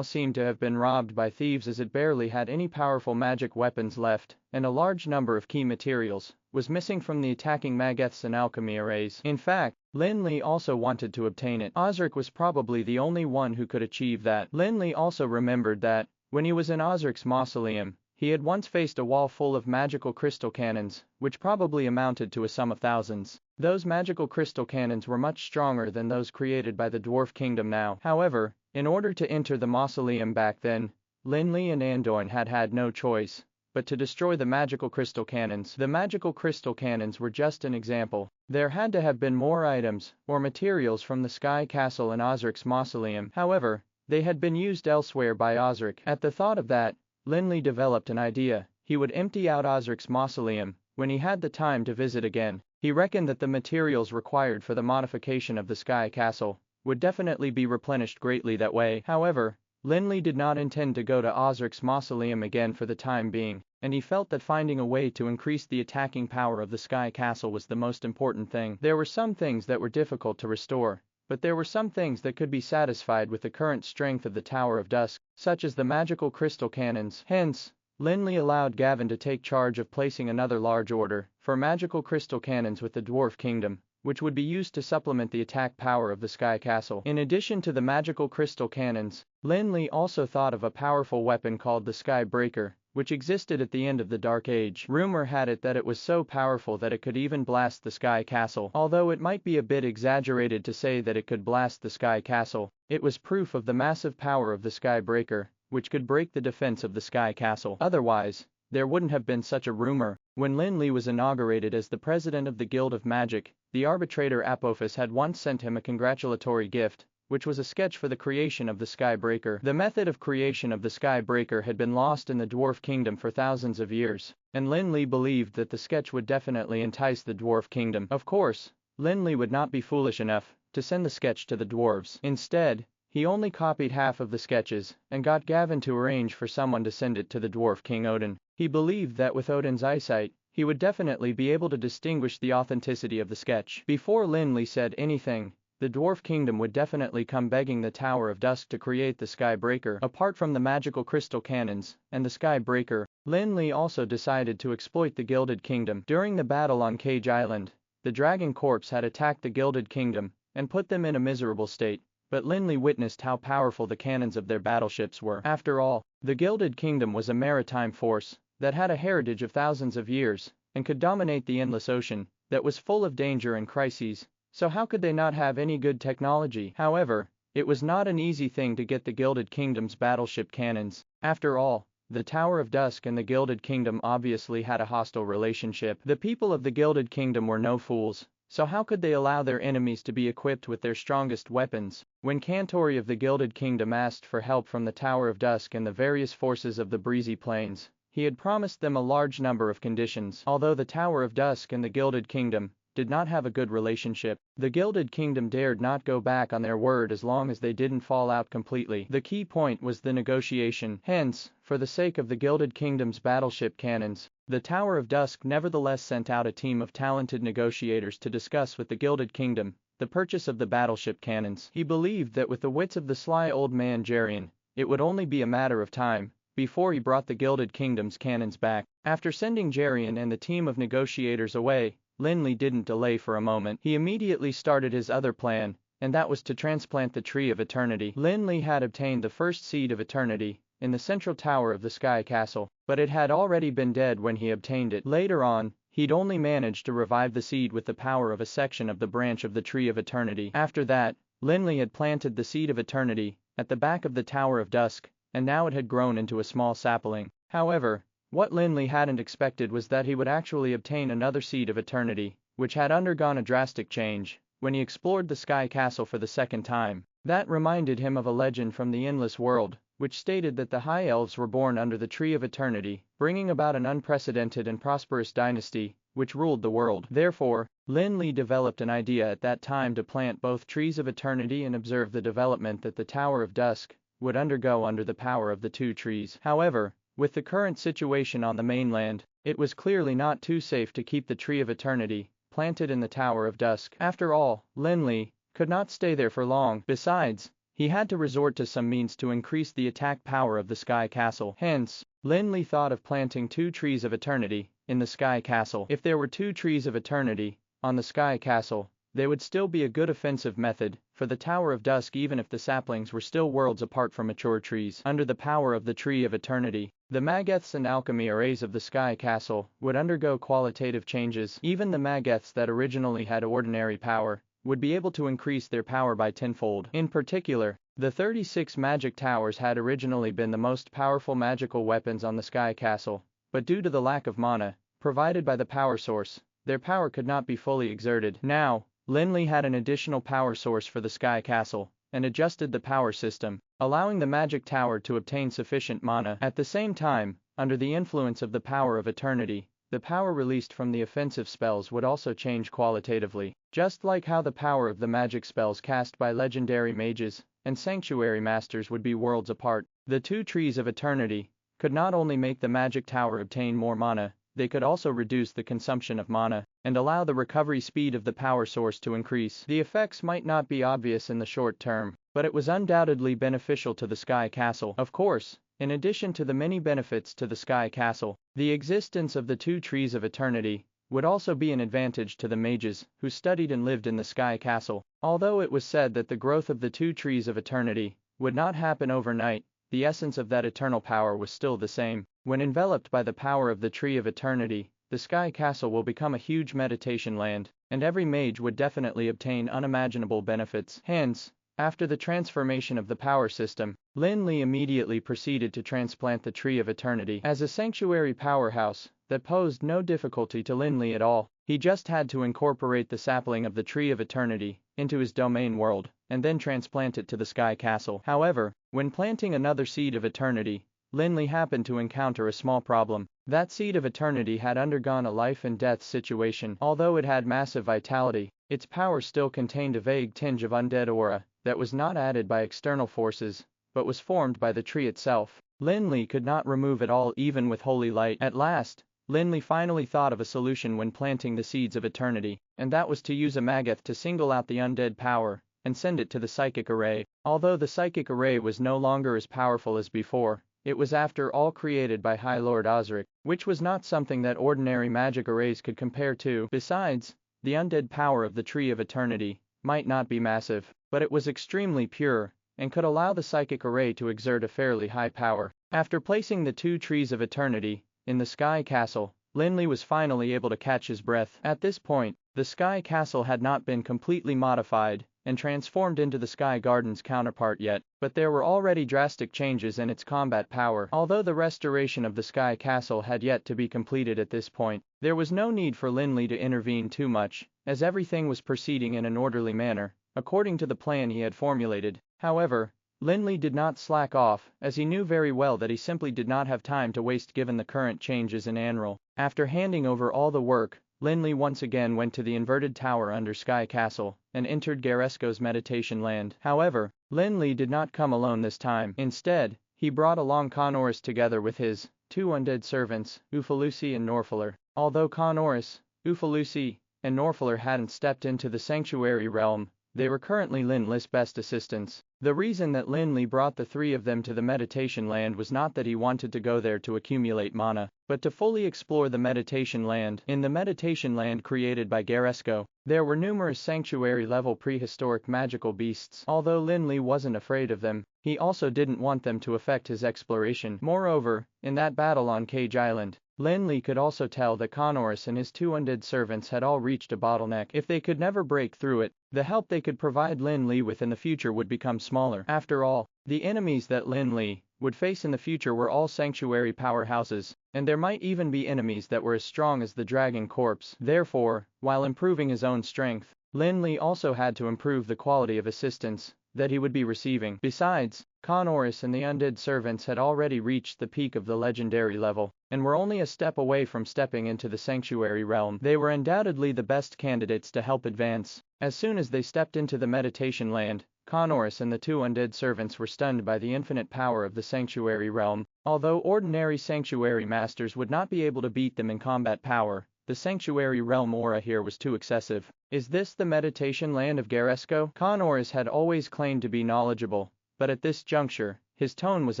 seemed to have been robbed by thieves, as it barely had any powerful magic weapons left, and a large number of key materials was missing from the attacking Mageths and alchemy arrays. In fact, Lin Li also wanted to obtain it. Osric was probably the only one who could achieve that. Lin Li also remembered that, when he was in Osric's mausoleum, he had once faced a wall full of magical crystal cannons, which probably amounted to a sum of thousands. Those magical crystal cannons were much stronger than those created by the Dwarf Kingdom now. However, in order to enter the mausoleum back then, Lin Li and Andoin had no choice but to destroy the magical crystal cannons. The magical crystal cannons were just an example. There had to have been more items or materials from the Sky Castle and Osric's mausoleum. However, they had been used elsewhere by Osric. At the thought of that, Lin Li developed an idea. He would empty out Osric's mausoleum when he had the time to visit again. He reckoned that the materials required for the modification of the Sky Castle would definitely be replenished greatly that way. However, Lin Li did not intend to go to Osric's mausoleum again for the time being, and he felt that finding a way to increase the attacking power of the Sky Castle was the most important thing. There were some things that were difficult to restore, but there were some things that could be satisfied with the current strength of the Tower of Dusk, such as the magical crystal cannons. Hence, Lin Li allowed Gavin to take charge of placing another large order for magical crystal cannons with the Dwarf Kingdom, which would be used to supplement the attack power of the Sky Castle. In addition to the magical crystal cannons, Lin Li also thought of a powerful weapon called the Sky Breaker, which existed at the end of the Dark Age. Rumor had it that it was so powerful that it could even blast the Sky Castle. Although it might be a bit exaggerated to say that it could blast the Sky Castle, it was proof of the massive power of the Sky Breaker, which could break the defense of the Sky Castle. Otherwise, there wouldn't have been such a rumor. When Lin Li was inaugurated as the president of the Guild of Magic, the arbitrator Apophis had once sent him a congratulatory gift, which was a sketch for the creation of the Sky Breaker. The method of creation of the Sky Breaker had been lost in the Dwarf Kingdom for thousands of years, and Lin Li believed that the sketch would definitely entice the Dwarf Kingdom. Of course, Lin Li would not be foolish enough to send the sketch to the dwarves. Instead, he only copied half of the sketches and got Gavin to arrange for someone to send it to the Dwarf King Odin. He believed that with Odin's eyesight, he would definitely be able to distinguish the authenticity of the sketch. Before Lin Li said anything, the Dwarf Kingdom would definitely come begging the Tower of Dusk to create the Sky Breaker. Apart from the magical crystal cannons and the Sky Breaker, Lin Li also decided to exploit the Gilded Kingdom. During the battle on Cage Island, the Dragon Corps had attacked the Gilded Kingdom and put them in a miserable state, but Lin Li witnessed how powerful the cannons of their battleships were. After all, the Gilded Kingdom was a maritime force, that had a heritage of thousands of years, and could dominate the endless ocean, that was full of danger and crises, so how could they not have any good technology? However, it was not an easy thing to get the Gilded Kingdom's battleship cannons. After all, the Tower of Dusk and the Gilded Kingdom obviously had a hostile relationship. The people of the Gilded Kingdom were no fools, so how could they allow their enemies to be equipped with their strongest weapons? When Cantori of the Gilded Kingdom asked for help from the Tower of Dusk and the various forces of the Breezy Plains, he had promised them a large number of conditions. Although the Tower of Dusk and the Gilded Kingdom did not have a good relationship, the Gilded Kingdom dared not go back on their word as long as they didn't fall out completely. The key point was the negotiation. Hence, for the sake of the Gilded Kingdom's battleship cannons, the Tower of Dusk nevertheless sent out a team of talented negotiators to discuss with the Gilded Kingdom the purchase of the battleship cannons. He believed that with the wits of the sly old man Jarian, it would only be a matter of time before he brought the Gilded Kingdom's cannons back. After sending Jarian and the team of negotiators away, Lin Li didn't delay for a moment. He immediately started his other plan, and that was to transplant the Tree of Eternity. Lin Li had obtained the first Seed of Eternity in the central tower of the Sky Castle, but it had already been dead when he obtained it. Later on, he'd only managed to revive the seed with the power of a section of the branch of the Tree of Eternity. After that, Lin Li had planted the Seed of Eternity at the back of the Tower of Dusk, and now it had grown into a small sapling. However, what Lin Li hadn't expected was that he would actually obtain another Seed of Eternity, which had undergone a drastic change when he explored the Sky Castle for the second time. That reminded him of a legend from the Endless World, which stated that the High Elves were born under the Tree of Eternity, bringing about an unprecedented and prosperous dynasty, which ruled the world. Therefore, Lin Li developed an idea at that time to plant both Trees of Eternity and observe the development that the Tower of Dusk would undergo under the power of the two trees. However, with the current situation on the mainland, it was clearly not too safe to keep the Tree of Eternity planted in the Tower of Dusk. After all, Lin Li could not stay there for long. Besides, he had to resort to some means to increase the attack power of the Sky Castle. Hence, Lin Li thought of planting two Trees of Eternity in the Sky Castle. If there were two Trees of Eternity on the Sky Castle, they would still be a good offensive method for the Tower of Dusk even if the saplings were still worlds apart from mature trees. Under the power of the Tree of Eternity, the Mageths and alchemy arrays of the Sky Castle would undergo qualitative changes. Even the Mageths that originally had ordinary power would be able to increase their power by tenfold. In particular, the 36 magic towers had originally been the most powerful magical weapons on the Sky Castle, but due to the lack of mana provided by the power source, their power could not be fully exerted. Now, Lin Li had an additional power source for the Sky Castle, and adjusted the power system, allowing the magic tower to obtain sufficient mana. At the same time, under the influence of the power of eternity, the power released from the offensive spells would also change qualitatively, just like how the power of the magic spells cast by legendary mages and sanctuary masters would be worlds apart. The two Trees of Eternity could not only make the magic tower obtain more mana, they could also reduce the consumption of mana and allow the recovery speed of the power source to increase. The effects might not be obvious in the short term, but it was undoubtedly beneficial to the Sky Castle. Of course, in addition to the many benefits to the Sky Castle, the existence of the two Trees of Eternity would also be an advantage to the mages who studied and lived in the Sky Castle. Although it was said that the growth of the two Trees of Eternity would not happen overnight, the essence of that eternal power was still the same. When enveloped by the power of the Tree of Eternity, the Sky Castle will become a huge meditation land, and every mage would definitely obtain unimaginable benefits. Hence, after the transformation of the power system, Lin Li immediately proceeded to transplant the Tree of Eternity. As a sanctuary powerhouse, that posed no difficulty to Lin Li at all. He just had to incorporate the sapling of the Tree of Eternity into his domain world, and then transplant it to the Sky Castle. However, when planting another Seed of Eternity, Lin Li happened to encounter a small problem. That Seed of Eternity had undergone a life and death situation. Although it had massive vitality, its power still contained a vague tinge of undead aura that was not added by external forces, but was formed by the tree itself. Lin Li could not remove it all even with holy light. At last, Lin Li finally thought of a solution when planting the Seeds of Eternity, and that was to use a Mageth to single out the undead power and send it to the psychic array. Although the psychic array was no longer as powerful as before, it was after all created by High Lord Osric, which was not something that ordinary magic arrays could compare to. Besides, the undead power of the Tree of Eternity might not be massive, but it was extremely pure, and could allow the psychic array to exert a fairly high power. After placing the two Trees of Eternity in the Sky Castle, Lin Li was finally able to catch his breath. At this point, the Sky Castle had not been completely modified and transformed into the Sky Garden's counterpart yet, but there were already drastic changes in its combat power. Although the restoration of the Sky Castle had yet to be completed at this point, there was no need for Lin Li to intervene too much, as everything was proceeding in an orderly manner, according to the plan he had formulated. However, Lin Li did not slack off, as he knew very well that he simply did not have time to waste given the current changes in Anral. After handing over all the work, Lin Li once again went to the inverted tower under Sky Castle, and entered Garesko's meditation land. However, Lin Li did not come alone this time. Instead, he brought along Conorus together with his two undead servants, Ufalusi and Norfaler. Although Conorus, Ufalusi, and Norfaler hadn't stepped into the sanctuary realm, they were currently Lin Li's best assistants. The reason that Lin Li brought the three of them to the meditation land was not that he wanted to go there to accumulate mana, but to fully explore the meditation land. In the meditation land created by Garesko, there were numerous sanctuary-level prehistoric magical beasts. Although Lin Li wasn't afraid of them, he also didn't want them to affect his exploration. Moreover, in that battle on Cage Island, Lin Li could also tell that Conorus and his two undead servants had all reached a bottleneck. If they could never break through it, the help they could provide Lin Li with in the future would become smaller. After all, the enemies that Lin Li would face in the future were all sanctuary powerhouses, and there might even be enemies that were as strong as the Dragon Corpse. Therefore, while improving his own strength, Lin Li also had to improve the quality of assistance that he would be receiving. Besides, Conorus and the undead servants had already reached the peak of the legendary level, and were only a step away from stepping into the sanctuary realm. They were undoubtedly the best candidates to help advance. As soon as they stepped into the meditation land, Conorus and the two undead servants were stunned by the infinite power of the sanctuary realm. Although ordinary sanctuary masters would not be able to beat them in combat power, the sanctuary realm aura here was too excessive. Is this the meditation land of Garesko? Conorus had always claimed to be knowledgeable, but at this juncture, his tone was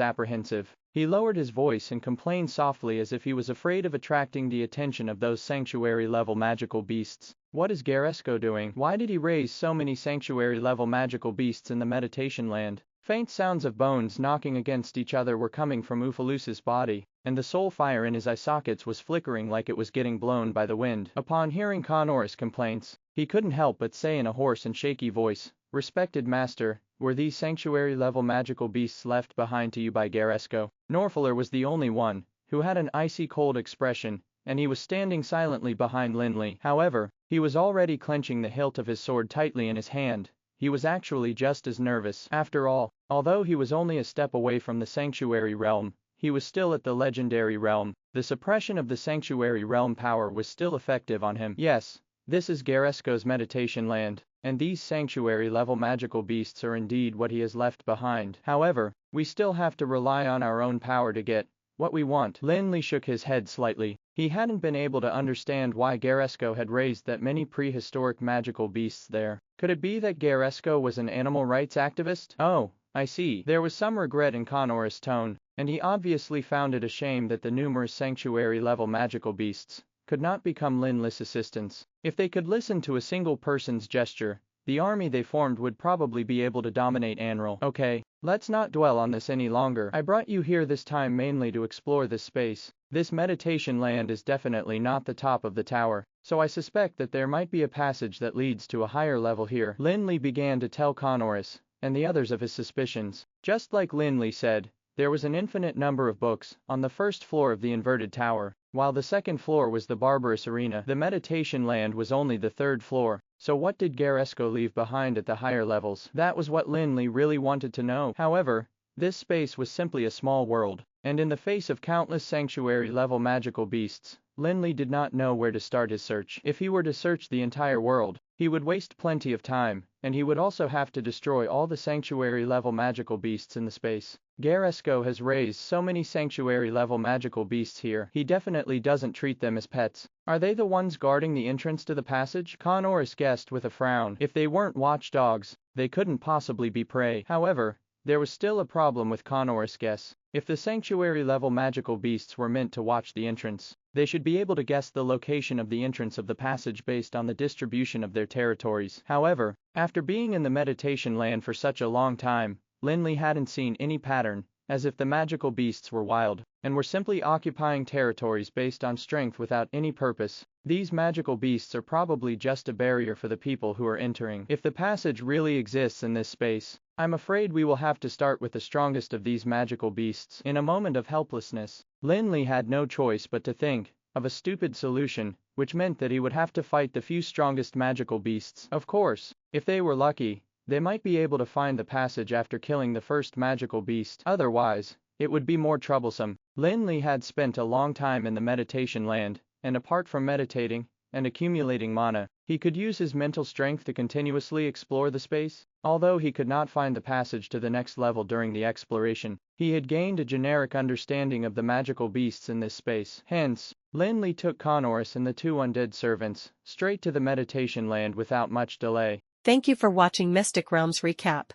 apprehensive. He lowered his voice and complained softly as if he was afraid of attracting the attention of those sanctuary-level magical beasts. What is Garesko doing? Why did he raise so many sanctuary-level magical beasts in the meditation land? Faint sounds of bones knocking against each other were coming from Ufalusa's body, and the soul fire in his eye sockets was flickering like it was getting blown by the wind. Upon hearing Conorus' complaints, he couldn't help but say in a hoarse and shaky voice, "Respected master, were these sanctuary-level magical beasts left behind to you by Garesko?" Norfaler was the only one who had an icy cold expression, and he was standing silently behind Lin Li. However, he was already clenching the hilt of his sword tightly in his hand. He was actually just as nervous. After all, although he was only a step away from the sanctuary realm, he was still at the legendary realm. The suppression of the sanctuary realm power was still effective on him. Yes, this is Garesko's meditation land, and these sanctuary-level magical beasts are indeed what he has left behind. However, we still have to rely on our own power to get what we want. Lin Li shook his head slightly. He hadn't been able to understand why Garesko had raised that many prehistoric magical beasts there. Could it be that Garesko was an animal rights activist? Oh, I see. There was some regret in Conorus' tone, and he obviously found it a shame that the numerous sanctuary-level magical beasts could not become Lin Li's assistants. If they could listen to a single person's gesture, the army they formed would probably be able to dominate Anral. Okay, let's not dwell on this any longer. I brought you here this time mainly to explore this space. This meditation land is definitely not the top of the tower, so I suspect that there might be a passage that leads to a higher level here. Lin Li began to tell Conorus and the others of his suspicions. Just like Lin Li said, there was an infinite number of books on the first floor of the inverted tower, while the second floor was the barbarous arena. The meditation land was only the third floor. So what did Garesko leave behind at the higher levels? That was what Lin Li really wanted to know. However, this space was simply a small world, and in the face of countless sanctuary-level magical beasts, Lin Li did not know where to start his search. If he were to search the entire world, he would waste plenty of time, and he would also have to destroy all the sanctuary-level magical beasts in the space. Garesko has raised so many sanctuary-level magical beasts here, he definitely doesn't treat them as pets. Are they the ones guarding the entrance to the passage? Conorus guessed with a frown. If they weren't watchdogs, they couldn't possibly be prey. However, there was still a problem with Conorus' guess. If the sanctuary-level magical beasts were meant to watch the entrance, they should be able to guess the location of the entrance of the passage based on the distribution of their territories. However, after being in the meditation land for such a long time, Lin Li hadn't seen any pattern as if the magical beasts were wild, and were simply occupying territories based on strength without any purpose. These magical beasts are probably just a barrier for the people who are entering. If the passage really exists in this space, I'm afraid we will have to start with the strongest of these magical beasts. In a moment of helplessness, Lin Li had no choice but to think of a stupid solution, which meant that he would have to fight the few strongest magical beasts. Of course, if they were lucky, they might be able to find the passage after killing the first magical beast. Otherwise, it would be more troublesome. Lin Li had spent a long time in the meditation land, and apart from meditating and accumulating mana, he could use his mental strength to continuously explore the space. Although he could not find the passage to the next level during the exploration, he had gained a generic understanding of the magical beasts in this space. Hence, Lin Li took Connorus and the two undead servants straight to the meditation land without much delay. Thank you for watching Mystic Realms Recap.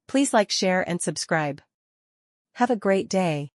Please like, share and subscribe. Have a great day.